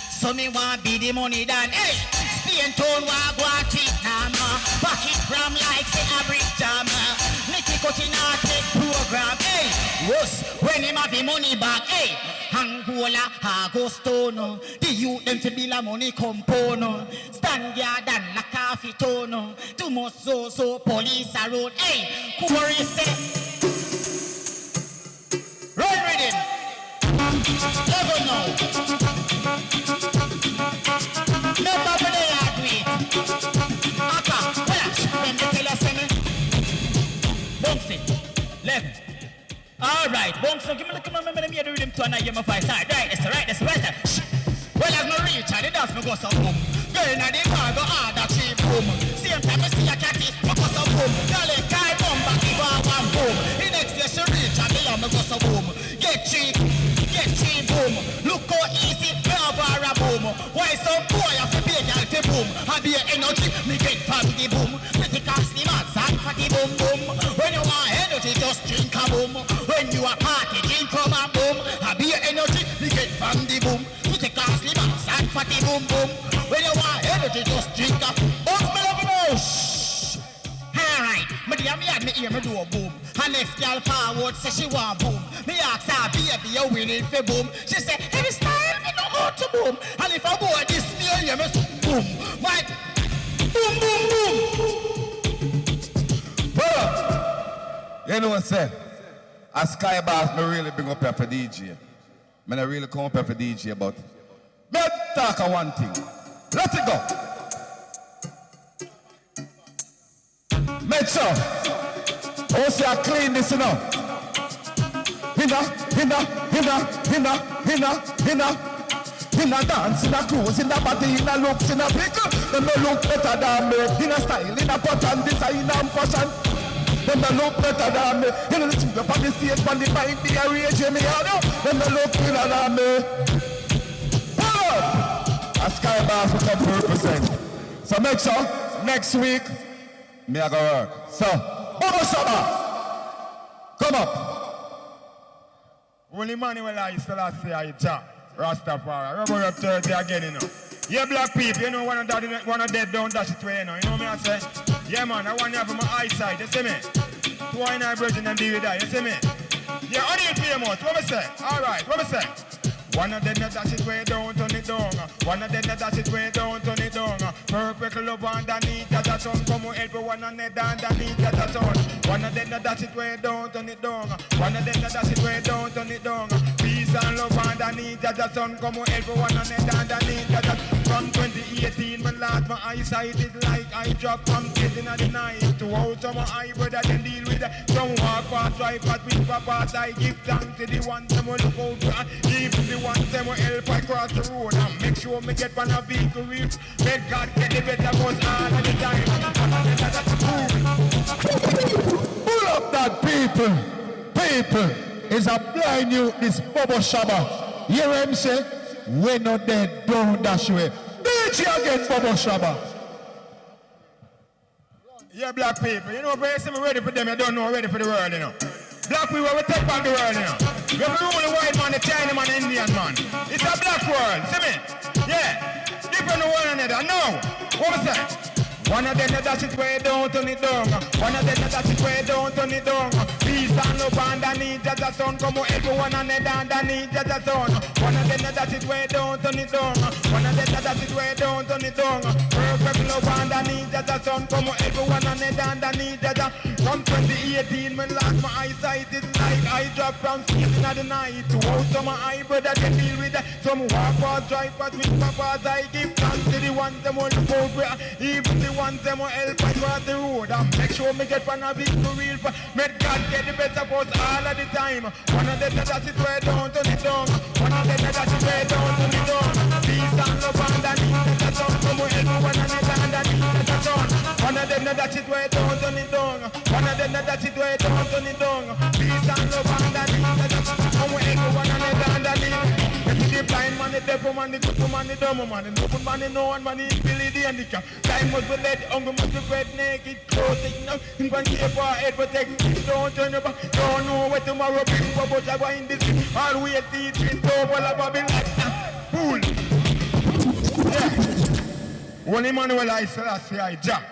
So me want be the money done. Hey, Spain town want go and treat nama. Pocket ram like say a brick jammer. Nicky cutting out take program. Hey, worse when him have the money back. Hey, Angola, Agostono. The youth them to build a money component. Stand guard and la coffee tono. Too much so police are road. Hey, Corey say. Run with him. Level so give me the rhythm to and I hear my voice. Right, that's right. Well, as my reach, I dance, me go some boom. Girl, in the car, go hard, that cheap boom. Same time, I see a catty, me go some boom. Girl, in car, boom, back the bar, one boom. The next day, she reach, and me go some boom. Get cheap, boom. Look how easy, me have a boom. Why some boy have to be a girl to boom? I be an energy, me get from the boom. Pretty costly man, sad fatty boom, boom. When you want energy, just drink a boom. When you are party, drink from a boom. I be an energy, me get from the boom. Pretty costly man, sad fatty boom, boom. When you want energy, just drink a boom. Smell of a bush. Alright, me dear, me had me ear, me do a boom. Her next girl forward say she want boom. Me ask her, baby, you willing for boom? She say, every style me know how to boom. And if I boy this me, you me say boom. Right? Boom, boom, boom. Well, you know what I say? As Sky Boss, me really bring up here for DJ. Me not really come up here for DJ, but let's talk of one thing. Let it go. Make sure. Oh, see, I clean this, you know. In a dance, in a clothes, in a body, in a looks, in a pickle. Them no look better than me. In a style, in a pattern, design and fashion. Them no look better than me. In the studio, on the stage, on the mic, the arrange me out. Them no look better than me. Pull up! A Sky Boss will come to represent. So make sure, next week, me I go work. So, Bubba Shabba, come up. Only Manuel I still have to say I chat. Rastafari. Remember up 30 again, you know. Yeah, black people, you know, one of dead down, dash it way, you know. You know me, I say? Yeah, man, I want you for my eyesight, you see me? Two I and virgin and deal with that, you see me? Yeah, only you pay more, what me say? Alright, what me say? One of them that dash it way down, turn it down. One of them that dash it way down, turn it down. Perfect love underneath that a sun. Come on, help one another underneath that a sun. One of them that dash it way down, turn it down. One of them that dash it way down, turn it down. Peace and love underneath that a sun. Come on, help one another underneath that a sun. From 2018, when last my eyesight is like I drop from sitting at the night. To out of my eye, brother, then deal with that. Some walk past, drive past, with past. I give thanks to the ones that will look out. Even the ones that will help I cross the road. And make sure me get on a vehicle real. Make God get the better bus all of the time. Pull up that people is a blind youth, this Bubba Shabba. You hear him say, we not dead, don't dash away. DJ again, Bubba Shabba. Yeah, black people, you know, if you see me ready for them, you don't know ready for the world, you know. Black people, we take back the world, you know. We have the only white man, the China man, the Indian man. It's a black world, see me? Yeah, different than one another. No, what was that? One of them that dash it way down, turn it down. One of them that dash it way down, turn it down. Peace and love underneath that a sun. Come on, everyone another underneath that a sun. One of them that dash it way down, turn it down. One of them that dash it way down, turn it down. Perfect love underneath that a sun. Come on, everyone another underneath that a. From 2018, when lost my eyesight, it's like I drop from sleeping at the night. To out of my eye, brother, they deal with that. Some walk past, drive past, with my pass. I give thanks to the ones them on the boat where even the ones them will help I cross the road. And make sure me get on a big for real. Make God get the better bus all of the time. One of them that it way down, turn it down. One of them that it way down, turn it down. Peace and love underneath that sun. Come on, everyone underneath that sun. One of them that it way down, turn it down. One of them that it way down, turn it down. Peace and love underneath that sun. Come on, everyone underneath. The blind man, the devil man, the good man, the dumb man, the open man, the no one man, the ability and the cap. Time must be led, hunger must be fed, naked, clothing now. In one shape or head, but take it, don't turn your back. Don't know what tomorrow brings, but I go in this. Always teach it, don't fall about being like that. Fool. Yeah. One Emmanuel I Selassie I Jack.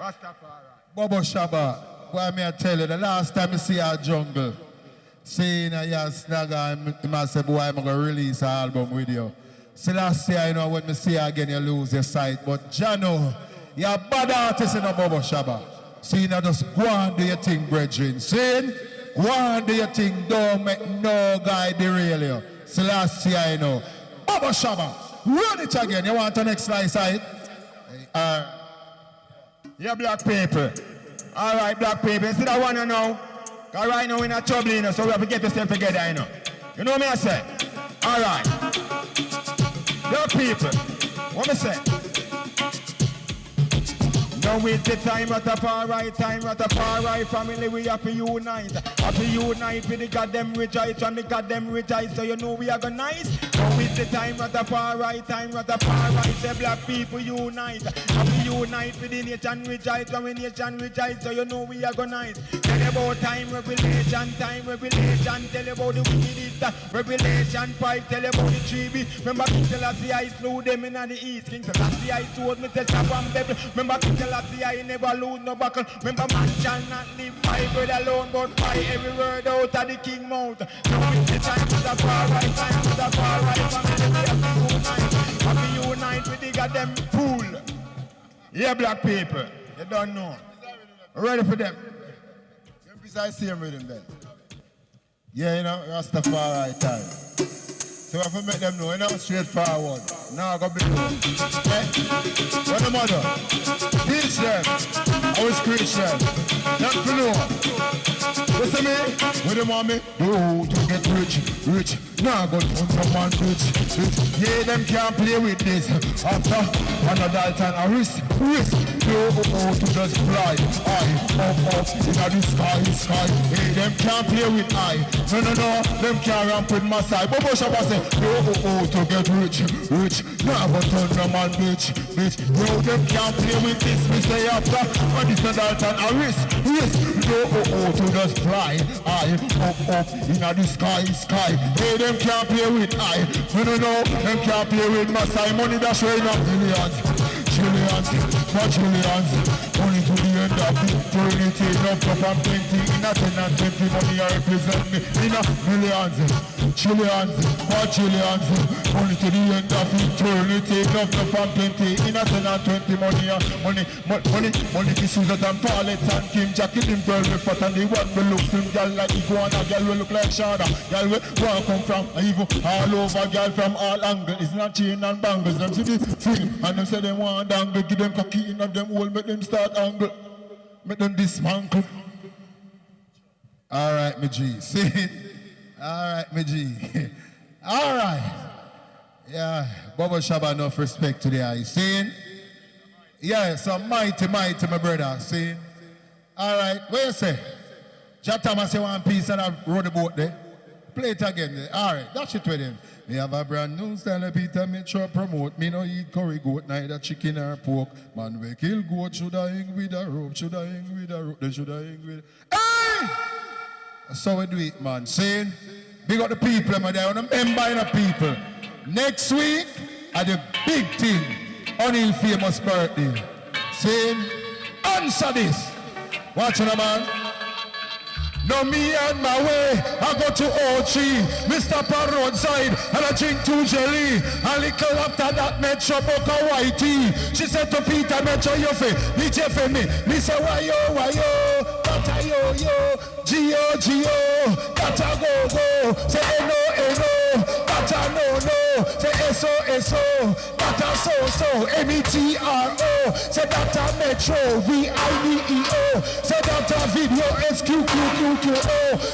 Rastafari. Bubba Shabba, why me I tell you, the last time I see our jungle, saying that you snagger and he must say, boy, I'm going to release an album with you. So last year, you know, when me see you again, you lose your sight. But Jano, you're a bad artist in a Bubba Shabba. So you know, just go and do your thing, brethren. See? Go and do your thing. Don't make no guy derail you. So last year, you know, Bubba Shabba, run it again. You want the next slice, right? Yeah, black people. All right, black people. You see that one you know? Because right now we're in a trouble, you know, so we have to get ourselves together, you know. You know what I say? All right. Young people, what I say? Now with the time at the far right, family, we have to unite. Have to unite with the goddamn rejoice and the goddamn rejoice, so you know we are gonna nice. Now with the time at the far right, the black people unite. Have to unite with the nation rejoice, and we nation rejoice, so you know we are gonna nice. Tell about time revelation, tell about the wickedness, revelation 5, tell about the tree. Remember King Selassie I slew them in the east, King Selassie I told me to chop and bebel. Remember King Selassie I never lose no buckle. Remember man shall not live by bread alone, but by every word out of the king mouth. So it's the time to the far right, family, we have to unite with the goddamn pool. Yeah, black people, you don't know. Ready for them? I see him with him then. Yeah, you know, Rastafari time. So we have to make them know, you know, straightforward. Now go big one. Okay? What the mother? Teach them. I will screech them. Not for no one. Listen me? What the mommy? Do to get rich. Now go to man rich. Yeah, them can't play with this. After another time, a risk. No, to just fly. Up, in the sky. Hey, them can't play with I. No, them can't ramp with my side. But Bush Abba say, no, to get rich. Now go to the man bitch. Yo, them can't play with this. We say after, and it's another time, a risk. No, to just fly. Up, in the sky. Hey, them can't play with I. No, them can't play with my side. Money that's showing up trillions, quadrillions, only to the end of eternity. Enough from 20, in a 10 and 20 money I represent me. In a millions, trillions, quadrillions, only to the end of eternity. Enough from 20, in a 10 and 20 money, this is that I'm Paulette and Kim, Jackie, them girl with fat and the one will look them girl like Iguana, girl will look like Shada, girl will come from even all over, girl from all angles. It's not chain and bangles, them see the thing, and them say they want angle, give them cocky in and them hole, make them start angle, make them dismantle. All right, my G, see it? All right, my G. All right. Yeah, Bubba Shabba enough respect to the eye, see it? Yeah, so mighty, my brother, see? All right, what you say? Jah Thomas, you want peace and I rode the boat there? Play it again. All right, that's it with him. Me have a brand new style of Peter Metro promote. Me no eat curry goat, neither chicken or pork. Man, we kill goat, should I hang with a rope? Should I hang with a rope? Then should I hang with a... Hey! So we do it, man. Saying, big up the people, man. I want to remember the people. Next week, at the big thing, O'Neal famous birthday. Saying, answer this. Watch it, man. Now me and my way, I go to O3, me stop on roadside, and I drink 2 jelly. A little after that, Metro book a white tea. She said to Peter, Metro, you fe, DJ fe me. Me say, why yo, that a yo, G-O, that a go. Say, no, that a no. Say, S-O, that a so, M-E-T-R-O. Say, that a Metro, V-I-D-E-O. Say, that a video, S-Q-Q-Q.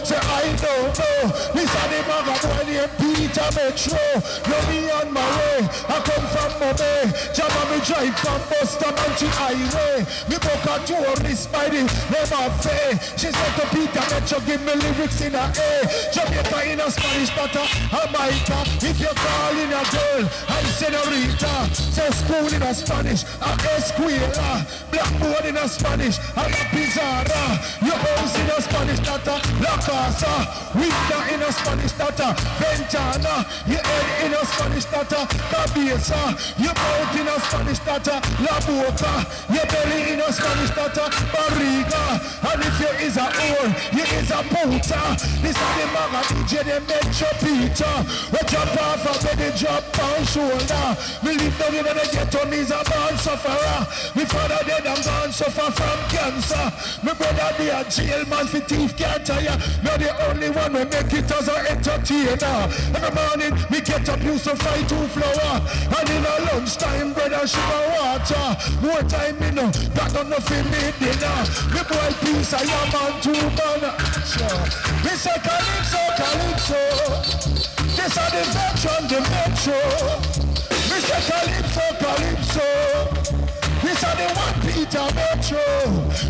Say I don't know. Listen the maga boy named Peter Metro. Know me on my way. I come from Mumbai. Jama me drive from Boston to highway. Me book a tourist by the name of Faye. She said to Peter Metro, give me lyrics in a A. Jamaica in a Spanish, not a Jamaica. If you call in a girl, I'm senorita. Say school in a Spanish, a escuela. Blackboard in a Spanish, a la pizarra. Your house in a Spanish, La Casa, window in a Spanish data, Ventana, your head in a Spanish data, Cabeza, your mouth in a Spanish data, La Boca, your belly in a Spanish data, Barriga, and if you is a whore, you is a puta. This is the maga DJ, they Metro Peter. We jump off and then they drop on shoulder. Me live down in the ghetto, me's a born sufferer. Me father dead and gone suffer from cancer. Me brother be a jail man for thief can't tire. You're the only one who make it as an entertainer. Every man morning, me get up, used to fry 2 flour. And in a lunchtime, bread and sugar water. More time, me know, that don't nothing me dinner. Me boy piece, I am on 2 man. Sure. Me say calypso, calypso. This are the veteran, the metro. Me say calypso, calypso. This are the one Peter Metro.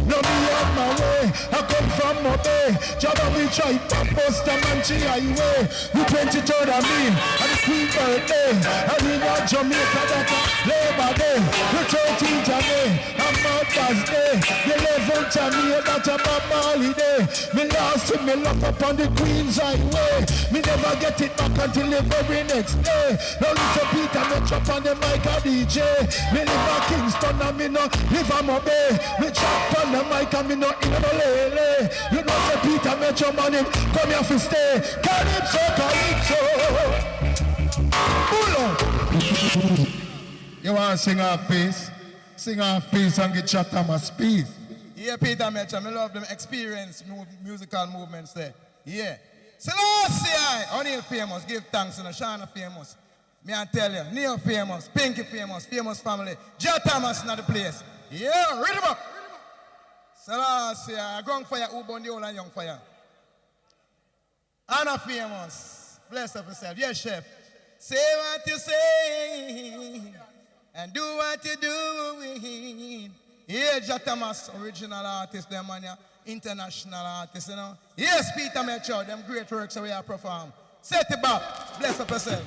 No me on my way, I come from my bay. Jabba me drive from Buster Manchi Highway. The 23rd of May, and the Queen birthday. And in Jamaica, that's a Labor Day. The 13th of May, and Mother's Day. The 11th of May, that's a Bob Marley Day. Me last to me lock up on the Queen's Highway. Me never get it back until the very next day. Now listen Peter Metro on the mic a DJ. Me live at Kingston. And me no live on my bay. Me chop on the mic and me no in the lele. You know say Peter Metro man him come here for stay. Calypso, calypso. Pull up. You want to sing half piece? Sing half piece and get shot on my speed. Yeah, Peter Metro, me love them experience musical movements there. Yeah. Selassie, only famous. Give thanks to Shana famous. Me I tell you, Neo famous, Pinky famous, famous family, Joe Thomas in the place. Yeah, read him up. Selassie, going for your Ubon the old and young fire. Anna famous, bless up yourself. Yes, chef. Say what you say and do what you do. Yeah, Joe Thomas, original artist, them man, international artist, you know. Yes, Peter Metro, them great works that we have performed. Set it back, bless up yourself.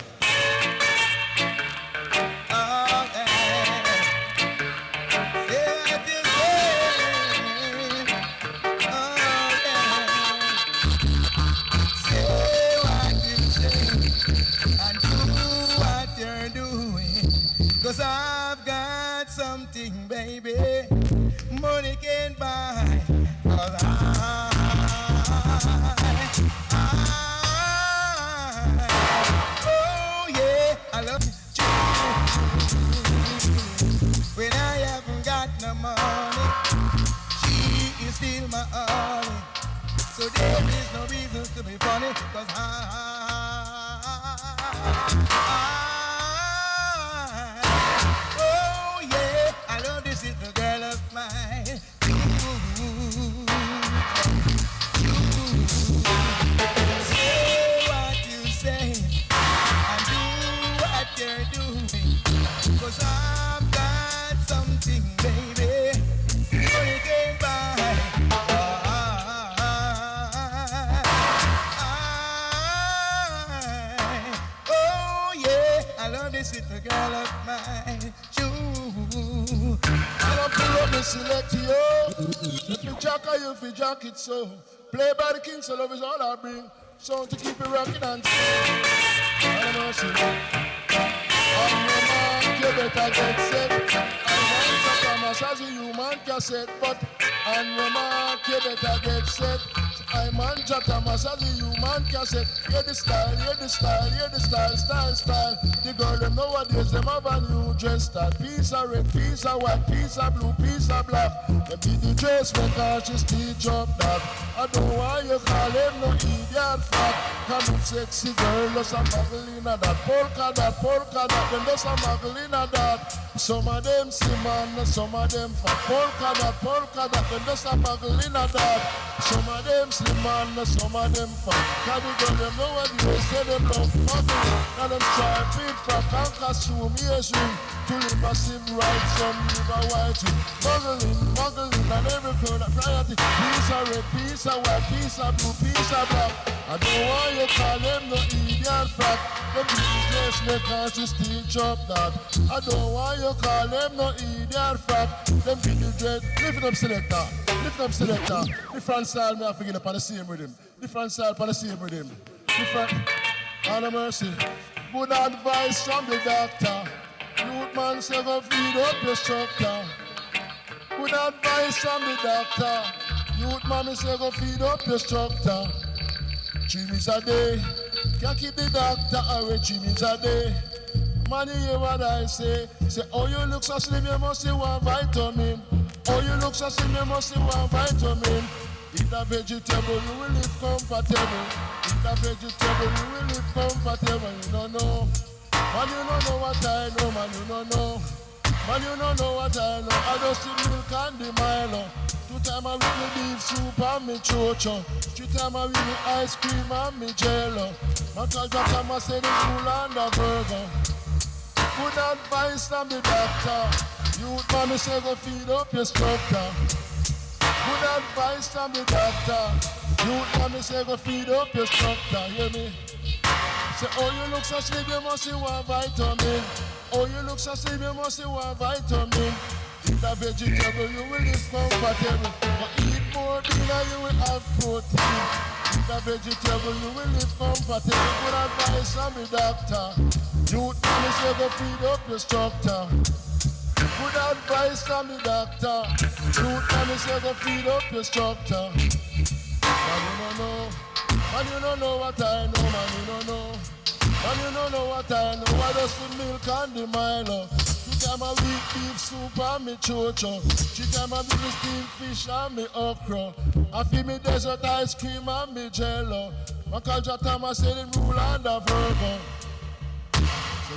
Cause I've got something, baby, money can't buy. Cause oh yeah, I love you. When I haven't got no money, she is still my only. So there is no reason to be funny. Cause this is the girl of mine. Say what you say and do what you're doing. Cause I've got something, baby, you can't buy. Oh yeah, I love this little girl of mine. Select you. If you jack or you fi jack it so. Play by the king, so love is all I bring. Song to keep it rocking and sing. I don't see. On your mark, you better get set. I want to come as a human cassette, but on your mark, you better get set. I'm on Jatamas as a human cassette. Hear the style, hear the style, hear the style, style, style. The girl them nowadays, them have a new dress style. Piece of red, piece of white, piece of blue, piece of black. Them be the dress maker, she still drop that. I don't want you call them no idiot fat. Come with sexy girl, just a muggle in a that. Polka that, them just a muggle in a that. Some of them slim and some of them fat. Polka that, them just a muggle in a that. Some of them slim and some of them fat. Cause the girl them nowadays say them love muggling. Now them try big fat and costume, yes ring. To live massive right, some live a white ring. Muggling and every girl that priority. Piece of red, piece of white, piece of blue, piece of black. I don't want you call them no idiot fat. Them people just make us to still chop that. I don't want you call them no idiot fat. Them people just lift up selector. Lift up selector. Different style me have to get up on the same rhythm. Different style on the same rhythm. Different. On the mercy. Good advice from the doctor. Youth man say go feed up your structure. Good advice from the doctor. Youth man say go feed up your structure. 3 meals a day. Can't keep the doctor away 3 meals a day. Man, you hear what I say? Say, oh, you look so slim, you must see one vitamin. Oh, you look so slim, you must see one vitamin. Eat a vegetable, you will live comfortable. Eat a vegetable, you will live comfortable, you don't know. Man, you don't know what I know, man, you don't know. Man, you don't know what I know. I just see milk and the Milo. 2 times I with me beef soup and me chocho. 3 times I with me ice cream and me jello. My culture time I say the cool and the burger. Good advice from the doctor. Youth man, me say go feed up your structure. Good advice from the doctor. Youth man, me say go feed up your structure. Hear me? Say, oh, you look so slim, you must see one vitamin. Oh, you look so slim, you must see one vitamin. Eat a vegetable, you will live comfortable. But eat more dinner, you will have protein. Eat a vegetable, you will live comfortable. Good advice from the doctor. Youth man, say go feed up your structure. Good advice from the doctor. Youth man, say go feed up your structure. Man, you don't know. Man, you don't know what I know. Man, you don't know. Man, you don't know what I know. I just the milk and the Milo. 2 times I eat beef soup and me chocho. 3 times I eat the steamed fish and me okra. I feed me desert ice cream and me jello. My culture time I say the rule and the Virgo. So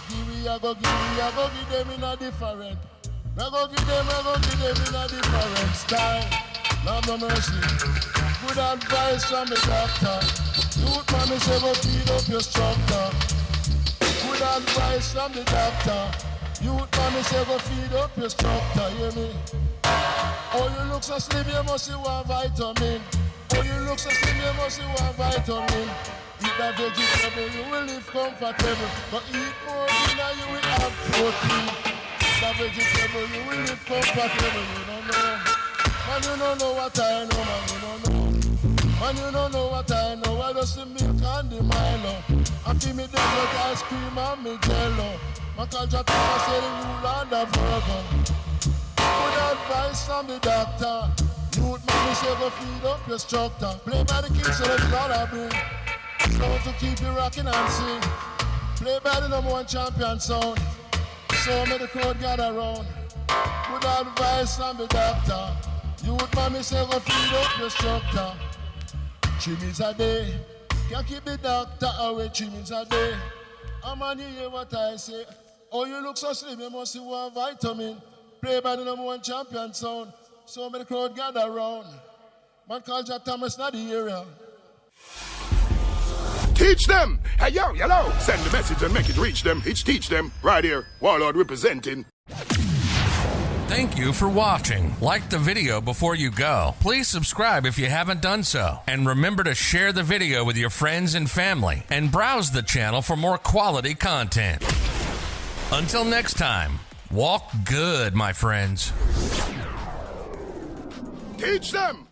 I go give them in a different. I go give them in a different style. Lord no mercy. Good advice from the doctor. Youth man, me say go feed up your structure. Good advice from the doctor. Youth man, me say go feed up your structure. Hear me? Oh, you look so slim, you must see one vitamin. Oh, you look so slim, you must see one vitamin. Eat that vegetable, you will live comfortable. But eat more dinner, you will have protein. Eat that vegetable, you will live comfortable. You don't know. Man, you don't know what I know, man, you don't know. Man, you don't know what I know. I just see milk and the Milo. I feel me desert ice cream and me jello. My culture time I say the rule and the Virgo. Good advice from the doctor. Youth man, me say go feed up your structure. Play by the kids so that's all I bring. Sound to keep you rocking and sing. Play by the #1 champion sound. So make the crowd gather round. Good advice from the doctor. Youth man, me say go feed up your structure. 3 meals a day. Can't keep the doctor away 3 meals a day. I'm on you hear what I say. Oh, you look so slim, you must see one vitamin. Play by the #1 champion sound. So many crowd gather round. Man called Jack Thomas, not the area. Teach them. Hey, yo, hello. Send the message and make it reach them. It's teach them. Right here. Warlord representing. Thank you for watching. Like the video before you go. Please subscribe if you haven't done so. And remember to share the video with your friends and family. And browse the channel for more quality content. Until next time, walk good, my friends. Teach them.